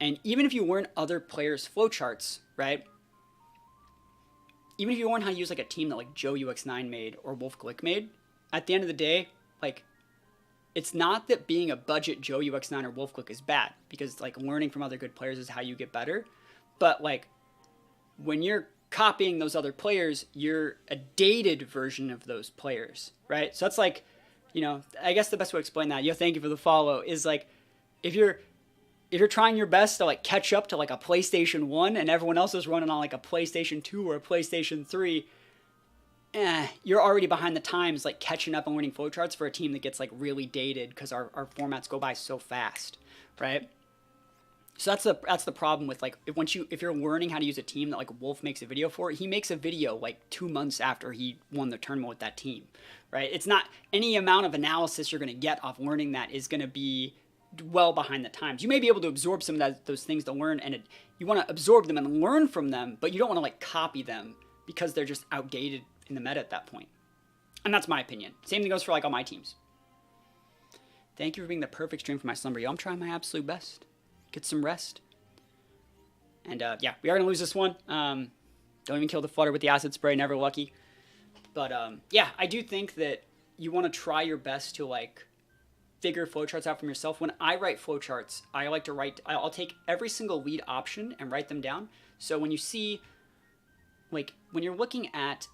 And even if you learn other players' flowcharts, right? Even if you learn how to use like a team that like Joe UX9 made or Wolf Glick made, at the end of the day, like, it's not that being a budget Joe UX9 or Wolf Glick is bad, because like learning from other good players is how you get better. But like when you're copying those other players, you're a dated version of those players, right? So that's like, you know, I guess the best way to explain that, thank you for the follow, is like if you're trying your best to like catch up to like a PlayStation 1 and everyone else is running on like a PlayStation 2 or a PlayStation 3, you're already behind the times, like catching up and winning flowcharts for a team that gets like really dated because our formats go by so fast, right? So that's the problem with like if you're learning how to use a team that like Wolf makes a video for, he makes a video like 2 months after he won the tournament with that team, right? It's not any amount of analysis you're going to get off learning that is going to be well behind the times. You may be able to absorb some of those things to learn, and you want to absorb them and learn from them, but you don't want to like copy them because they're just outdated in the meta at that point. And that's my opinion. Same thing goes for like all my teams. Thank you for being the perfect stream for my slumber. Yo, I'm trying my absolute best. Get some rest. And yeah, we are going to lose this one. Don't even kill the Flutter with the Acid Spray, never lucky. But yeah, I do think that you want to try your best to like figure flowcharts out from yourself. When I write flowcharts, I like to write, I'll take every single lead option and write them down. So when you see, like, when you're looking at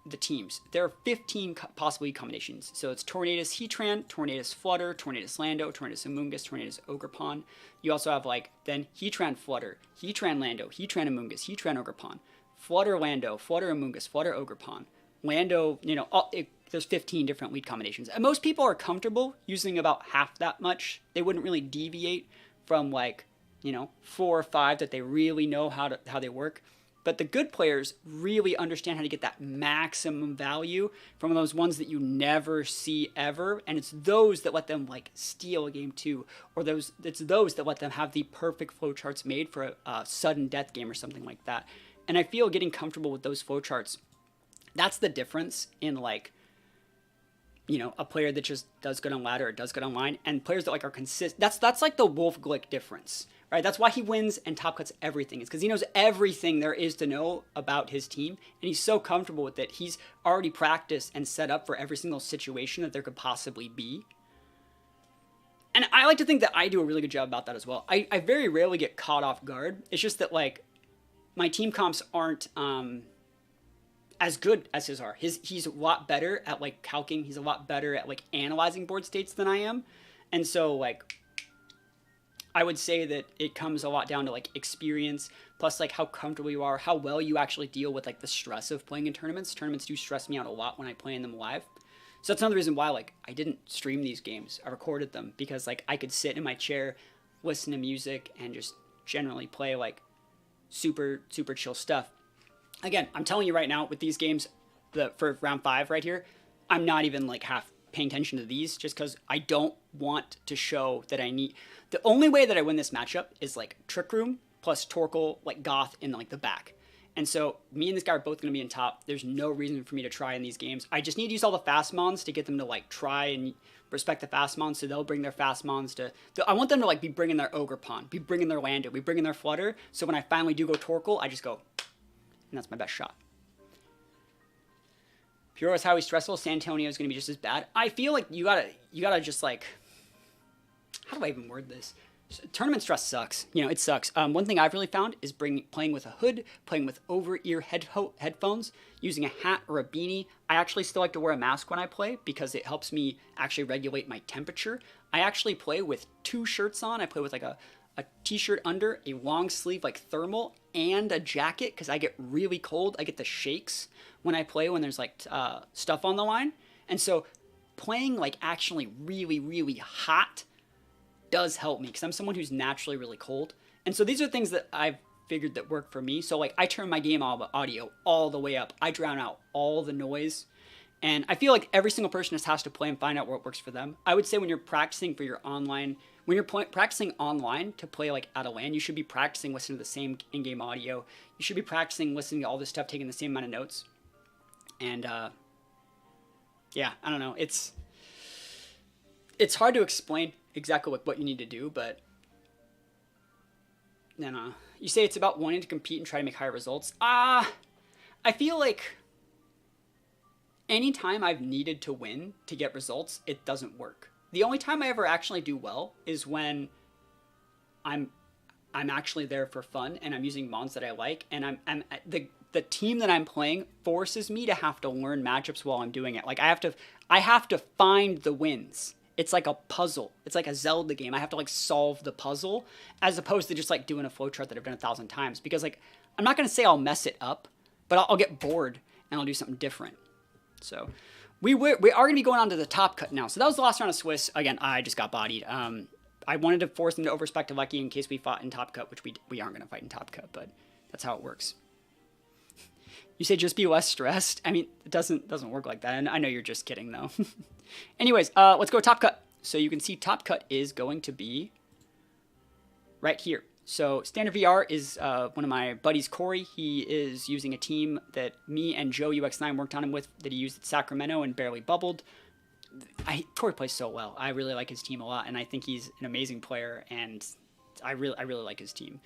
the teams, there are 15 possible lead combinations. So it's Tornadus Heatran, Tornadus Flutter, Tornadus Lando, Tornadus Amoonguss, Tornadus Ogerpon. You also have, like, then Heatran Flutter, Heatran Lando, Heatran Amoonguss, Heatran Ogerpon, Flutter Lando, Flutter Amoonguss, Flutter Ogerpon, Lando, you know, there's 15 different lead combinations. And most people are comfortable using about half that much. They wouldn't really deviate from, like, you know, 4 or 5 that they really know how they work. But the good players really understand how to get that maximum value from those ones that you never see ever. And it's those that let them like steal a game too. Or it's those that let them have the perfect flowcharts made for a sudden death game or something like that. And I feel getting comfortable with those flowcharts, that's the difference in like, you know, a player that just does good on ladder or does good on line, and players that like are consistent. That's like the Wolf Glick difference. Right, that's why he wins and top cuts everything. It's because he knows everything there is to know about his team, and he's so comfortable with it. He's already practiced and set up for every single situation that there could possibly be. And I like to think that I do a really good job about that as well. I very rarely get caught off guard. It's just that like my team comps aren't as good as his are. He's a lot better at like calcing. He's a lot better at like analyzing board states than I am, and so like, I would say that it comes a lot down to like experience, plus like how comfortable you are, how well you actually deal with like the stress of playing in tournaments. Tournaments do stress me out a lot when I play in them live. So that's another reason why like I didn't stream these games. I recorded them because like I could sit in my chair, listen to music, and just generally play like super chill stuff. Again, I'm telling you right now with these games, for round 5 right here, I'm not even like half paying attention to these just because I don't want to show that I need. The only way that I win this matchup is like Trick Room plus Torkoal, like Goth in like the back. And so me and this guy are both going to be in top. There's no reason for me to try in these games. I just need to use all the fast mons to get them to like try and respect the fast mons. So they'll bring their fast mons to, I want them to like be bringing their Ogerpon, be bringing their Lando, be bringing their Flutter. So when I finally do go Torkoal, I just go, and that's my best shot. Pure is highly stressful. San Antonio is going to be just as bad. I feel like you gotta just like, how do I even word this? Tournament stress sucks. You know, it sucks. One thing I've really found is playing with a hood, playing with over-ear headphones, using a hat or a beanie. I actually still like to wear a mask when I play because it helps me actually regulate my temperature. I actually play with 2 shirts on. I play with like a t-shirt under, a long sleeve like thermal, and a jacket because I get really cold. I get the shakes when I play when there's like stuff on the line. And so playing like actually really hot does help me because I'm someone who's naturally really cold. And so these are things that I've figured that work for me. So like I turn my game audio all the way up. I drown out all the noise. And I feel like every single person just has to play and find out what works for them. I would say when you're practicing for your online, when you're practicing online to play like at a LAN, you should be practicing listening to the same in-game audio. You should be practicing listening to all this stuff, taking the same amount of notes. And yeah, I don't know. It's hard to explain exactly what you need to do, but no. You say it's about wanting to compete and try to make higher results. I feel like anytime I've needed to win to get results, it doesn't work. The only time I ever actually do well is when I'm actually there for fun and I'm using mons that I like, and the team that I'm playing forces me to have to learn matchups while I'm doing it. Like I have to find the wins. It's like a puzzle. It's like a Zelda game. I have to like solve the puzzle as opposed to just like doing a flowchart that I've done 1,000 times. Because like I'm not gonna say I'll mess it up, but I'll get bored and I'll do something different. So we are gonna be going on to the top cut now. So that was the last round of Swiss. Again, I just got bodied. I wanted to force them to overspec to Lucky in case we fought in top cut, which we aren't gonna fight in top cut, but that's how it works. You say just be less stressed. I mean, it doesn't work like that. And I know you're just kidding though. Anyways, let's go top cut. So you can see top cut is going to be right here. So standard VR is one of my buddies, Corey. He is using a team that me and Joe UX9 worked on him with that he used at Sacramento and barely bubbled. Corey plays so well. I really like his team a lot, and I think he's an amazing player, and I really like his team.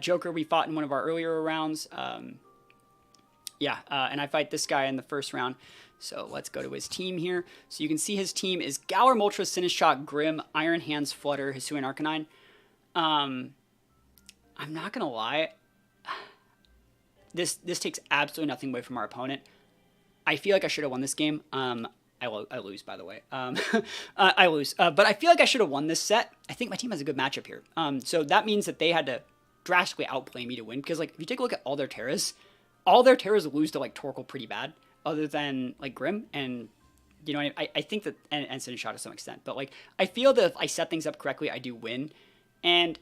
Joker we fought in one of our earlier rounds. Yeah, and I fight this guy in the first round. So let's go to his team here. So you can see his team is Galar, Moltres, Sinistchock, Grim, Iron Hands, Flutter, Hisuian Arcanine. I'm not going to lie. This takes absolutely nothing away from our opponent. I feel like I should have won this game. I lose, by the way. I lose. But I feel like I should have won this set. I think my team has a good matchup here. So that means that they had to drastically outplay me to win. Because, like, if you take a look at all their Terras lose to, like, Torkoal pretty bad. Other than, like, Grim. And, you know, I think that... And Sinistchock to some extent. But, like, I feel that if I set things up correctly, I do win. And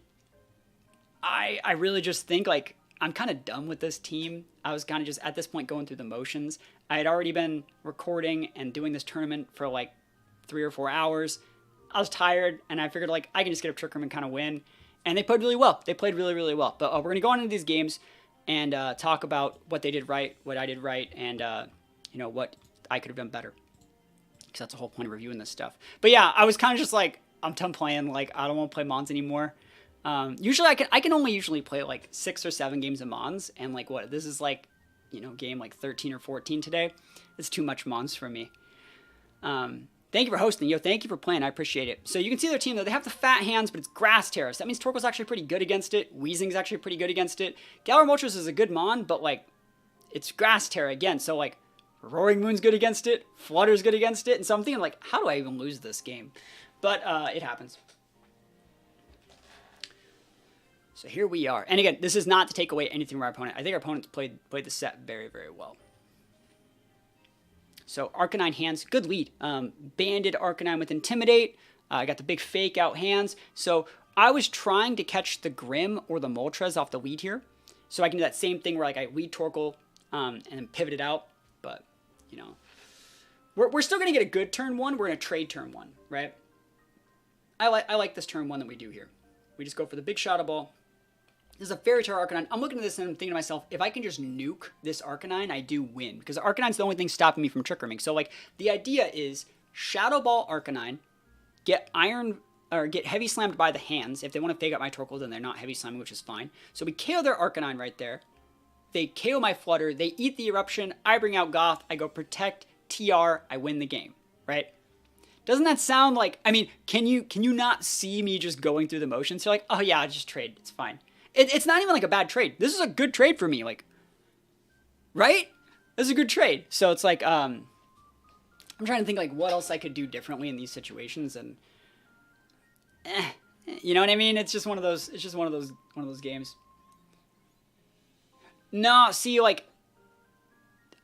I really just think, like, I'm kind of done with this team. I was kind of just, at this point, going through the motions. I had already been recording and doing this tournament for, like, 3 or 4 hours. I was tired, and I figured, like, I can just get up Trick Room and kind of win. And they played really well. They played really, really well. But we're going to go on into these games and talk about what they did right, what I did right, and, you know, what I could have done better. Because that's the whole point of reviewing this stuff. But, yeah, I was kind of just like, I'm done playing. Like, I don't want to play Mons anymore. Usually I can only usually play like 6 or 7 games of Mons, and like what, this is like, you know, game like 13 or 14 today. It's too much Mons for me. Thank you for hosting. Yo, thank you for playing. I appreciate it. So you can see their team though. They have the fat hands, but it's Grass Terrace. That means Torkoal's actually pretty good against it. Weezing's actually pretty good against it. Galar Moltres is a good Mon, but like, it's Grass Terra again. So like, Roaring Moon's good against it. Flutter's good against it. And so I'm thinking like, how do I even lose this game? But it happens. So here we are. And again, this is not to take away anything from our opponent. I think our opponents played the set very, very well. So Arcanine hands, good lead. Banded Arcanine with Intimidate. I got the big fake out hands. So I was trying to catch the Grim or the Moltres off the lead here. So I can do that same thing where like I lead Torkoal and then pivot it out. But, you know, we're still going to get a good turn 1. We're going to trade turn 1, right? I like this turn 1 that we do here. We just go for the big Shadow Ball. This is a Fairy Tale Arcanine. I'm looking at this and I'm thinking to myself, if I can just nuke this Arcanine, I do win. Because Arcanine's the only thing stopping me from Trick Rooming. So, like, the idea is Shadow Ball Arcanine, get Heavy Slammed by the hands. If they want to fake out my Torkoal, then they're not Heavy Slamming, which is fine. So we KO their Arcanine right there. They KO my Flutter. They eat the Eruption. I bring out Goth. I go Protect, TR. I win the game, right? Doesn't that sound like... I mean, can you not see me just going through the motions? You're like, oh yeah, just trade. It's fine. It's not even like a bad trade. This is a good trade for me, like, right? This is a good trade. So it's like, I'm trying to think like what else I could do differently in these situations, and, you know what I mean? It's just one of those. It's just one of those games. No, see, like,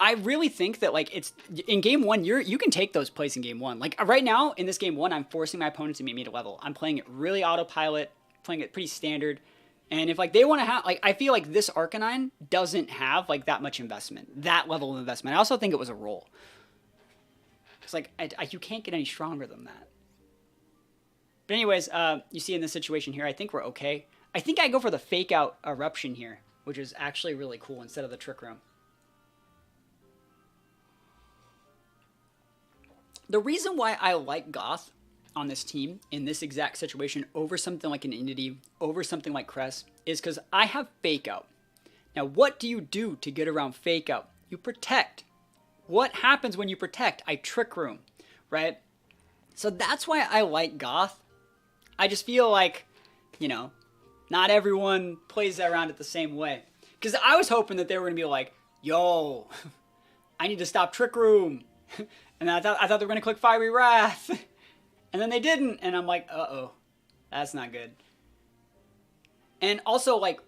I really think that like it's in game 1. You can take those plays in game 1. Like right now in this game 1, I'm forcing my opponent to meet me to level. I'm playing it really autopilot, playing it pretty standard. And if, like, they want to have, like, I feel like this Arcanine doesn't have, like, that much investment. That level of investment. I also think it was a roll. It's like, you can't get any stronger than that. But anyways, you see in this situation here, I think we're okay. I think I go for the fake out Eruption here, which is actually really cool instead of the Trick Room. The reason why I like Goth on this team in this exact situation over something like an Entity, over something like Crest, is because I have Fake Out. Now, what do you do to get around Fake Out? You protect. What happens when you protect? I Trick Room, right? So that's why I like Goth. I just feel like, you know, not everyone plays around it the same way. Because I was hoping that they were going to be like, yo, I need to stop Trick Room. And I thought they were going to click Fiery Wrath. And then they didn't, and I'm like, uh-oh, that's not good. And also, like,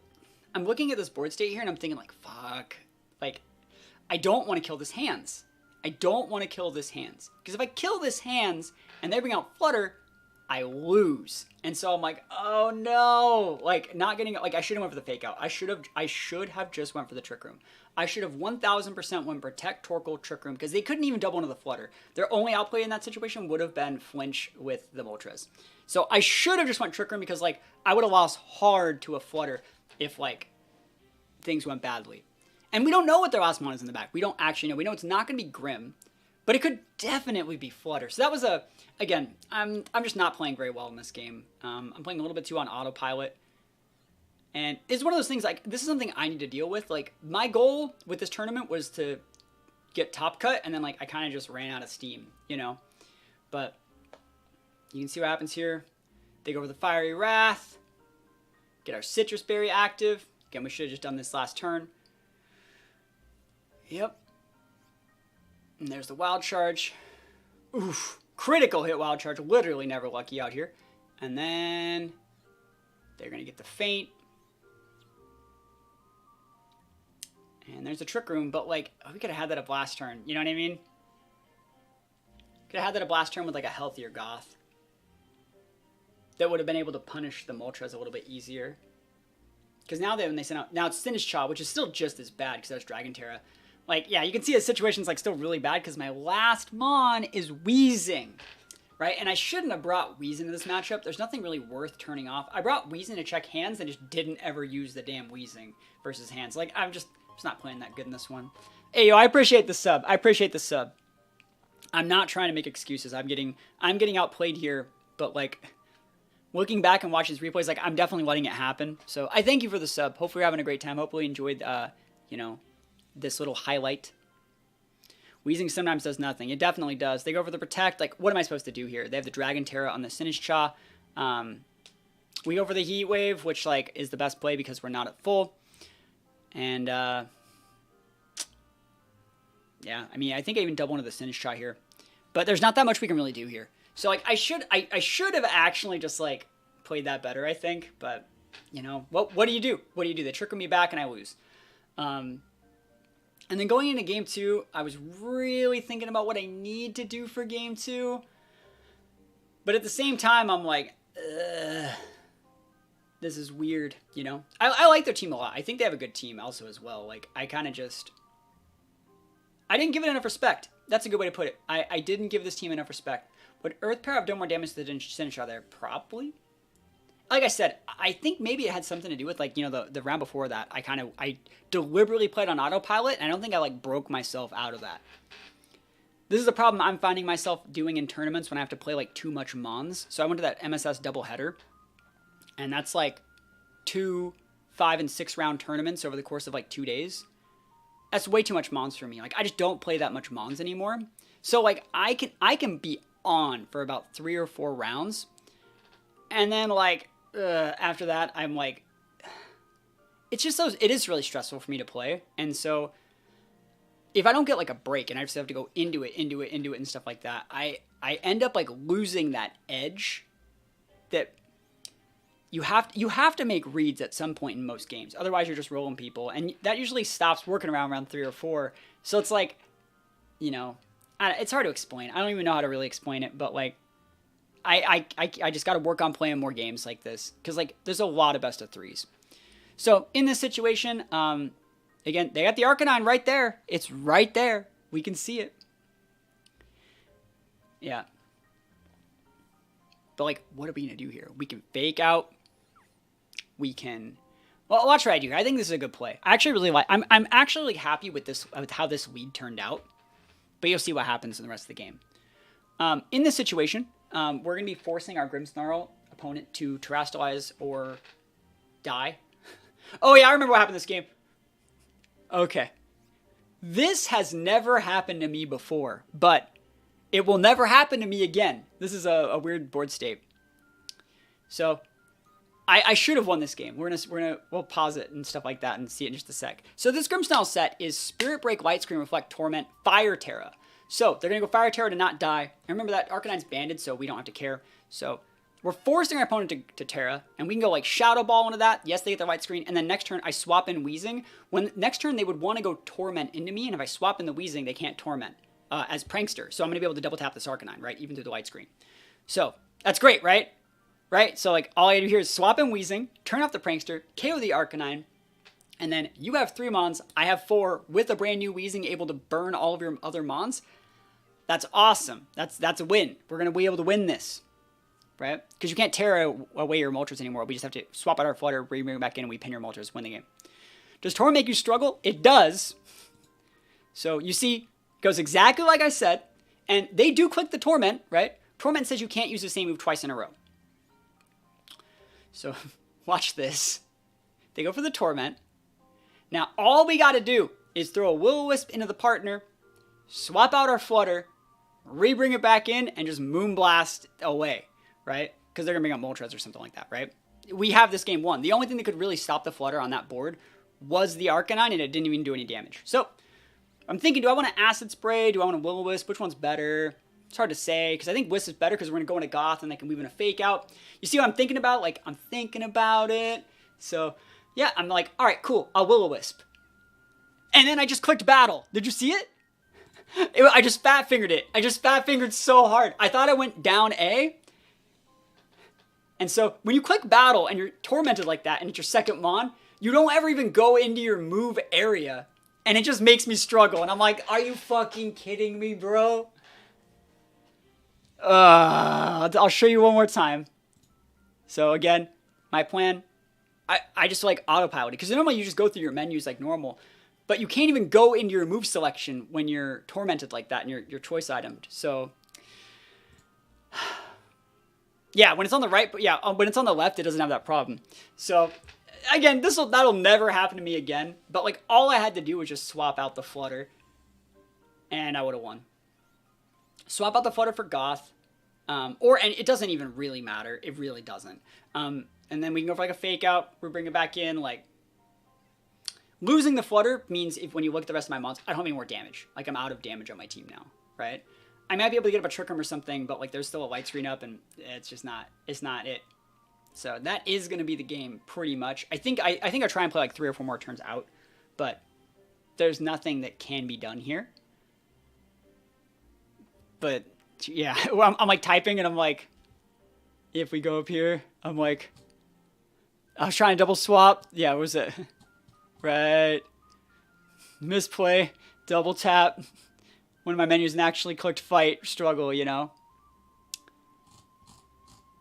I'm looking at this board state here, and I'm thinking, like, fuck. Like, I don't want to kill this hands. I don't want to kill this hands. Because if I kill this hands, and they bring out Flutter, I lose. And so I'm like, oh no. Like, not getting, like, I should have went for the fake out. I should have just went for the Trick Room. I should have 1000% went Protect, Torkoal, Trick Room, because they couldn't even double into the Flutter. Their only outplay in that situation would have been Flinch with the Moltres. So I should have just went Trick Room because, like, I would have lost hard to a Flutter if, like, things went badly. And we don't know what their last mon is in the back. We don't actually know. We know it's not going to be Grim, but it could definitely be Flutter. So that was again, I'm just not playing very well in this game. I'm playing a little bit too on autopilot. And it's one of those things, like, this is something I need to deal with. Like, my goal with this tournament was to get top cut, and then, like, I kind of just ran out of steam, you know? But you can see what happens here. They go over the Fiery Wrath. Get our Citrus Berry active. Again, we should have just done this last turn. Yep. And there's the Wild Charge. Oof. Critical hit Wild Charge. Literally never lucky out here. And then they're going to get the Feint. And there's a Trick Room, but, like, we could have had that up last turn. You know what I mean? Could have had that up last turn with, like, a healthier Goth. That would have been able to punish the Moltres a little bit easier. Because now when they sent out... Now it's Sinistcha, which is still just as bad because that's Dragon Terra. Like, yeah, you can see the situation's, like, still really bad because my last Mon is Weezing. Right? And I shouldn't have brought Weezing to this matchup. There's nothing really worth turning off. I brought Weezing to check hands and just didn't ever use the damn Weezing versus hands. Like, I'm just not playing that good in this one. Hey, yo, I appreciate the sub. I appreciate the sub. I'm not trying to make excuses. I'm getting outplayed here, but, like, looking back and watching these replays, like, I'm definitely letting it happen. So I thank you for the sub. Hopefully you're having a great time. Hopefully you enjoyed, you know, this little highlight. Weezing sometimes does nothing. It definitely does. They go for the Protect. Like, what am I supposed to do here? They have the Dragon Terra on the Sinistcha. We go for the Heat Wave, which, like, is the best play because we're not at full. And, yeah, I mean, I think I even double into the Sinistcha here. But there's not that much we can really do here. So, like, I should have actually just, like, played that better, I think. But, you know, what do you do? What do you do? They trickle me back and I lose. And then going into game 2, I was really thinking about what I need to do for game 2. But at the same time, I'm like, ugh, this is weird, you know? I like their team a lot. I think they have a good team also as well. Like, I kind of just... I didn't give it enough respect. That's a good way to put it. I didn't give this team enough respect. Would Earth Power have done more damage to the Sinistcha there? Probably. Like I said, I think maybe it had something to do with, like, you know, the round before that. I deliberately played on autopilot, and I don't think I, like, broke myself out of that. This is a problem I'm finding myself doing in tournaments when I have to play, like, too much Mons. So I went to that MSS doubleheader, and that's, like, 2, 5, and 6 round tournaments over the course of, like, 2 days. That's way too much Mons for me. Like, I just don't play that much Mons anymore. So, like, I can be on for about 3 or 4 rounds, and then, like, after that, I'm like, it's just those, it is really stressful for me to play, and so if I don't get, like, a break and I just have to go into it and stuff like that, I end up, like, losing that edge that you have to make reads at some point in most games. Otherwise, you're just rolling people, and that usually stops working around round 3 or 4. So it's like, you know, it's hard to explain. I don't even know how to really explain it, but, like, I just got to work on playing more games like this, because, like, there's a lot of best of 3s. So in this situation, again, they got the Arcanine right there. It's right there. We can see it. Yeah. But, like, what are we going to do here? We can fake out. We can... Well, watch what I do here. I think this is a good play. I actually really like... I'm actually happy with this, with how this lead turned out. But you'll see what happens in the rest of the game. In this situation, we're going to be forcing our Grimmsnarl opponent to Terrastallize or die. Oh, yeah, I remember what happened in this game. Okay. This has never happened to me before, but it will never happen to me again. This is a weird board state. So, I should have won this game. We'll pause it and stuff like that and see it in just a sec. So this Grimmsnarl set is Spirit Break, Light Screen, Reflect, Torment, Fire Terra. So they're going to go Fire Terra to not die. And remember that Arcanine's banded, so we don't have to care. So we're forcing our opponent to Terra, and we can go, like, Shadow Ball into that. Yes, they get the Light Screen, and then next turn I swap in Weezing. When next turn they would want to go Torment into me, and if I swap in the Weezing, they can't Torment as Prankster. So I'm going to be able to double tap this Arcanine, right, even through the Light Screen. So that's great, right? Right? So, like, all I do here is swap in Weezing, turn off the Prankster, KO the Arcanine, and then you have 3 Mons, I have 4, with a brand new Weezing able to burn all of your other Mons. That's awesome. That's a win. We're going to be able to win this, right? Because you can't tear away your Moltres anymore. We just have to swap out our Flutter, bring it back in, and we pin your Moltres, win the game. Does Torment make you struggle? It does. So you see, it goes exactly like I said, and they do click the Torment, right? Torment says you can't use the same move twice in a row. So watch this. They go for the Torment. Now, all we got to do is throw a Will-O-Wisp into the partner, swap out our Flutter, re-bring it back in, and just Moonblast away, right? Because they're going to bring up Moltres or something like that, right? We have this game won. The only thing that could really stop the Flutter on that board was the Arcanine, and it didn't even do any damage. So, I'm thinking, do I want to Acid Spray? Do I want to Will-O-Wisp? Which one's better? It's hard to say, because I think Wisp is better because we're going to go into Goth, and they can weave in a Fake Out. You see what I'm thinking about? Like, I'm thinking about it. So, yeah, I'm like, all right, cool. I'll Will-O-Wisp. And then I just clicked Battle. Did you see it? I just fat-fingered it. I just fat-fingered so hard. I thought I went down A. And so when you click Battle and you're tormented like that and it's your second Mon, you don't ever even go into your move area. And it just makes me struggle. And I'm like, are you fucking kidding me, bro? I'll show you one more time. So again, my plan, I just like autopilot it. Because normally you just go through your menus like normal. But you can't even go into your move selection when you're tormented like that and you're choice itemed. So, yeah, when it's on the right, but yeah, when it's on the left, it doesn't have that problem. So, again, that'll never happen to me again. But like, all I had to do was just swap out the Flutter, and I would have won. Swap out the Flutter for Goth, and it doesn't even really matter. It really doesn't. And then we can go for like a Fake Out. We bring it back in, like. Losing the Flutter means if when you look at the rest of my mons, I don't have any more damage. Like, I'm out of damage on my team now, right? I might be able to get up a Trick Room or something, but, like, there's still a Light Screen up, and it's just not, it's not it. So that is going to be the game, pretty much. I think I try and play, like, 3 or 4 more turns out, but there's nothing that can be done here. But, yeah, I'm like, typing, and I'm like, if we go up here, I'm like, I was trying to double swap. Yeah, what was it? Right. Misplay. Double tap. One of my menus and actually clicked fight. Struggle, you know.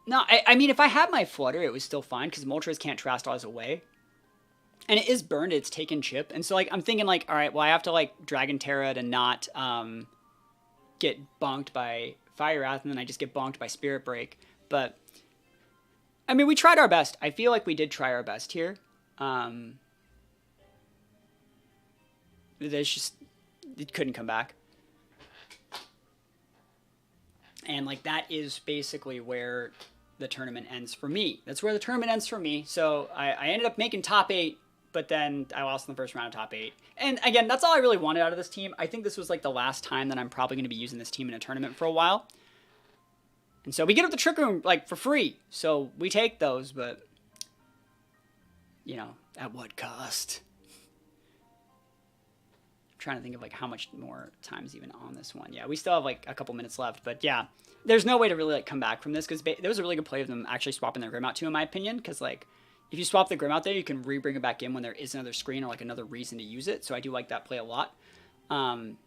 No, I mean, if I had my Flutter, it was still fine because Moltres can't Terrastallize away. And it is burned. It's taken chip. And so, like, I'm thinking, like, all right, well, I have to, like, Dragon Terra to not get bonked by Fire Wrath, and then I just get bonked by Spirit Break. But, I mean, we tried our best. I feel like we did try our best here. There's just, it couldn't come back. And, like, that is basically where the tournament ends for me. That's where the tournament ends for me. So, I ended up making top 8, but then I lost in the first round of top 8. And, again, that's all I really wanted out of this team. I think this was, like, the last time that I'm probably going to be using this team in a tournament for a while. And so we get up the Trick Room, like, for free. So, we take those, but, you know, at what cost? Trying to think of like how much more time's even on this one. Yeah, we still have like a couple minutes left, but yeah, there's no way to really like come back from this because there was a really good play of them actually swapping their Grim out too, in my opinion, because like if you swap the Grim out there, you can re-bring it back in when there is another screen or like another reason to use it. So I do like that play a lot. The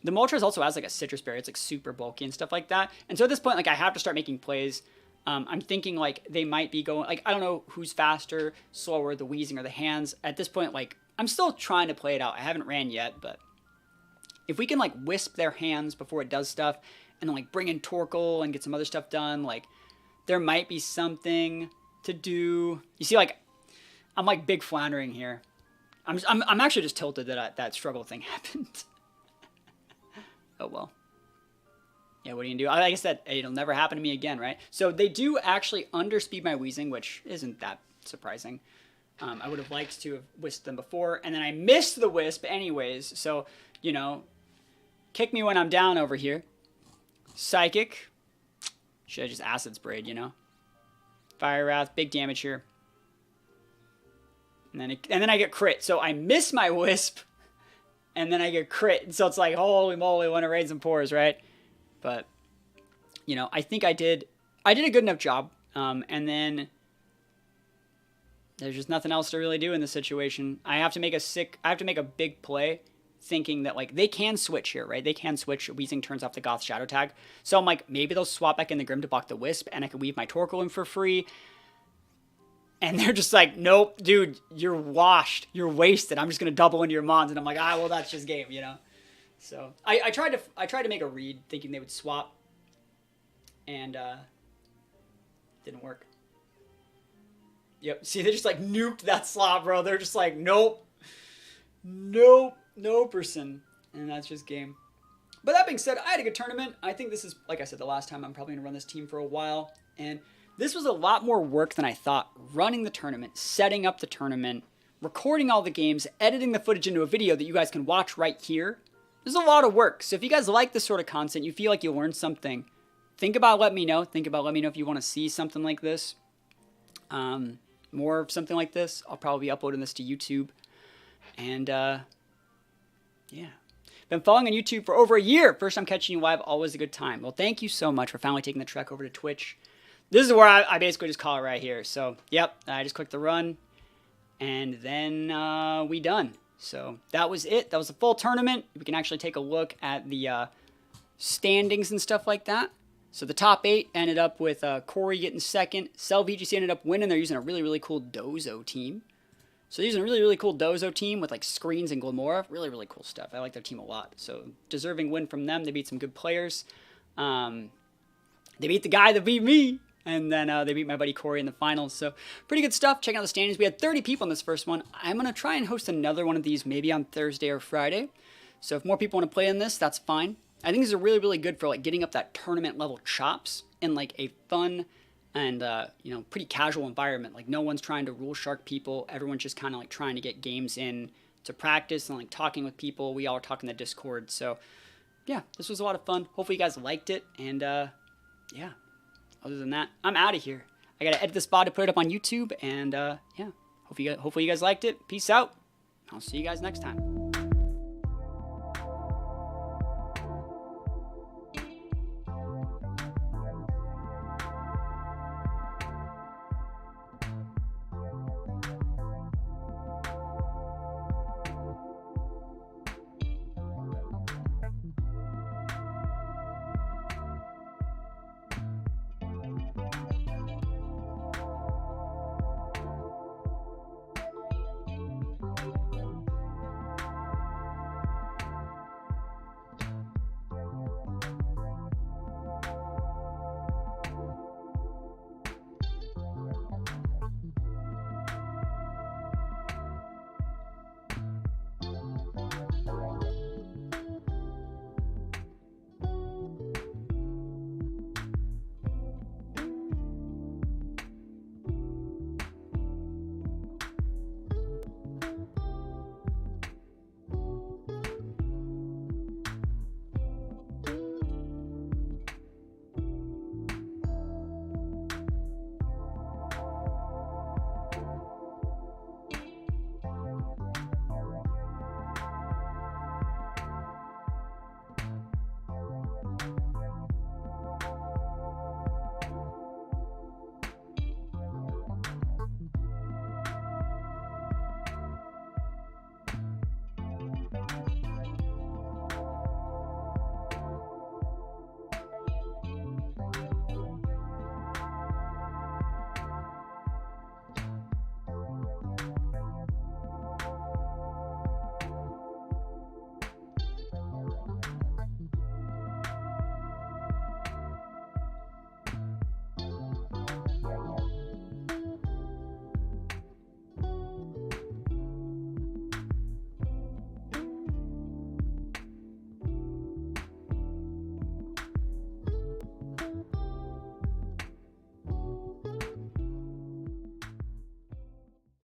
Moltres also has like a Citrus Berry. It's like super bulky and stuff like that. And so at this point, like I have to start making plays. I'm thinking like they might be going like I don't know who's faster, slower, the Wheezing or the Hands. At this point, like I'm still trying to play it out. I haven't ran yet, but if we can like wisp their Hands before it does stuff and then like bring in Torkoal and get some other stuff done, like there might be something to do. You see, like I'm like big floundering here. I'm actually just tilted that that struggle thing happened. Oh well. Yeah, what are you gonna do? Like I said, it'll never happen to me again, right? So they do actually underspeed my Wheezing, which isn't that surprising. I would have liked to have whisked them before, and then I missed the wisp anyways, so, you know, kick me when I'm down over here. Psychic. Should have just Acid Sprayed, you know? Fire Wrath, big damage here. And then I get crit, so I miss my wisp, and then I get crit, so it's like, holy moly, when it rains and pours, right? But, you know, I think I did a good enough job, and then there's just nothing else to really do in this situation. I have to make a big play thinking that, like, they can switch here, right? They can switch. Wheezing turns off the Goth Shadow tag. So I'm like, maybe they'll swap back in the Grim to block the Wisp, and I can weave my Torkoal in for free. And they're just like, nope, dude, you're washed. You're wasted. I'm just going to double into your Mons. And I'm like, well, that's just game, you know? So I tried to make a read thinking they would swap, and didn't work. Yep. See, they just like nuked that slot, bro. They're just like, nope. Nope. No person. And that's just game. But that being said, I had a good tournament. I think this is, like I said, the last time I'm probably going to run this team for a while. And this was a lot more work than I thought. Running the tournament, setting up the tournament, recording all the games, editing the footage into a video that you guys can watch right here. There's a lot of work. So if you guys like this sort of content, you feel like you learned something, think about letting me know. Think about letting me know if you want to see something like this. More of something like this. I'll probably be uploading this to YouTube. And, yeah. Been following on YouTube for over a year. First time catching you live, always a good time. Well, thank you so much for finally taking the trek over to Twitch. This is where I basically just call it right here. So, yep, I just clicked the run, and then we done. So that was it. That was the full tournament. We can actually take a look at the standings and stuff like that. So the top 8 ended up with Corey getting second. Cell VGC ended up winning. They're using a really, really cool Dozo team. So they're using a really, really cool Dozo team with like screens and Glamora. Really, really cool stuff. I like their team a lot. So deserving win from them. They beat some good players. They beat the guy that beat me. And then they beat my buddy Corey in the finals. So pretty good stuff. Checking out the standings. We had 30 people in this first one. I'm going to try and host another one of these maybe on Thursday or Friday. So if more people want to play in this, that's fine. I think these are really, really good for like getting up that tournament level chops in like a fun and, you know, pretty casual environment. Like no one's trying to rule shark people. Everyone's just kind of like trying to get games in to practice and like talking with people. We all were talking the Discord. So yeah, this was a lot of fun. Hopefully you guys liked it. And yeah, other than that, I'm out of here. I got to edit this VOD to put it up on YouTube. And yeah, hopefully you guys liked it. Peace out. I'll see you guys next time.